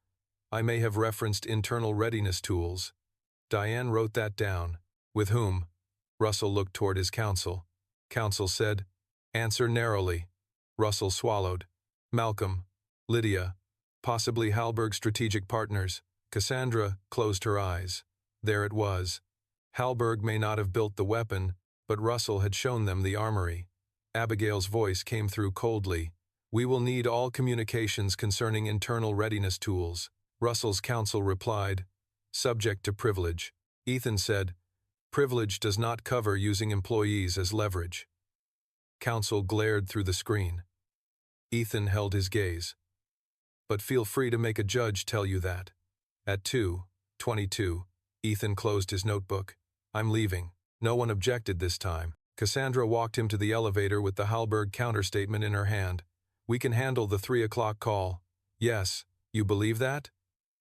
S1: "I may have referenced internal readiness tools." "Diane wrote that down." "With whom?" Russell looked toward his counsel. Counsel said, "Answer narrowly." Russell swallowed. "Malcolm, Lydia, possibly Halberg strategic partners." Cassandra closed her eyes. There it was. Halberg may not have built the weapon, but Russell had shown them the armory. Abigail's voice came through coldly. "We will need all communications concerning internal readiness tools." Russell's counsel replied, "Subject to privilege." Ethan said, "Privilege does not cover using employees as leverage." Counsel glared through the screen. Ethan held his gaze. "But feel free to make a judge tell you that." At 2:22, Ethan closed his notebook. "I'm leaving." No one objected this time. Cassandra walked him to the elevator with the Halberg counterstatement in her hand. "We can handle the 3 o'clock call." "Yes, you believe that?"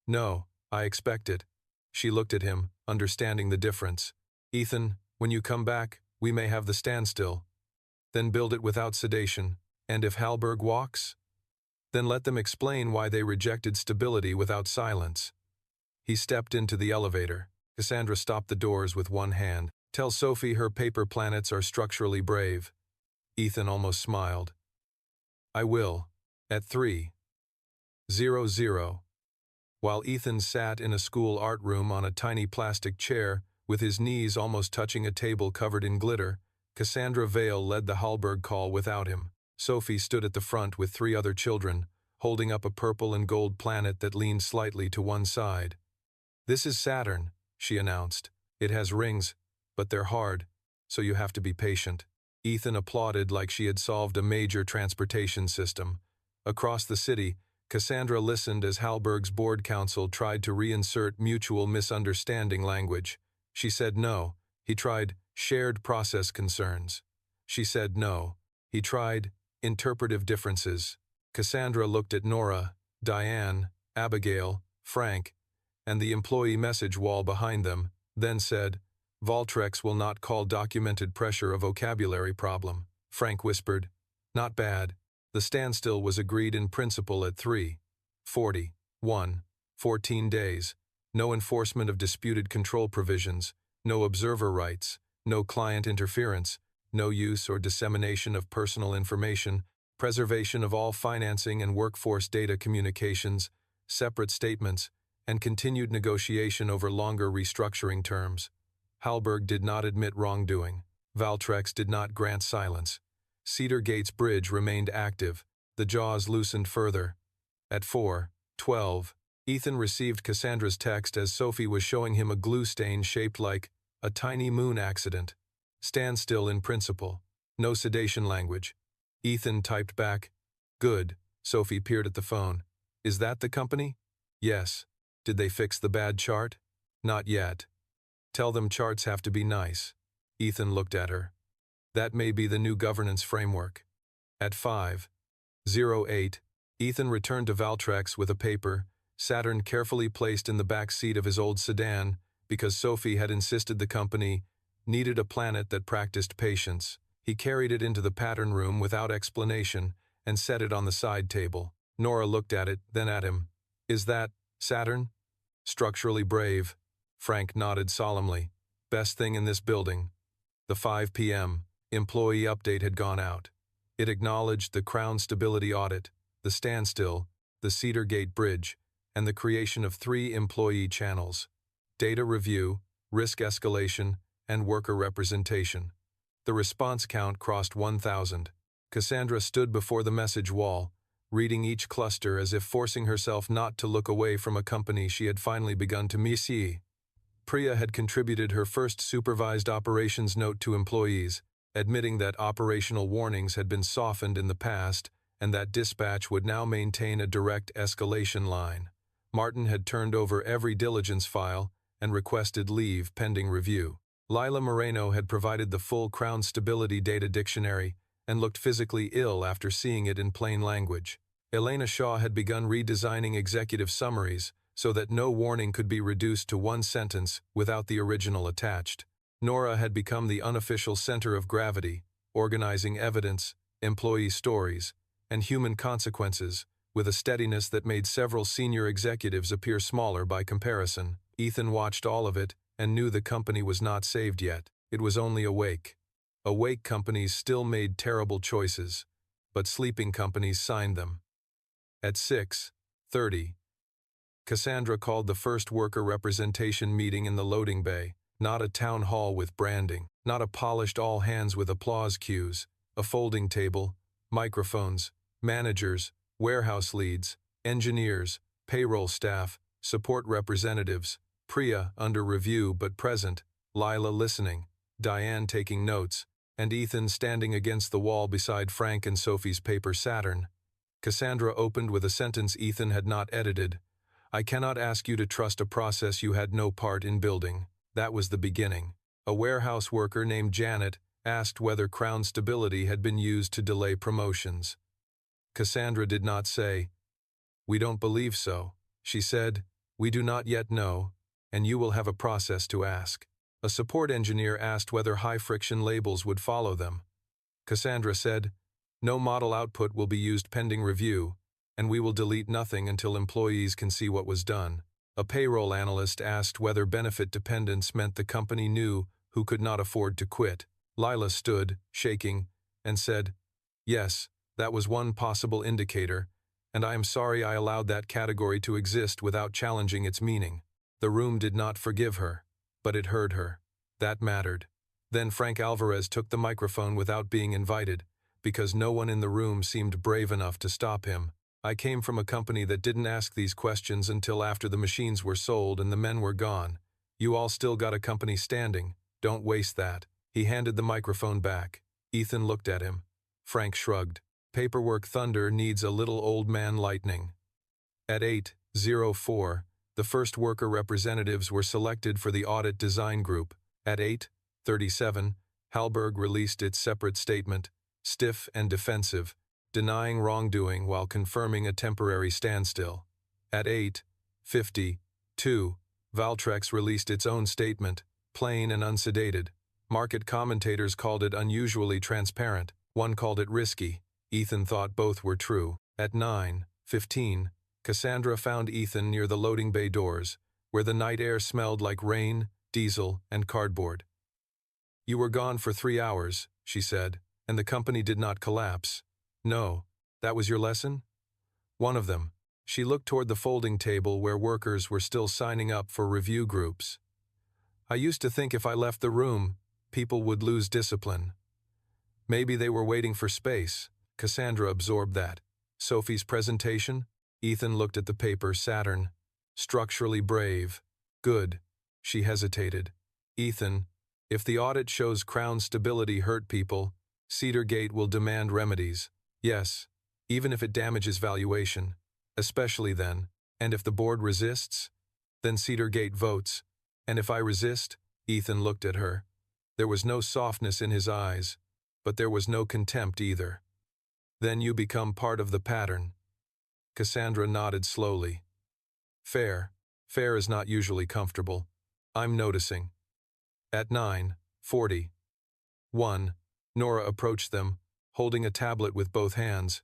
S1: "No, I expect it." She looked at him, understanding the difference. "Ethan, when you come back, we may have the standstill. Then build it without sedation. And if Halberg walks? Then let them explain why they rejected stability without silence." He stepped into the elevator. Cassandra stopped the doors with one hand. "Tell Sophie her paper planets are structurally brave." Ethan almost smiled. "I will. At 3:00. While Ethan sat in a school art room on a tiny plastic chair, with his knees almost touching a table covered in glitter, Cassandra Vale led the Halberg call without him. Sophie stood at the front with 3 other children, holding up a purple and gold planet that leaned slightly to one side. "This is Saturn," she announced. "It has rings, but they're hard, so you have to be patient." Ethan applauded like she had solved a major transportation system. Across the city, Cassandra listened as Halberg's board counsel tried to reinsert mutual misunderstanding language. She said no. He tried shared process concerns. She said no. He tried Interpretive differences. Cassandra looked at Nora, Diane, Abigail, Frank, and the employee message wall behind them, then said, "Valtrex will not call documented pressure a vocabulary problem." Frank whispered, "Not bad." The standstill was agreed in principle at 3:41, 14 days. No enforcement of disputed control provisions, no observer rights, no client interference, no use or dissemination of personal information, preservation of all financing and workforce data communications, separate statements, and continued negotiation over longer restructuring terms. Hallberg did not admit wrongdoing. Valtrex did not grant silence. Cedar Gate's bridge remained active. The jaws loosened further. At 4:12, Ethan received Cassandra's text as Sophie was showing him a glue stain shaped like a tiny moon accident. Standstill in principle. No sedation language. Ethan typed back, "Good." Sophie peered at the phone. "Is that the company?" "Yes." "Did they fix the bad chart?" "Not yet." "Tell them charts have to be nice." Ethan looked at her. "That may be the new governance framework." At 5:08, Ethan returned to Valtrex with a paper, Saturn carefully placed in the back seat of his old sedan, because Sophie had insisted the company needed a planet that practiced patience. He carried it into the pattern room without explanation and set it on the side table. Nora looked at it, then at him. "Is that Saturn?" "Structurally brave." Frank nodded solemnly. "Best thing in this building." The 5 p.m. employee update had gone out. It acknowledged the Crown Stability Audit, the standstill, the Cedar Gate Bridge, and the creation of 3 employee channels: data review, risk escalation, and worker representation. The response count crossed 1,000. Cassandra stood before the message wall, reading each cluster as if forcing herself not to look away from a company she had finally begun to miss. Priya had contributed her first supervised operations note to employees, admitting that operational warnings had been softened in the past and that dispatch would now maintain a direct escalation line. Martin had turned over every diligence file and requested leave pending review. Lila Moreno had provided the full Crown Stability Data Dictionary and looked physically ill after seeing it in plain language. Elena Shaw had begun redesigning executive summaries so that no warning could be reduced to one sentence without the original attached. Nora had become the unofficial center of gravity, organizing evidence, employee stories, and human consequences, with a steadiness that made several senior executives appear smaller by comparison. Ethan watched all of it and knew the company was not saved yet. It was only awake. Awake companies still made terrible choices, but sleeping companies signed them. At 6:30, Cassandra called the first worker representation meeting in the loading bay, not a town hall with branding, not a polished all hands with applause cues, a folding table, microphones, managers, warehouse leads, engineers, payroll staff, support representatives, Priya under review but present, Lila listening, Diane taking notes, and Ethan standing against the wall beside Frank and Sophie's paper Saturn. Cassandra opened with a sentence Ethan had not edited. "I cannot ask you to trust a process you had no part in building." That was the beginning. A warehouse worker named Janet asked whether Crown Stability had been used to delay promotions. Cassandra did not say, "We don't believe so." She said, "We do not yet know, and you will have a process to ask." A support engineer asked whether high-friction labels would follow them. Cassandra said, "No model output will be used pending review, and we will delete nothing until employees can see what was done." A payroll analyst asked whether benefit dependence meant the company knew who could not afford to quit. Lila stood, shaking, and said, "Yes, that was one possible indicator, and I am sorry I allowed that category to exist without challenging its meaning." The room did not forgive her, but it heard her. That mattered. Then Frank Alvarez took the microphone without being invited, because no one in the room seemed brave enough to stop him. "I came from a company that didn't ask these questions until after the machines were sold and the men were gone. You all still got a company standing. Don't waste that." He handed the microphone back. Ethan looked at him. Frank shrugged. "Paperwork thunder needs a little old man lightning." At 8:04, the first worker representatives were selected for the audit design group. At 8:37, Hallberg released its separate statement, stiff and defensive, denying wrongdoing while confirming a temporary standstill. At 8:52, Valtrex released its own statement, plain and unsedated. Market commentators called it unusually transparent. One called it risky. Ethan thought both were true. At 9:15, Cassandra found Ethan near the loading bay doors, where the night air smelled like rain, diesel, and cardboard. "You were gone for 3 hours," she said, "and the company did not collapse." "No. That was your lesson?" "One of them." She looked toward the folding table where workers were still signing up for review groups. "I used to think if I left the room, people would lose discipline. Maybe they were waiting for space." Cassandra absorbed that. Sophie's presentation? Ethan looked at the paper. Saturn. Structurally brave. Good. She hesitated. "Ethan, if the audit shows Crown stability hurt people, Cedar Gate will demand remedies." "Yes, even if it damages valuation. Especially then. And if the board resists? Then Cedar Gate votes. And if I resist?" Ethan looked at her. There was no softness in his eyes, but there was no contempt either. "Then you become part of the pattern." Cassandra nodded slowly. "Fair. Fair is not usually comfortable. I'm noticing." At 9:41, Nora approached them, holding a tablet with both hands.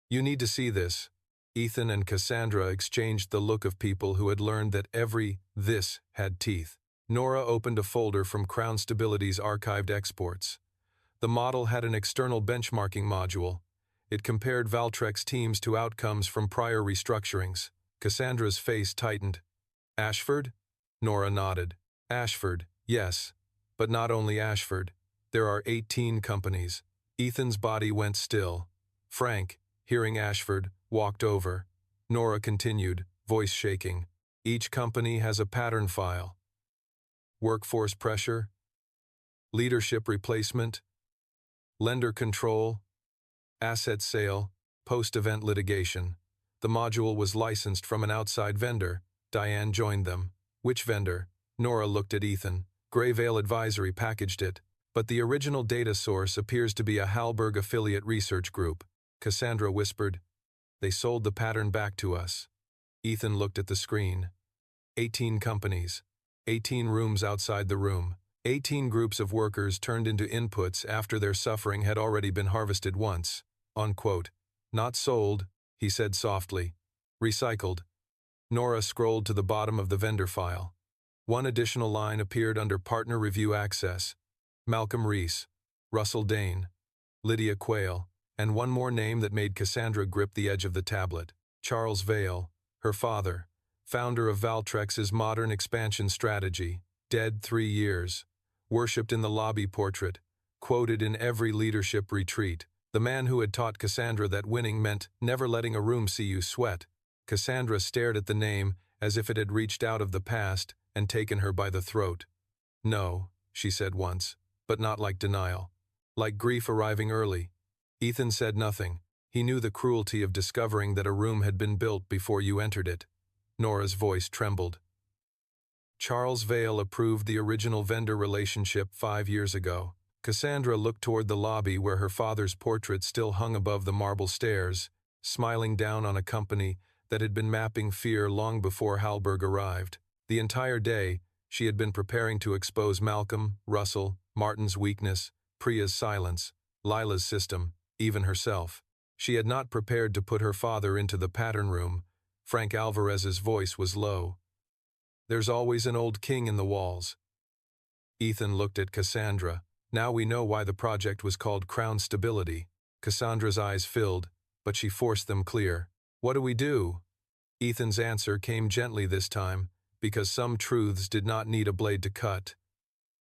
S1: "You need to see this." Ethan and Cassandra exchanged the look of people who had learned that every "this" had teeth. Nora opened a folder from Crown Stability's archived exports. The model had an external benchmarking module. It compared Valtrex teams to outcomes from prior restructurings. Cassandra's face tightened. "Ashford?" Nora nodded. "Ashford, yes. But not only Ashford. There are 18 companies." Ethan's body went still. Frank, hearing Ashford, walked over. Nora continued, voice shaking. "Each company has a pattern file. Workforce pressure, leadership replacement, lender control, asset sale, post-event litigation." The module was licensed from an outside vendor. Diane joined them. "Which vendor?" Nora looked at Ethan. Greyvale Advisory packaged it, but the original data source appears to be a Halberg affiliate research group. Cassandra whispered, "They sold the pattern back to us." Ethan looked at the screen. 18 companies. 18 rooms outside the room. 18 groups of workers turned into inputs after their suffering had already been harvested once. Unquote. "Not sold," he said softly. "Recycled." Nora scrolled to the bottom of the vendor file. One additional line appeared under Partner Review Access. Malcolm Reese, Russell Dane, Lydia Quayle, and one more name that made Cassandra grip the edge of the tablet. Charles Vale, her father, founder of Valtrex's modern expansion strategy, dead 3 years, worshipped in the lobby portrait, quoted in every leadership retreat, the man who had taught Cassandra that winning meant never letting a room see you sweat. Cassandra stared at the name as if it had reached out of the past and taken her by the throat. "No," she said once, but not like denial. Like grief arriving early. Ethan said nothing. He knew the cruelty of discovering that a room had been built before you entered it. Nora's voice trembled. Charles Vale approved the original vendor relationship 5 years ago. Cassandra looked toward the lobby where her father's portrait still hung above the marble stairs, smiling down on a company that had been mapping fear long before Halberg arrived. The entire day, she had been preparing to expose Malcolm, Russell, Martin's weakness, Priya's silence, Lila's system, even herself. She had not prepared to put her father into the pattern room. Frank Alvarez's voice was low. "There's always an old king in the walls." Ethan looked at Cassandra. "Now we know why the project was called Crown Stability." Cassandra's eyes filled, but she forced them clear. "What do we do?" Ethan's answer came gently this time, because some truths did not need a blade to cut.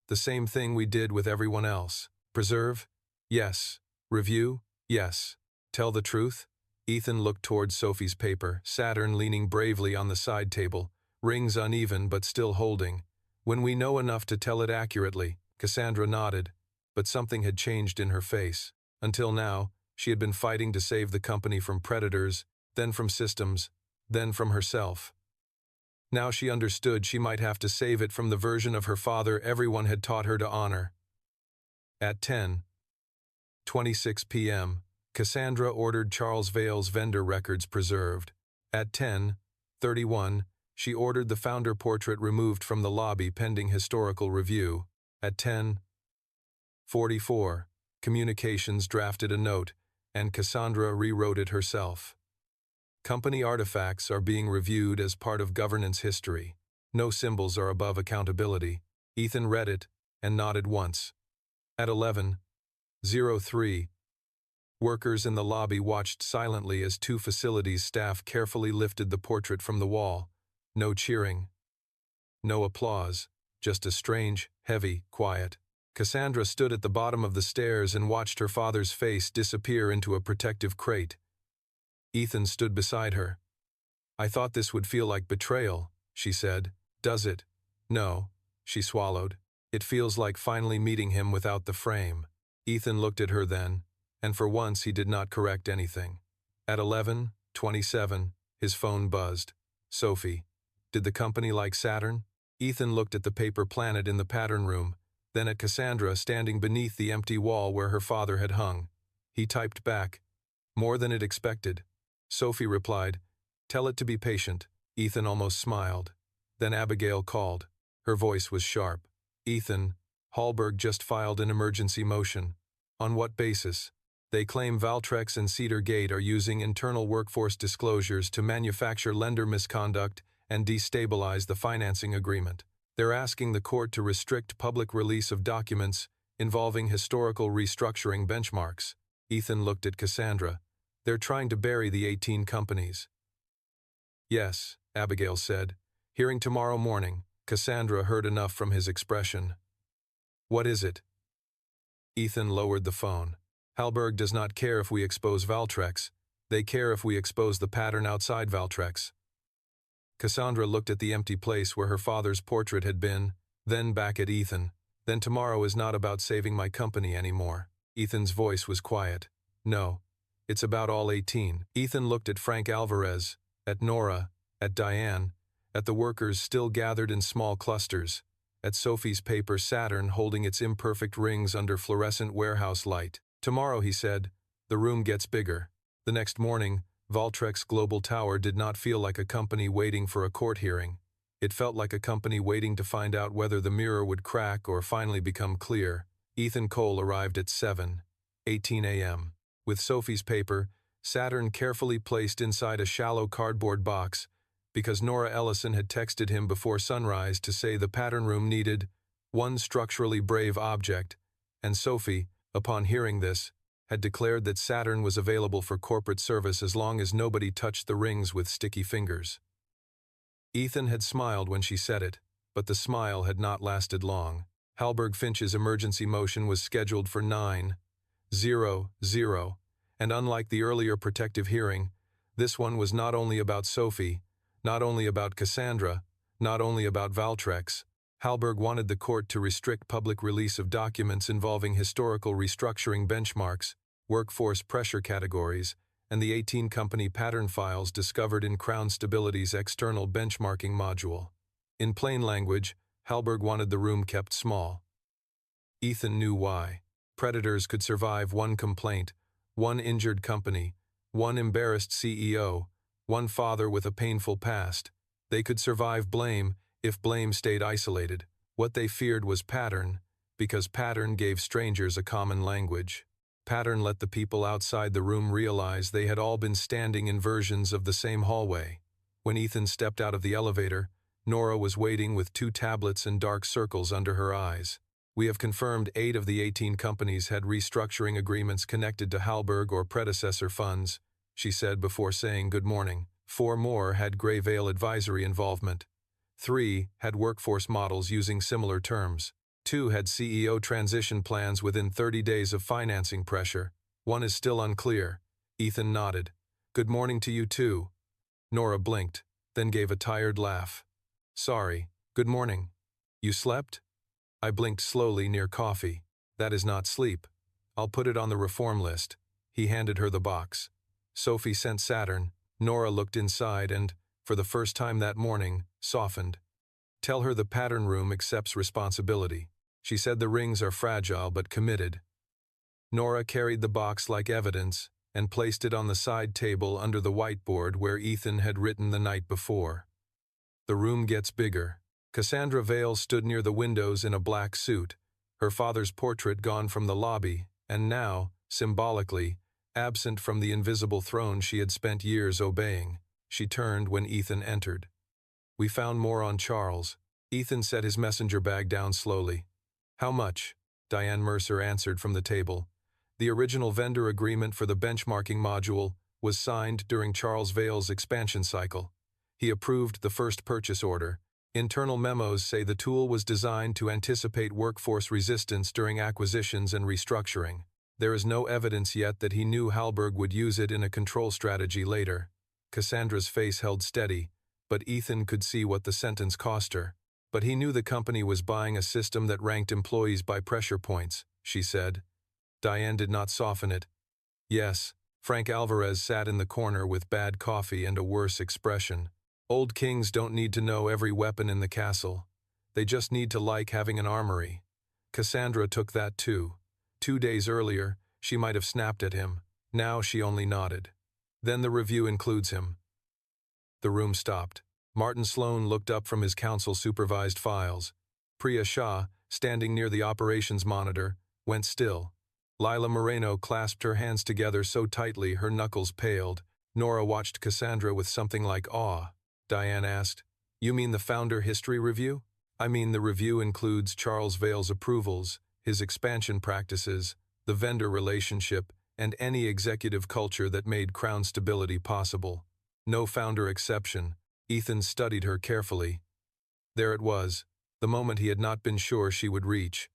S1: "The same thing we did with everyone else. Preserve? Yes. Review? Yes. Tell the truth?" Ethan looked toward Sophie's paper, Saturn leaning bravely on the side table, rings uneven but still holding. "When we know enough to tell it accurately." Cassandra nodded, but something had changed in her face. Until now, she had been fighting to save the company from predators, then from systems, then from herself. Now she understood she might have to save it from the version of her father everyone had taught her to honor. At 10:26 p.m., Cassandra ordered Charles Vale's vendor records preserved. At 10:31, she ordered the founder portrait removed from the lobby pending historical review. At 10:44, Communications drafted a note, and Cassandra rewrote it herself. Company artifacts are being reviewed as part of governance history. No symbols are above accountability. Ethan read it and nodded once. At 11:03, workers in the lobby watched silently as two facilities staff carefully lifted the portrait from the wall. No cheering. No applause. Just a strange, heavy quiet. Cassandra stood at the bottom of the stairs and watched her father's face disappear into a protective crate. Ethan stood beside her. "I thought this would feel like betrayal," she said. "Does it?" "No," she swallowed. "It feels like finally meeting him without the frame." Ethan looked at her then, and for once he did not correct anything. At 11:27, his phone buzzed. "Sophie, did the company like Saturn?" Ethan looked at the paper planet in the pattern room, then at Cassandra standing beneath the empty wall where her father had hung. He typed back, "More than it expected." Sophie replied, "Tell it to be patient." Ethan almost smiled. Then Abigail called. Her voice was sharp. "Ethan, Hallberg just filed an emergency motion." "On what basis?" "They claim Valtrex and Cedar Gate are using internal workforce disclosures to manufacture lender misconduct and destabilize the financing agreement. They're asking the court to restrict public release of documents involving historical restructuring benchmarks." Ethan looked at Cassandra. "They're trying to bury the 18 companies." "Yes," Abigail said. Hearing tomorrow morning, Cassandra heard enough from his expression. "What is it?" Ethan lowered the phone. "Hallberg does not care if we expose Valtrex. They care if we expose the pattern outside Valtrex." Cassandra looked at the empty place where her father's portrait had been, then back at Ethan. "Then tomorrow is not about saving my company anymore." Ethan's voice was quiet. "No, it's about all 18. Ethan looked at Frank Alvarez, at Nora, at Diane, at the workers still gathered in small clusters, at Sophie's paper Saturn holding its imperfect rings under fluorescent warehouse light. "Tomorrow," he said, "the room gets bigger." The next morning, Valtrex Global Tower did not feel like a company waiting for a court hearing. It felt like a company waiting to find out whether the mirror would crack or finally become clear. Ethan Cole arrived at 7:18 a.m. with Sophie's paper, Saturn carefully placed inside a shallow cardboard box, because Nora Ellison had texted him before sunrise to say the pattern room needed one structurally brave object, and Sophie, upon hearing this, had declared that Saturn was available for corporate service as long as nobody touched the rings with sticky fingers. Ethan had smiled when she said it, but the smile had not lasted long. Hallberg Finch's emergency motion was scheduled for 9:00, and unlike the earlier protective hearing, this one was not only about Sophie, not only about Cassandra, not only about Valtrex. Hallberg wanted the court to restrict public release of documents involving historical restructuring benchmarks, workforce pressure categories, and the 18-company pattern files discovered in Crown Stability's external benchmarking module. In plain language, Hallberg wanted the room kept small. Ethan knew why. Predators could survive one complaint, one injured company, one embarrassed CEO, one father with a painful past. They could survive blame if blame stayed isolated. What they feared was pattern, because pattern gave strangers a common language. Pattern let the people outside the room realize they had all been standing in versions of the same hallway. When Ethan stepped out of the elevator, Nora was waiting with 2 tablets and dark circles under her eyes. "We have confirmed 8 of the 18 companies had restructuring agreements connected to Hallberg or predecessor funds," she said before saying good morning. 4 more had Gray Veil advisory involvement. 3 had workforce models using similar terms. 2 had CEO transition plans within 30 days of financing pressure. 1 is still unclear. Ethan nodded. "Good morning to you too." Nora blinked, then gave a tired laugh. "Sorry, good morning. You slept?" I blinked slowly near coffee. "That is not sleep. I'll put it on the reform list." He handed her the box. Sophie sent Saturn. Nora looked inside and, for the first time that morning, softened. "Tell her the pattern room accepts responsibility. She said the rings are fragile but committed." Nora carried the box like evidence, and placed it on the side table under the whiteboard where Ethan had written the night before. The room gets bigger. Cassandra Vale stood near the windows in a black suit, her father's portrait gone from the lobby, and now, symbolically, absent from the invisible throne she had spent years obeying. She turned when Ethan entered. "We found more on Charles." Ethan set his messenger bag down slowly. "How much?" Diane Mercer answered from the table. The original vendor agreement for the benchmarking module was signed during Charles Vale's expansion cycle. He approved the first purchase order. Internal memos say the tool was designed to anticipate workforce resistance during acquisitions and restructuring. There is no evidence yet that he knew Hallberg would use it in a control strategy later. Cassandra's face held steady, but Ethan could see what the sentence cost her. "But he knew the company was buying a system that ranked employees by pressure points," she said. Diane did not soften it. "Yes." Frank Alvarez sat in the corner with bad coffee and a worse expression. "Old kings don't need to know every weapon in the castle. They just need to like having an armory." Cassandra took that too. 2 days earlier, she might have snapped at him. Now she only nodded. "Then the review includes him." The room stopped. Martin Sloan looked up from his council-supervised files. Priya Shah, standing near the operations monitor, went still. Lila Moreno clasped her hands together so tightly her knuckles paled. Nora watched Cassandra with something like awe. Diane asked, "You mean the founder history review?" "I mean the review includes Charles Vale's approvals, his expansion practices, the vendor relationship, and any executive culture that made Crown stability possible. No founder exception." Ethan studied her carefully. There it was, the moment he had not been sure she would reach.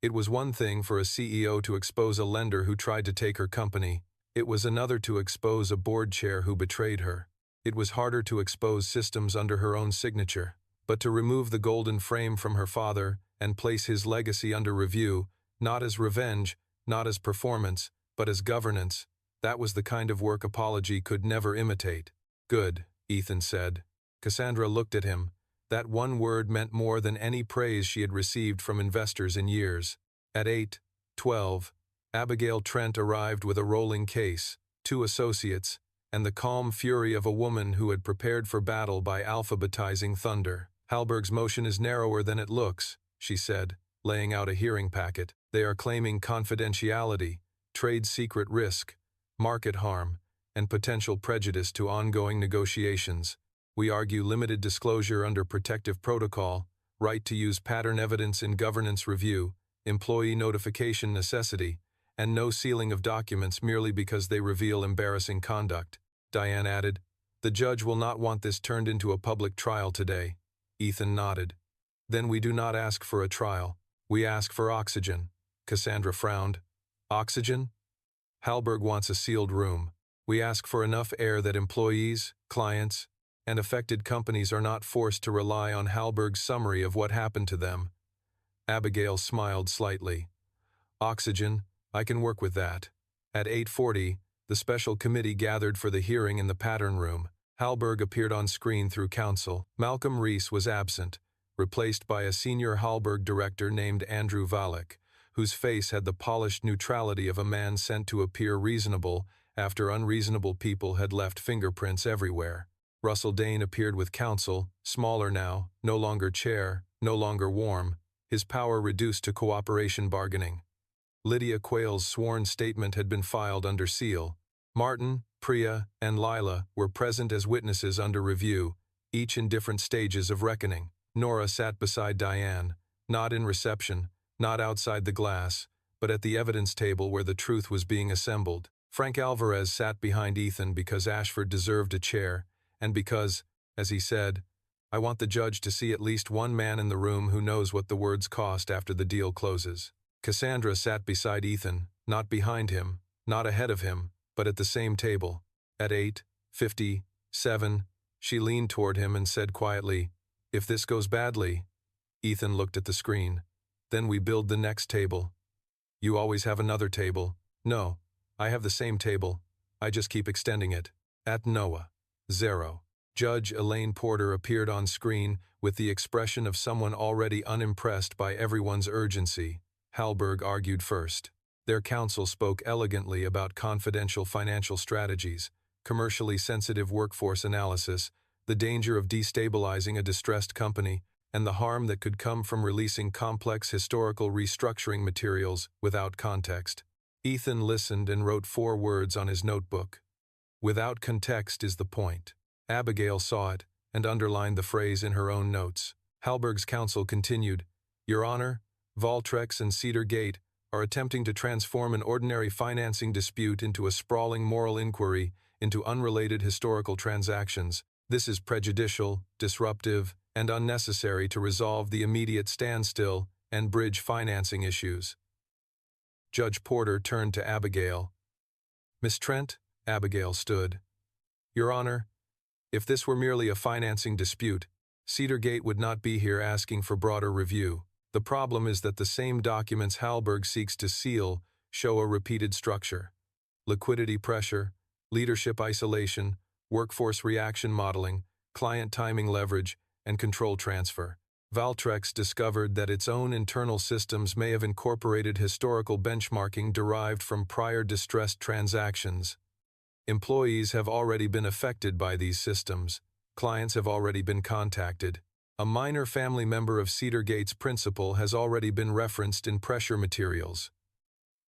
S1: It was one thing for a CEO to expose a lender who tried to take her company. It was another to expose a board chair who betrayed her. It was harder to expose systems under her own signature, but to remove the golden frame from her father and place his legacy under review, not as revenge, not as performance, but as governance, that was the kind of work apology could never imitate. "Good," Ethan said. Cassandra looked at him. That one word meant more than any praise she had received from investors in years. At 8:12, Abigail Trent arrived with a rolling case, 2 associates, and the calm fury of a woman who had prepared for battle by alphabetizing thunder. "Hallberg's motion is narrower than it looks," she said, laying out a hearing packet. "They are claiming confidentiality, trade secret risk, market harm, and potential prejudice to ongoing negotiations. We argue limited disclosure under protective protocol, right to use pattern evidence in governance review, employee notification necessity, and no sealing of documents merely because they reveal embarrassing conduct." Diane added, "The judge will not want this turned into a public trial today." Ethan nodded. "Then we do not ask for a trial. We ask for oxygen." Cassandra frowned. "Oxygen?" "Hallberg wants a sealed room. We ask for enough air that employees, clients, and affected companies are not forced to rely on Hallberg's summary of what happened to them." Abigail smiled slightly. "Oxygen, I can work with that." At 8:40, the special committee gathered for the hearing in the pattern room. Hallberg appeared on screen through counsel. Malcolm Reese was absent, replaced by a senior Hallberg director named Andrew Valek, whose face had the polished neutrality of a man sent to appear reasonable after unreasonable people had left fingerprints everywhere. Russell Dane appeared with counsel, smaller now, no longer chair, no longer warm, his power reduced to cooperation bargaining. Lydia Quayle's sworn statement had been filed under seal. Martin, Priya, and Lila were present as witnesses under review, each in different stages of reckoning. Nora sat beside Diane, not in reception, not outside the glass, but at the evidence table where the truth was being assembled. Frank Alvarez sat behind Ethan because Ashford deserved a chair, and because, as he said, "I want the judge to see at least one man in the room who knows what the words cost after the deal closes." Cassandra sat beside Ethan, not behind him, not ahead of him, but at the same table. At 8:57, she leaned toward him and said quietly, "If this goes badly..." Ethan looked at the screen. "Then we build the next table." "You always have another table." "No, I have the same table. I just keep extending it." At Noah. 0. Judge Elaine Porter appeared on screen with the expression of someone already unimpressed by everyone's urgency. Hallberg argued first. Their counsel spoke elegantly about confidential financial strategies, commercially sensitive workforce analysis, the danger of destabilizing a distressed company, and the harm that could come from releasing complex historical restructuring materials without context. Ethan listened and wrote 4 words on his notebook. Without context is the point. Abigail saw it and underlined the phrase in her own notes. Hallberg's counsel continued, Your Honor, Valtrex and Cedar Gate are attempting to transform an ordinary financing dispute into a sprawling moral inquiry into unrelated historical transactions. This is prejudicial, disruptive, and unnecessary to resolve the immediate standstill and bridge financing issues. Judge Porter turned to Abigail. Miss Trent, Abigail stood. Your Honor, if this were merely a financing dispute, Cedar Gate would not be here asking for broader review. The problem is that the same documents Hallberg seeks to seal show a repeated structure. Liquidity pressure, leadership isolation, workforce reaction modeling, client timing leverage, and control transfer. Valtrex discovered that its own internal systems may have incorporated historical benchmarking derived from prior distressed transactions. Employees have already been affected by these systems. Clients have already been contacted. A minor family member of Cedar Gate's principal has already been referenced in pressure materials.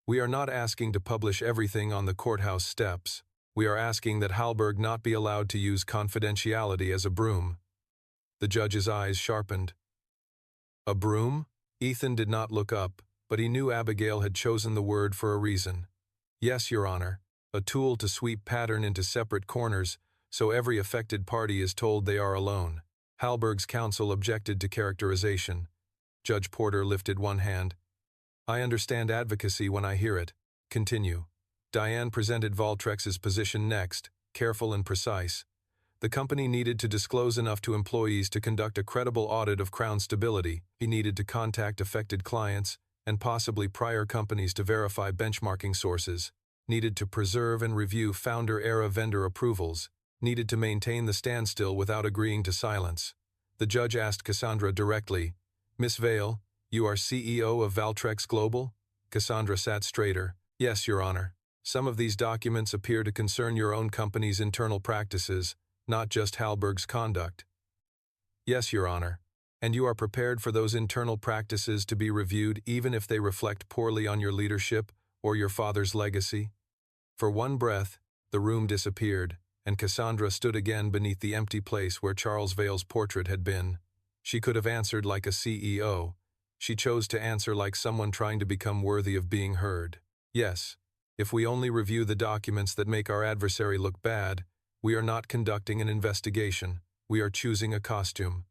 S1: We are not asking to publish everything on the courthouse steps. We are asking that Hallberg not be allowed to use confidentiality as a broom. The judge's eyes sharpened. A broom? Ethan did not look up, but he knew Abigail had chosen the word for a reason. Yes, Your Honor, a tool to sweep pattern into separate corners, so every affected party is told they are alone. Hallberg's counsel objected to characterization. Judge Porter lifted one hand. I understand advocacy when I hear it. Continue. Diane presented Valtrex's position next, careful and precise. The company needed to disclose enough to employees to conduct a credible audit of Crown stability. He needed to contact affected clients and possibly prior companies to verify benchmarking sources. Needed to preserve and review founder-era vendor approvals. Needed to maintain the standstill without agreeing to silence. The judge asked Cassandra directly, Miss Vale, you are CEO of Valtrex Global? Cassandra sat straighter. Yes, Your Honor. Some of these documents appear to concern your own company's internal practices, not just Hallberg's conduct. Yes, Your Honor. And you are prepared for those internal practices to be reviewed even if they reflect poorly on your leadership or your father's legacy? For one breath, the room disappeared, and Cassandra stood again beneath the empty place where Charles Vale's portrait had been. She could have answered like a CEO. She chose to answer like someone trying to become worthy of being heard. Yes, if we only review the documents that make our adversary look bad, we are not conducting an investigation. We are choosing a costume.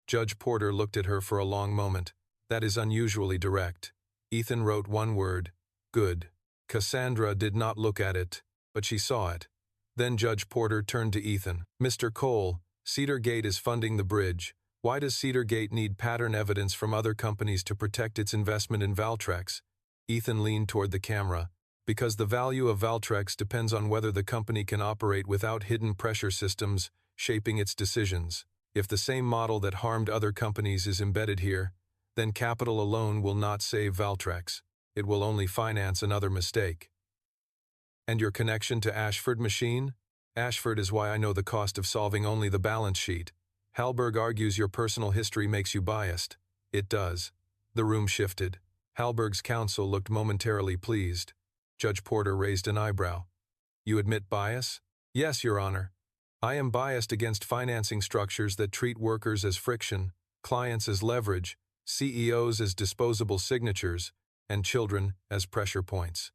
S1: Judge Porter looked at her for a long moment. That is unusually direct. Ethan wrote one word. Good. Cassandra did not look at it, but she saw it. Then Judge Porter turned to Ethan. Mr. Cole, Cedar Gate is funding the bridge. Why does Cedar Gate need pattern evidence from other companies to protect its investment in Valtrex? Ethan leaned toward the camera. Because the value of Valtrex depends on whether the company can operate without hidden pressure systems shaping its decisions. If the same model that harmed other companies is embedded here, then capital alone will not save Valtrex. It will only finance another mistake. And your connection to Ashford machine? Ashford is why I know the cost of solving only the balance sheet. Hallberg argues your personal history makes you biased. It does. The room shifted. Hallberg's counsel looked momentarily pleased. Judge Porter raised an eyebrow. You admit bias? Yes, Your Honor. I am biased against financing structures that treat workers as friction, clients as leverage, CEOs as disposable signatures, and children as pressure points.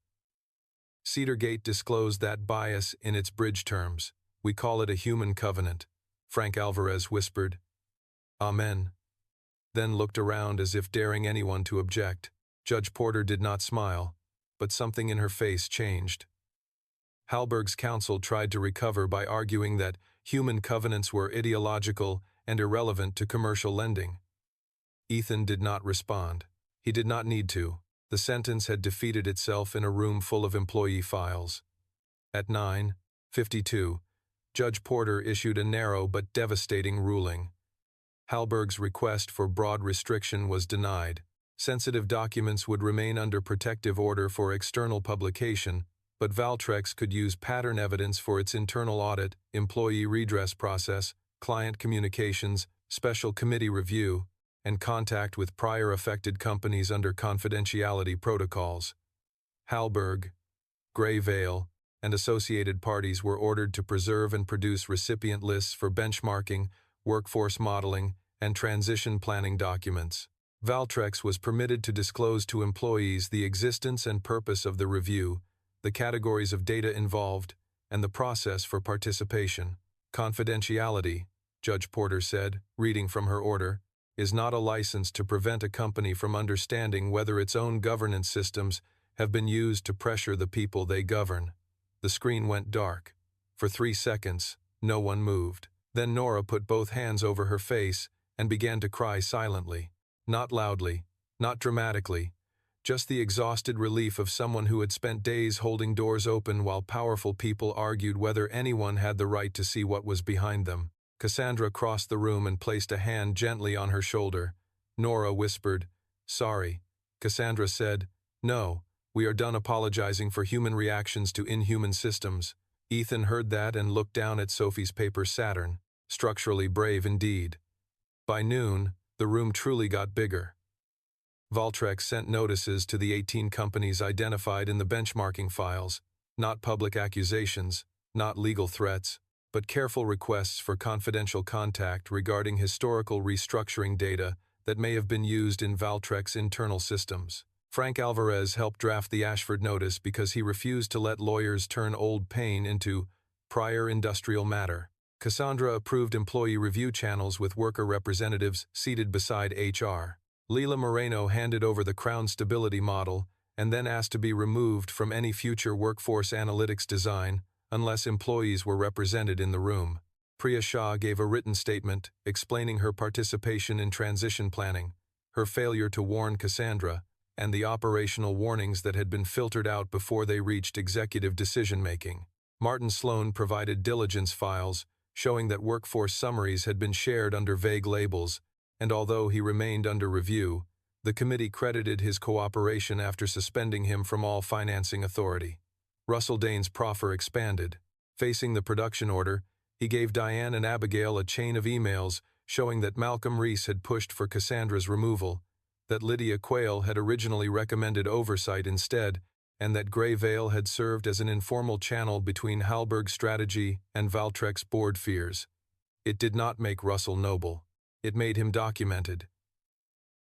S1: Cedar Gate disclosed that bias in its bridge terms. We call it a human covenant. Frank Alvarez whispered. Amen. Then looked around as if daring anyone to object. Judge Porter did not smile, but something in her face changed. Hallberg's counsel tried to recover by arguing that human covenants were ideological and irrelevant to commercial lending. Ethan did not respond. He did not need to. The sentence had defeated itself in a room full of employee files. At 9:52, Judge Porter issued a narrow but devastating ruling. Hallberg's request for broad restriction was denied. Sensitive documents would remain under protective order for external publication, but Valtrex could use pattern evidence for its internal audit, employee redress process, client communications, special committee review, and contact with prior affected companies under confidentiality protocols. Hallberg, Gray Vale, and associated parties were ordered to preserve and produce recipient lists for benchmarking, workforce modeling, and transition planning documents. Valtrex was permitted to disclose to employees the existence and purpose of the review, the categories of data involved, and the process for participation. Confidentiality, Judge Porter said, reading from her order, is not a license to prevent a company from understanding whether its own governance systems have been used to pressure the people they govern. The screen went dark. For 3 seconds, no one moved. Then Nora put both hands over her face and began to cry silently. Not loudly, not dramatically, just the exhausted relief of someone who had spent days holding doors open while powerful people argued whether anyone had the right to see what was behind them. Cassandra crossed the room and placed a hand gently on her shoulder. Nora whispered, "Sorry." Cassandra said, "No, we are done apologizing for human reactions to inhuman systems." Ethan heard that and looked down at Sophie's paper Saturn. Structurally brave indeed. By noon, the room truly got bigger. Valtrex sent notices to the 18 companies identified in the benchmarking files, not public accusations, not legal threats, but careful requests for confidential contact regarding historical restructuring data that may have been used in Valtrex internal systems. Frank Alvarez helped draft the Ashford notice because he refused to let lawyers turn old pain into prior industrial matter. Cassandra approved employee review channels with worker representatives seated beside HR. Leila Moreno handed over the Crown Stability Model and then asked to be removed from any future workforce analytics design unless employees were represented in the room. Priya Shah gave a written statement explaining her participation in transition planning, her failure to warn Cassandra, and the operational warnings that had been filtered out before they reached executive decision-making. Martin Sloan provided diligence files showing that workforce summaries had been shared under vague labels, and although he remained under review, the committee credited his cooperation after suspending him from all financing authority. Russell Dane's proffer expanded. Facing the production order, he gave Diane and Abigail a chain of emails showing that Malcolm Reese had pushed for Cassandra's removal, that Lydia Quayle had originally recommended oversight instead, and that Gray Vale had served as an informal channel between Hallberg's strategy and Valtrex board fears. It did not make Russell noble. It made him documented.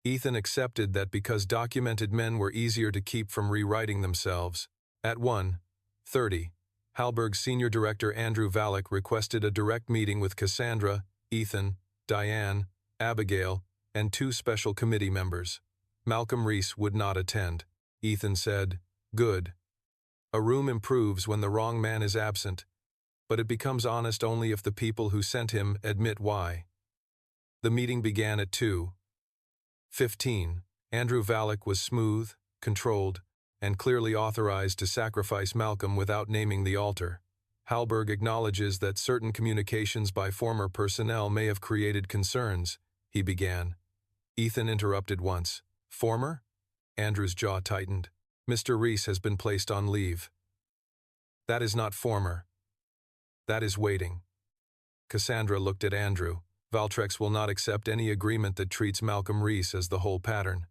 S1: Ethan accepted that because documented men were easier to keep from rewriting themselves. At 1:30, Hallberg's senior director Andrew Valek requested a direct meeting with Cassandra, Ethan, Diane, Abigail, and 2 special committee members. Malcolm Reese would not attend. Ethan said, "Good. A room improves when the wrong man is absent, but it becomes honest only if the people who sent him admit why." The meeting began at 2:15. Andrew Valek was smooth, controlled, and clearly authorized to sacrifice Malcolm without naming the altar. Hallberg acknowledges that certain communications by former personnel may have created concerns, he began. Ethan interrupted once. "Former?" Andrew's jaw tightened. "Mr. Reese has been placed on leave." "That is not former. That is waiting." Cassandra looked at Andrew. "Valtrex will not accept any agreement that treats Malcolm Reese as the whole pattern."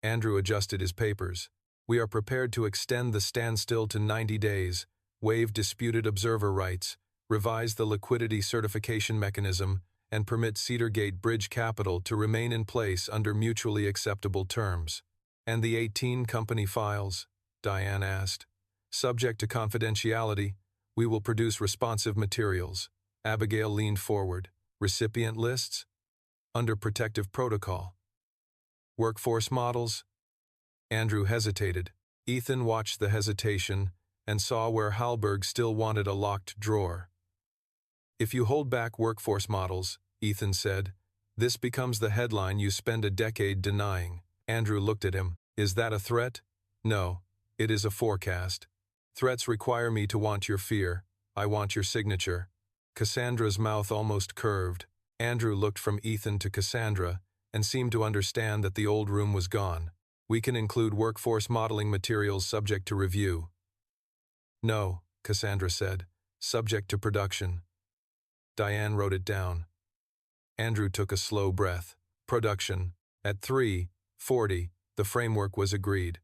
S1: Andrew adjusted his papers. "We are prepared to extend the standstill to 90 days, waive disputed observer rights, revise the liquidity certification mechanism, and permit Cedar Gate Bridge Capital to remain in place under mutually acceptable terms." "And the 18 company files?" Diane asked. "Subject to confidentiality, we will produce responsive materials." Abigail leaned forward. "Recipient lists?" "Under protective protocol." "Workforce models?" Andrew hesitated. Ethan watched the hesitation and saw where Hallberg still wanted a locked drawer. "If you hold back workforce models," Ethan said, "this becomes the headline you spend a decade denying." Andrew looked at him. "Is that a threat?" "No, it is a forecast. Threats require me to want your fear. I want your signature." Cassandra's mouth almost curved. Andrew looked from Ethan to Cassandra, and seemed to understand that the old room was gone. We can include workforce modeling materials subject to review. No, Cassandra said. Subject to production. Diane wrote it down. Andrew took a slow breath. Production. At 3:40, the framework was agreed.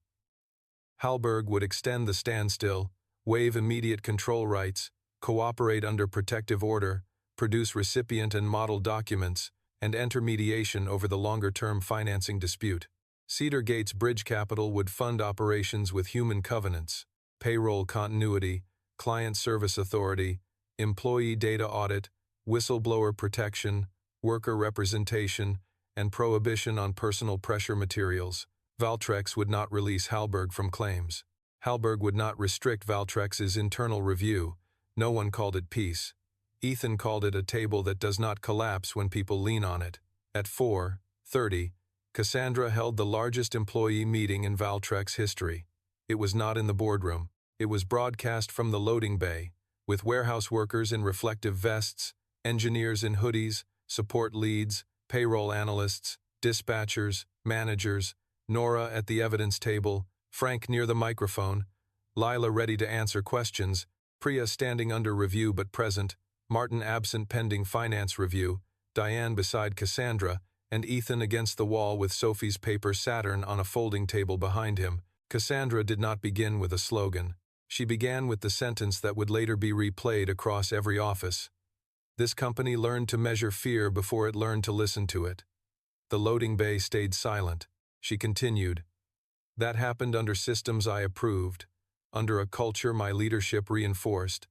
S1: Hallberg would extend the standstill, waive immediate control rights, cooperate under protective order, produce recipient and model documents, and enter mediation over the longer-term financing dispute. Cedar Gate's bridge capital would fund operations with human covenants, payroll continuity, client service authority, employee data audit, whistleblower protection, worker representation, and prohibition on personal pressure materials. Valtrex would not release Hallberg from claims. Hallberg would not restrict Valtrex's internal review. No one called it peace. Ethan called it a table that does not collapse when people lean on it. At 4:30, Cassandra held the largest employee meeting in Valtrex history. It was not in the boardroom. It was broadcast from the loading bay, with warehouse workers in reflective vests, engineers in hoodies, support leads, payroll analysts, dispatchers, managers, Nora at the evidence table, Frank near the microphone, Lila ready to answer questions, Priya standing under review but present, Martin absent pending finance review, Diane beside Cassandra, and Ethan against the wall with Sophie's paper Saturn on a folding table behind him. Cassandra did not begin with a slogan. She began with the sentence that would later be replayed across every office. This company learned to measure fear before it learned to listen to it. The loading bay stayed silent. She continued, "That happened under systems I approved, under a culture my leadership reinforced,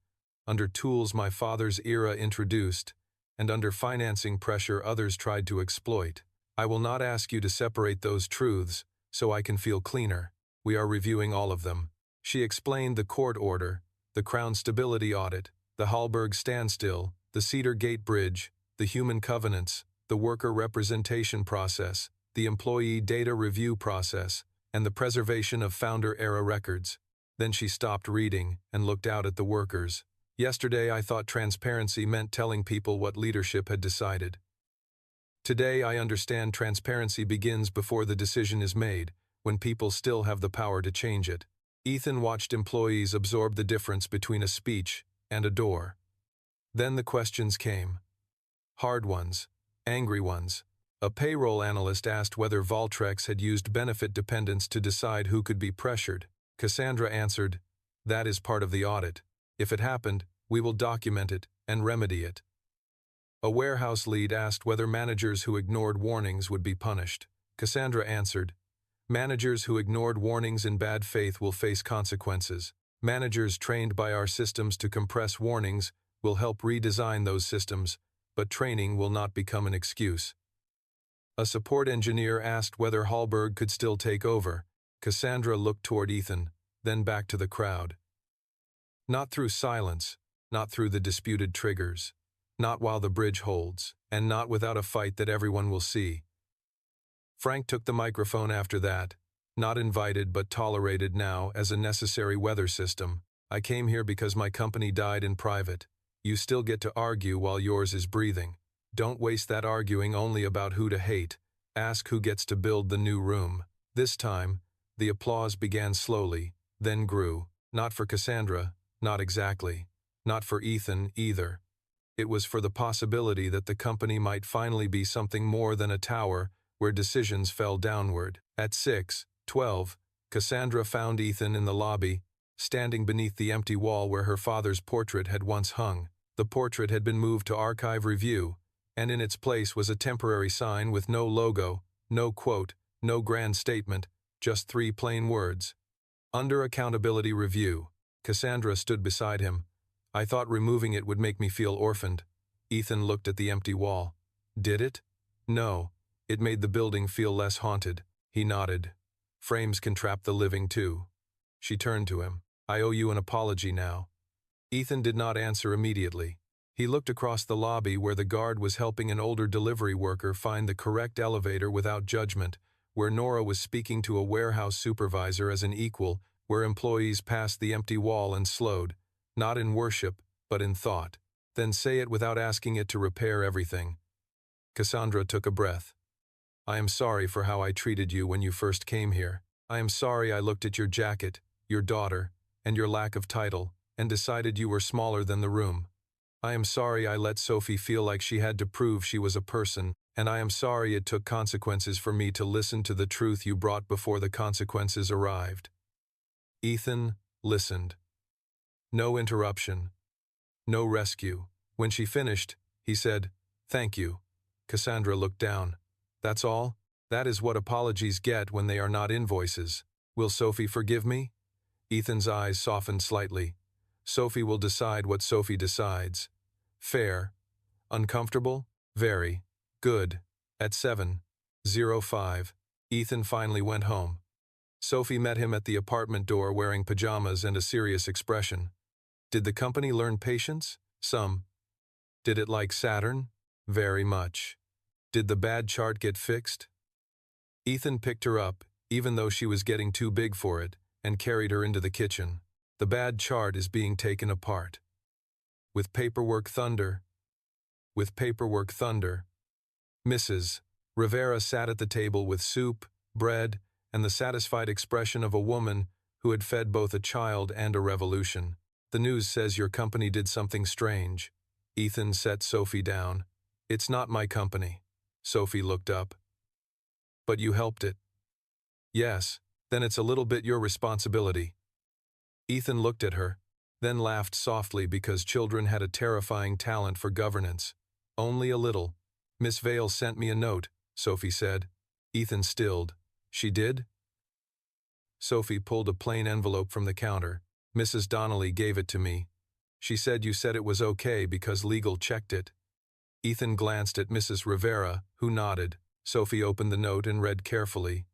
S1: under tools my father's era introduced, and under financing pressure others tried to exploit. I will not ask you to separate those truths, so I can feel cleaner. We are reviewing all of them." She explained the court order, the Crown Stability Audit, the Hallberg Standstill, the Cedar Gate Bridge, the Human Covenants, the Worker Representation Process, the Employee Data Review Process, and the preservation of founder-era records. Then she stopped reading and looked out at the workers. Yesterday I thought transparency meant telling people what leadership had decided. Today I understand transparency begins before the decision is made, when people still have the power to change it. Ethan watched employees absorb the difference between a speech and a door. Then the questions came. Hard ones, angry ones. A payroll analyst asked whether Valtrex had used benefit dependents to decide who could be pressured. Cassandra answered, "That is part of the audit. If it happened, we will document it and remedy it." A warehouse lead asked whether managers who ignored warnings would be punished. Cassandra answered, "Managers who ignored warnings in bad faith will face consequences. Managers trained by our systems to compress warnings will help redesign those systems, but training will not become an excuse." A support engineer asked whether Hallberg could still take over. Cassandra looked toward Ethan, then back to the crowd. "Not through silence, not through the disputed triggers, not while the bridge holds, and not without a fight that everyone will see." Frank took the microphone after that, not invited but tolerated now as a necessary weather system. "I came here because my company died in private. You still get to argue while yours is breathing. Don't waste that arguing only about who to hate. Ask who gets to build the new room." This time, the applause began slowly, then grew. Not for Cassandra, not exactly. Not for Ethan either. It was for the possibility that the company might finally be something more than a tower where decisions fell downward. At 6:12, Cassandra found Ethan in the lobby, standing beneath the empty wall where her father's portrait had once hung. The portrait had been moved to archive review, and in its place was a temporary sign with no logo, no quote, no grand statement, just 3 plain words. "Under accountability review." Cassandra stood beside him. "I thought removing it would make me feel orphaned." Ethan looked at the empty wall. "Did it?" "No. It made the building feel less haunted." He nodded. "Frames can trap the living too." She turned to him. "I owe you an apology now." Ethan did not answer immediately. He looked across the lobby where the guard was helping an older delivery worker find the correct elevator without judgment, where Nora was speaking to a warehouse supervisor as an equal, where employees passed the empty wall and slowed, not in worship, but in thought. Then say it without asking it to repair everything. Cassandra took a breath. I am sorry for how I treated you when you first came here. I am sorry I looked at your jacket, your daughter, and your lack of title, and decided you were smaller than the room. I am sorry I let Sophie feel like she had to prove she was a person, and I am sorry it took consequences for me to listen to the truth you brought before the consequences arrived. Ethan listened. No interruption. No rescue. When she finished, he said, "Thank you." Cassandra looked down. "That's all? That is what apologies get when they are not invoices. Will Sophie forgive me?" Ethan's eyes softened slightly. Sophie will decide what Sophie decides. Fair. Uncomfortable? Very. Good. At 7:05, Ethan finally went home. Sophie met him at the apartment door wearing pajamas and a serious expression. Did the company learn patience? Some. Did it like Saturn? Very much. Did the bad chart get fixed? Ethan picked her up, even though she was getting too big for it, and carried her into the kitchen. The bad chart is being taken apart. With paperwork thunder. With paperwork thunder. Mrs. Rivera sat at the table with soup, bread, and the satisfied expression of a woman who had fed both a child and a revolution. The news says your company did something strange. Ethan set Sophie down. It's not my company. Sophie looked up. But you helped it. Yes, then it's a little bit your responsibility. Ethan looked at her, then laughed softly because children had a terrifying talent for governance. Only a little. Miss Vale sent me a note, Sophie said. Ethan stilled. She did? Sophie pulled a plain envelope from the counter. Mrs. Donnelly gave it to me. She said you said it was okay because legal checked it. Ethan glanced at Mrs. Rivera, who nodded. Sophie opened the note and read carefully.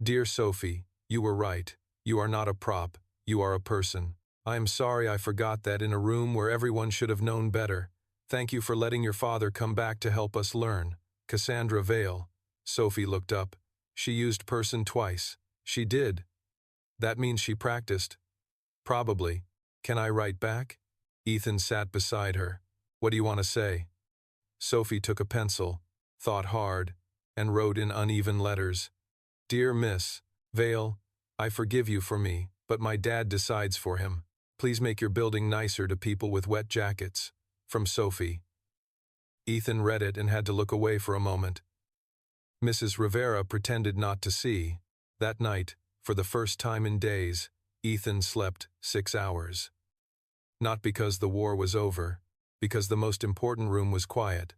S1: Dear Sophie, you were right. You are not a prop. You are a person. I am sorry I forgot that in a room where everyone should have known better. Thank you for letting your father come back to help us learn. Cassandra Vale. Sophie looked up. She used person twice. She did. That means she practiced. Probably. Can I write back? Ethan sat beside her. What do you want to say? Sophie took a pencil, thought hard, and wrote in uneven letters. Dear Miss Vale, I forgive you for me, but my dad decides for him. Please make your building nicer to people with wet jackets. From Sophie. Ethan read it and had to look away for a moment. Mrs. Rivera pretended not to see. That night, for the first time in days, Ethan slept 6 hours. Not because the war was over, because the most important room was quiet.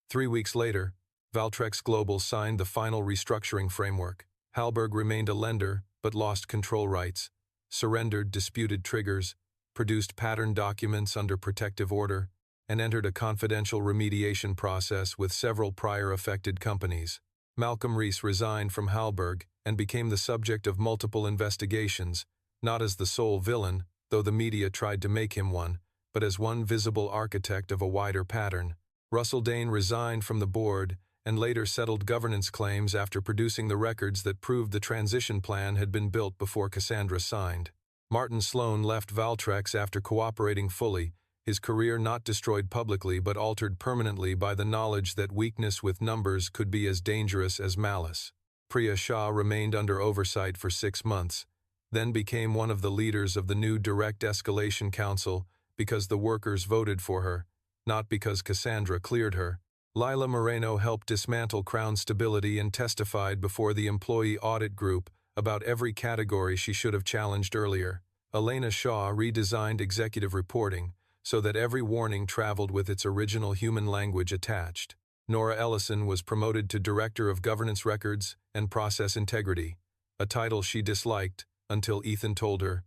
S1: 3 weeks later, Valtrex Global signed the final restructuring framework. Hallberg remained a lender, but lost control rights, surrendered disputed triggers, produced pattern documents under protective order, and entered a confidential remediation process with several prior affected companies. Malcolm Reese resigned from Hallberg and became the subject of multiple investigations, not as the sole villain, though the media tried to make him one, but as one visible architect of a wider pattern. Russell Dane resigned from the board and later settled governance claims after producing the records that proved the transition plan had been built before Cassandra signed. Martin Sloan left Valtrex after cooperating fully, his career not destroyed publicly but altered permanently by the knowledge that weakness with numbers could be as dangerous as malice. Priya Shah remained under oversight for 6 months, then became one of the leaders of the new Direct Escalation Council because the workers voted for her, not because Cassandra cleared her. Lila Moreno helped dismantle Crown Stability and testified before the Employee Audit Group about every category she should have challenged earlier. Elena Shaw redesigned executive reporting so that every warning traveled with its original human language attached. Nora Ellison was promoted to Director of Governance Records and Process Integrity, a title she disliked until Ethan told her,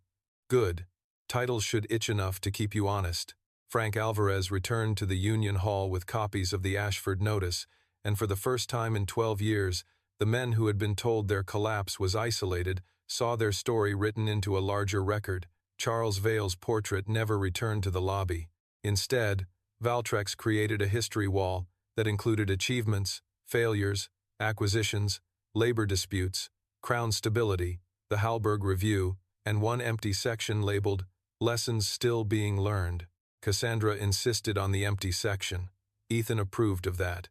S1: "Good. Titles should itch enough to keep you honest." Frank Alvarez returned to the Union Hall with copies of the Ashford Notice, and for the first time in 12 years, the men who had been told their collapse was isolated saw their story written into a larger record. Charles Vale's portrait never returned to the lobby. Instead, Valtrex created a history wall that included achievements, failures, acquisitions, labor disputes, Crown Stability, the Hallberg Review, and one empty section labeled Lessons Still Being Learned. Cassandra insisted on the empty section. Ethan approved of that.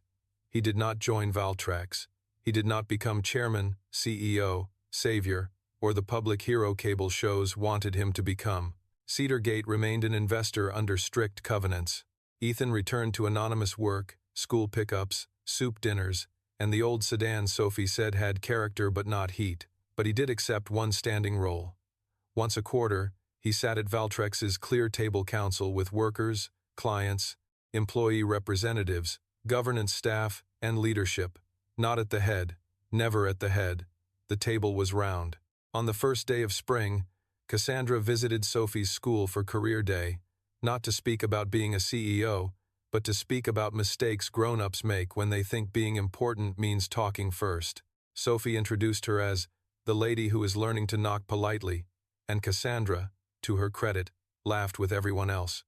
S1: He did not join Valtrex. He did not become chairman, CEO, savior, or the public hero cable shows wanted him to become. Cedar Gate remained an investor under strict covenants. Ethan returned to anonymous work, school pickups, soup dinners, and the old sedan Sophie said had character but not heat. But he did accept one standing role. Once a quarter, he sat at Valtrex's clear table council with workers, clients, employee representatives, governance staff, and leadership. Not at the head, never at the head. The table was round. On the first day of spring, Cassandra visited Sophie's school for career day, not to speak about being a CEO, but to speak about mistakes grown-ups make when they think being important means talking first. Sophie introduced her as the lady who is learning to knock politely, and Cassandra, to her credit, laughed with everyone else.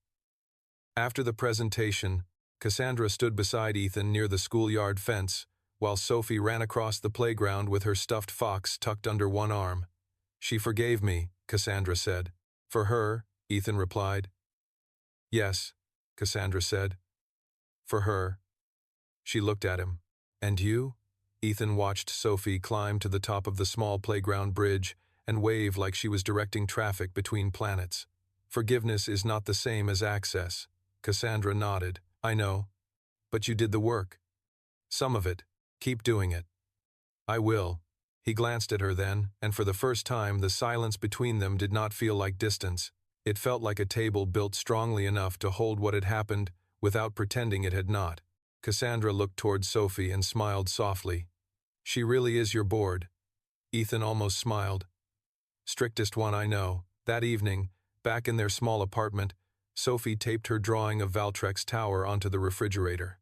S1: After the presentation, Cassandra stood beside Ethan near the schoolyard fence, while Sophie ran across the playground with her stuffed fox tucked under one arm. "She forgave me," Cassandra said. "For her," Ethan replied. "Yes," Cassandra said. "For her." She looked at him. "And you?" Ethan watched Sophie climb to the top of the small playground bridge and wave like she was directing traffic between planets. "Forgiveness is not the same as access." Cassandra nodded. "I know. But you did the work. Some of it. Keep doing it." "I will." He glanced at her then, and for the first time the silence between them did not feel like distance. It felt like a table built strongly enough to hold what had happened without pretending it had not. Cassandra looked toward Sophie and smiled softly. "She really is your board." Ethan almost smiled. "Strictest one I know." That evening, back in their small apartment, Sophie taped her drawing of Valtrex Tower onto the refrigerator.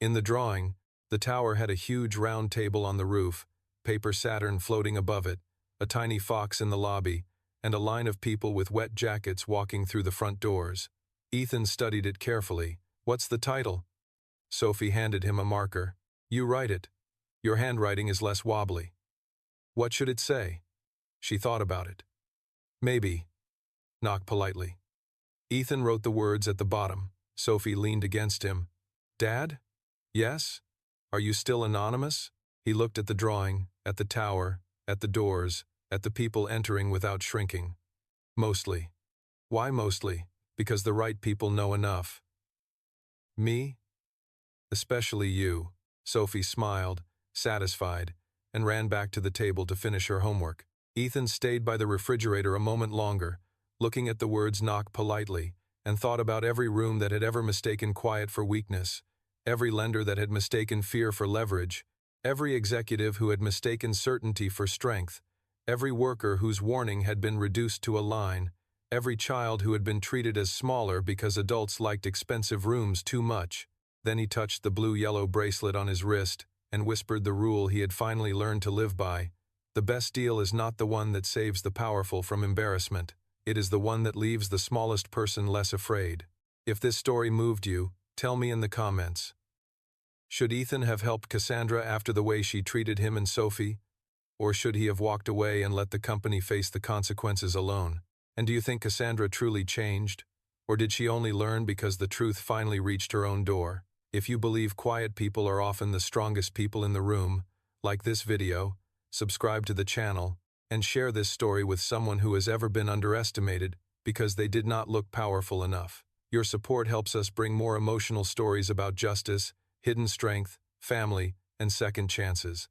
S1: In the drawing, the tower had a huge round table on the roof, paper Saturn floating above it, a tiny fox in the lobby, and a line of people with wet jackets walking through the front doors. Ethan studied it carefully. "What's the title?" Sophie handed him a marker. "You write it. Your handwriting is less wobbly." "What should it say?" She thought about it. "Maybe. Knock politely." Ethan wrote the words at the bottom. Sophie leaned against him. "Dad? Yes? Are you still anonymous?" He looked at the drawing, at the tower, at the doors, at the people entering without shrinking. "Mostly." "Why mostly?" "Because the right people know enough." "Me?" "Especially you." Sophie smiled, satisfied, and ran back to the table to finish her homework. Ethan stayed by the refrigerator a moment longer, looking at the words "knock politely," and thought about every room that had ever mistaken quiet for weakness, every lender that had mistaken fear for leverage, every executive who had mistaken certainty for strength, every worker whose warning had been reduced to a line, every child who had been treated as smaller because adults liked expensive rooms too much. Then he touched the blue-yellow bracelet on his wrist and whispered the rule he had finally learned to live by. The best deal is not the one that saves the powerful from embarrassment. It is the one that leaves the smallest person less afraid. If this story moved you, tell me in the comments. Should Ethan have helped Cassandra after the way she treated him and Sophie? Or should he have walked away and let the company face the consequences alone? And do you think Cassandra truly changed? Or did she only learn because the truth finally reached her own door? If you believe quiet people are often the strongest people in the room, like this video, subscribe to the channel, and share this story with someone who has ever been underestimated because they did not look powerful enough. Your support helps us bring more emotional stories about justice, hidden strength, family, and second chances.